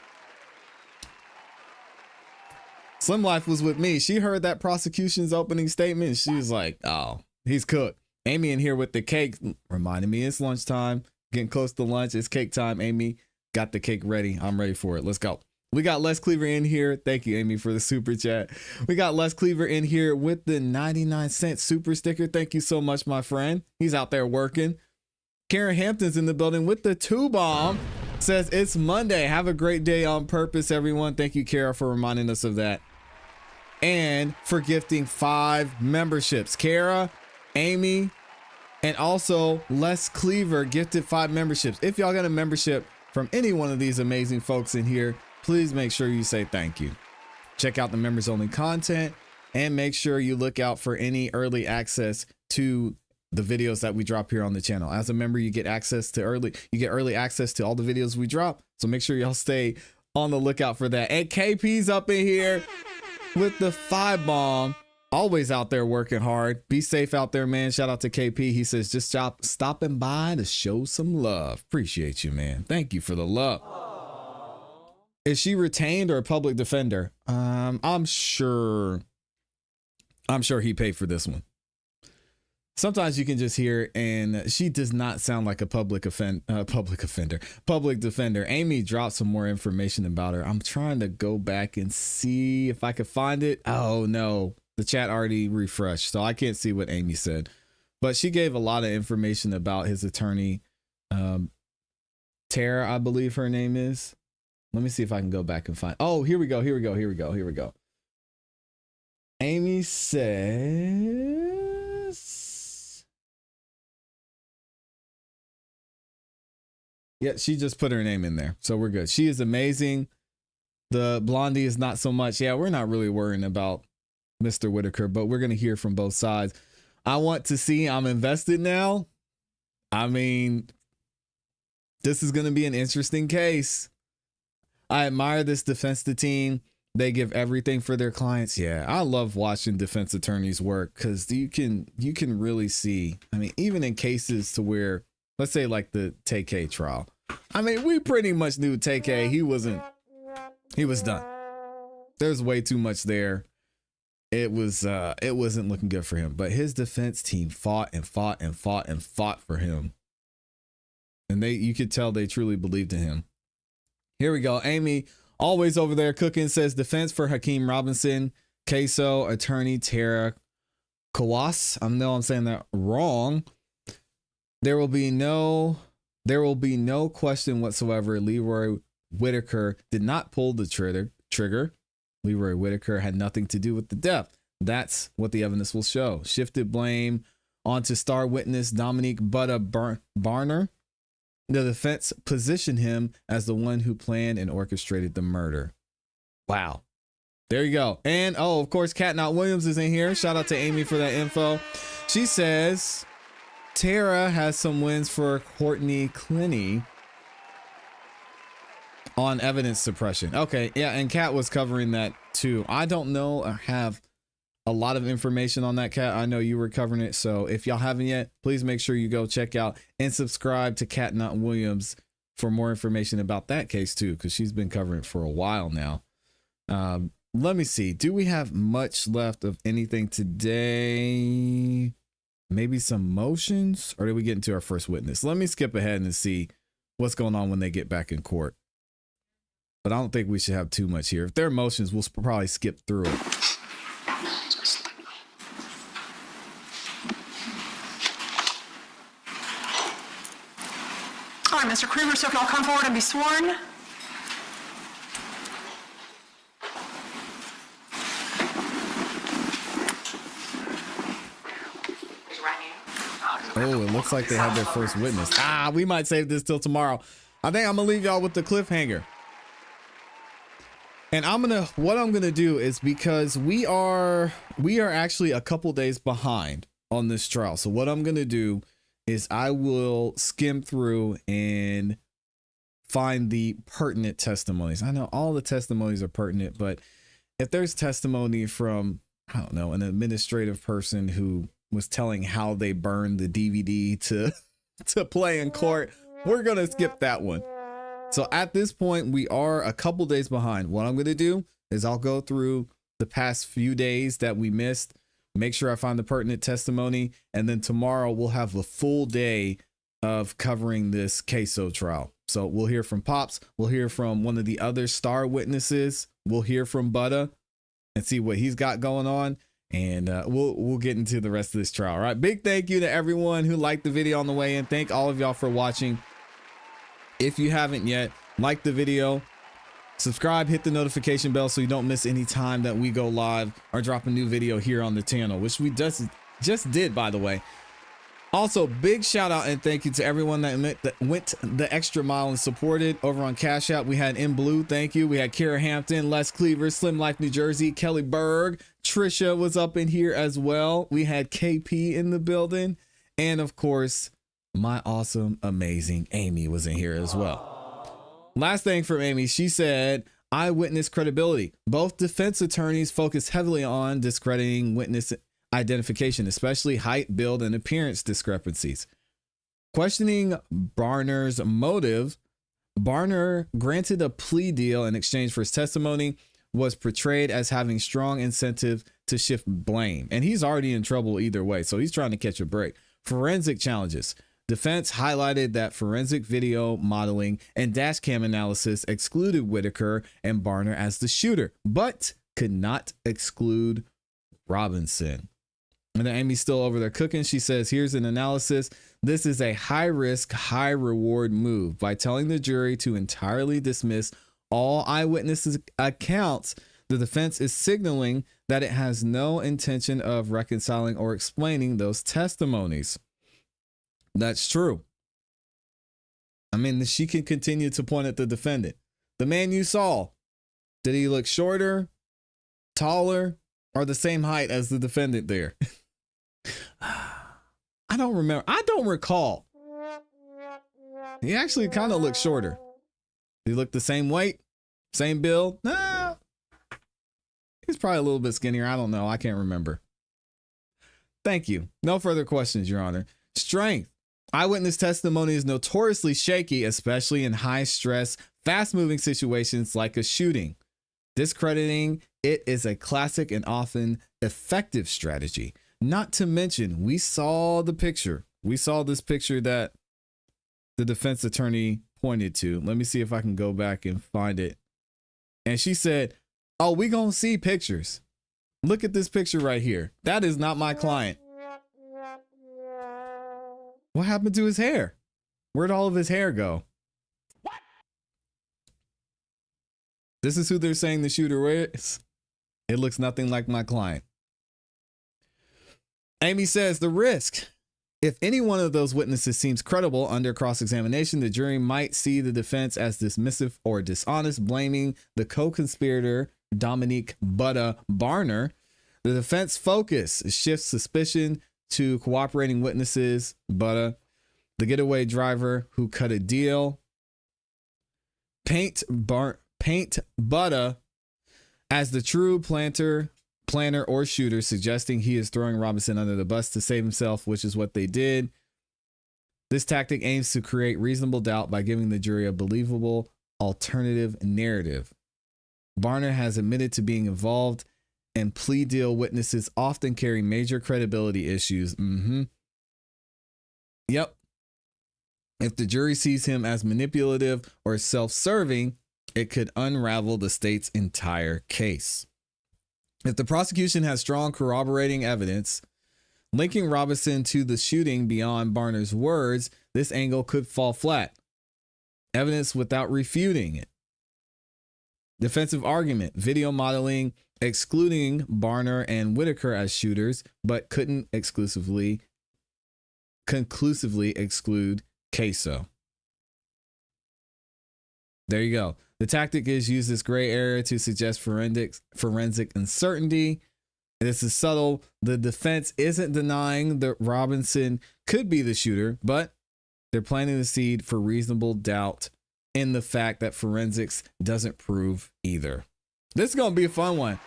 Slim Life was with me. She heard that prosecution's opening statement. She was like, oh, he's cooked. Amy in here with the cake, reminding me it's lunchtime. Getting close to lunch. It's cake time. Amy got the cake ready. I'm ready for it. Let's go. We got Les Cleaver in here. Thank you, Amy, for the super chat. We got Les Cleaver in here with the 99-cent super sticker. Thank you so much, my friend. He's out there working. Karen Hampton's in the building with the 2-bomb. Says it's Monday. Have a great day on purpose, everyone. Thank you, Kara, for reminding us of that. And for gifting 5 memberships. Kara, Amy, and also Les Cleaver gifted 5 memberships. If y'all got a membership from any one of these amazing folks in here, please make sure you say thank you. Check out the members only content and make sure you look out for any early access to the videos that we drop here on the channel. As a member, you get early access to all the videos we drop. So make sure y'all stay on the lookout for that. And KP's up in here with the 5-bomb. Always out there working hard. Be safe out there, man. Shout out to KP. He says just stopping by to show some love. Appreciate you, man. Thank you for the love. Is she retained or a public defender? I'm sure he paid for this one. Sometimes you can just hear, and she does not sound like a public defender. Amy dropped some more information about her. I'm trying to go back and see if I could find it. Oh no, the chat already refreshed, so I can't see what Amy said. But she gave a lot of information about his attorney, Tara, I believe her name is. Let me see if I can go back and find. Oh, here we go. Amy says, yeah, she just put her name in there. So we're good. She is amazing. The blondie is not so much. Yeah, we're not really worrying about Mr. Whitaker, but we're going to hear from both sides. I want to see. I'm invested now. I mean, this is going to be an interesting case. I admire this defense team. They give everything for their clients. Yeah, I love watching defense attorneys work because you can really see. I mean, even in cases to where, let's say like the TK trial. I mean, we pretty much knew TK. He was done. There's way too much there. It wasn't looking good for him. But his defense team fought for him, and you could tell they truly believed in him. Here we go. Amy, always over there cooking, says defense for Hakeem Robinson, Ksoo, attorney Tara Kawas. I know I'm saying that wrong. There will be no question whatsoever. Leroy Whitaker did not pull the trigger. Leroy Whitaker had nothing to do with the death. That's what the evidence will show. Shifted blame onto star witness Dominique Butta Barner. The defense positioned him as the one who planned and orchestrated the murder. Wow. There you go. And, oh, of course, Kat Not Williams is in here. Shout out to Amy for that info. She says Tara has some wins for Courtney Clinny on evidence suppression. Okay, yeah, and Kat was covering that too. I don't know or have a lot of information on that, Kat. I know you were covering it, so if y'all haven't yet, please make sure you go check out and subscribe to Kat Not Williams for more information about that case too, because she's been covering it for a while now. Let me see. Do we have much left of anything today? Maybe some motions, or did we get into our first witness? Let me skip ahead and see what's going on when they get back in court. But I don't think we should have too much here. If there are motions, we'll probably skip through it. All right, Mr. Krueger, so if y'all come forward and be sworn. Oh, it looks like they have their first witness. We might save this till tomorrow. I think I'm gonna leave y'all with the cliffhanger. And what I'm gonna do is, because we are actually a couple days behind on this trial. So what I'm gonna do is I will skim through and find the pertinent testimonies. I know all the testimonies are pertinent, but if there's testimony from, I don't know, an administrative person who was telling how they burned the DVD to play in court. We're going to skip that one. So at this point, we are a couple days behind. What I'm going to do is I'll go through the past few days that we missed, make sure I find the pertinent testimony, and then tomorrow we'll have a full day of covering this Ksoo trial. So we'll hear from Pops, we'll hear from one of the other star witnesses, we'll hear from Butta and see what he's got going on, and we'll get into the rest of this trial. All right, big thank you to everyone who liked the video on the way in. Thank all of y'all for watching. If you haven't yet, like the video, subscribe, hit the notification bell so you don't miss any time that we go live or drop a new video here on the channel, which we just did, by the way. Also, big shout out and thank you to everyone that went the extra mile and supported over on Cash App. We had In Blue, thank you. We had Kara Hampton, Les Cleaver, Slim Life New Jersey, Kelly Berg, Trisha was up in here as well. We had KP in the building, and of course, my awesome, amazing Amy was in here as well. Last thing from Amy, she said, eyewitness credibility. Both defense attorneys focus heavily on discrediting witness identification, especially height, build, and appearance discrepancies. Questioning Barner's motive, Barner, granted a plea deal in exchange for his testimony, was portrayed as having strong incentive to shift blame. And he's already in trouble either way, so he's trying to catch a break. Forensic challenges. Defense highlighted that forensic video modeling and dash cam analysis excluded Whitaker and Barner as the shooter, but could not exclude Robinson. And then Amy's still over there cooking. She says, here's an analysis. This is a high risk, high reward move. By telling the jury to entirely dismiss all eyewitnesses' accounts, the defense is signaling that it has no intention of reconciling or explaining those testimonies. That's true. I mean, she can continue to point at the defendant. The man you saw, did he look shorter, taller, or the same height as the defendant there? I don't remember. I don't recall. He actually kind of looked shorter. He looked the same weight, same build. Nah, he's probably a little bit skinnier. I don't know. I can't remember. Thank you. No further questions, Your Honor. Strength. Eyewitness testimony is notoriously shaky, especially in high stress, fast moving situations like a shooting. Discrediting it is a classic and often effective strategy. Not to mention, we saw the picture. We saw this picture that the defense attorney pointed to. Let me see if I can go back and find it. And she said, oh, we gonna see pictures. Look at this picture right here. That is not my client. What happened to his hair? Where'd all of his hair go? What? This is who they're saying the shooter is. It looks nothing like my client. Amy says the risk. If any one of those witnesses seems credible under cross-examination, the jury might see the defense as dismissive or dishonest, blaming the co-conspirator, Dominique Butta Barner. The defense focus shifts suspicion to cooperating witnesses, Butta, the getaway driver who cut a deal. Paint Butta as the true planner or shooter, suggesting he is throwing Robinson under the bus to save himself, which is what they did. This tactic aims to create reasonable doubt by giving the jury a believable alternative narrative. Barner has admitted to being involved, and plea deal witnesses often carry major credibility issues. Yep. If the jury sees him as manipulative or self-serving, it could unravel the state's entire case. If the prosecution has strong corroborating evidence linking Robinson to the shooting beyond Barner's words, this angle could fall flat. Evidence without refuting it. Defensive argument, video modeling excluding Barner and Whitaker as shooters, but couldn't conclusively exclude Ksoo. There you go. The tactic is use this gray area to suggest forensic uncertainty. This is subtle. The defense isn't denying that Robinson could be the shooter, but they're planting the seed for reasonable doubt in the fact that forensics doesn't prove either. This is going to be a fun one.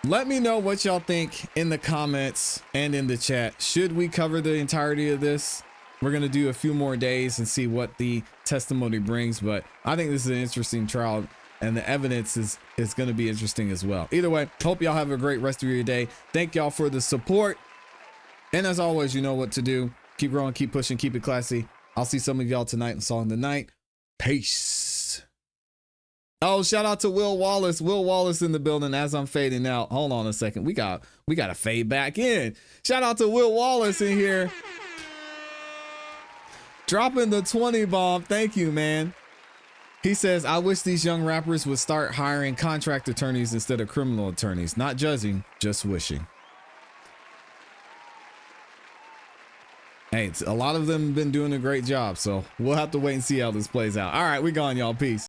Let me know what y'all think in the comments and in the chat. Should we cover the entirety of this? We're going to do a few more days and see what the testimony brings, but I think this is an interesting trial and the evidence is going to be interesting as well. Either way, hope y'all have a great rest of your day. Thank y'all for the support. And as always, you know what to do. Keep growing, keep pushing, keep it classy. I'll see some of y'all tonight in Song of the Night. Peace. Oh, shout out to Will Wallace. Will Wallace in the building as I'm fading out. Hold on a second. We got to fade back in. Shout out to Will Wallace in here. Dropping the 20 bomb. Thank you, man. He says, I wish these young rappers would start hiring contract attorneys instead of criminal attorneys. Not judging, just wishing. Hey, a lot of them have been doing a great job, so we'll have to wait and see how this plays out. All right, we gone, y'all. Peace.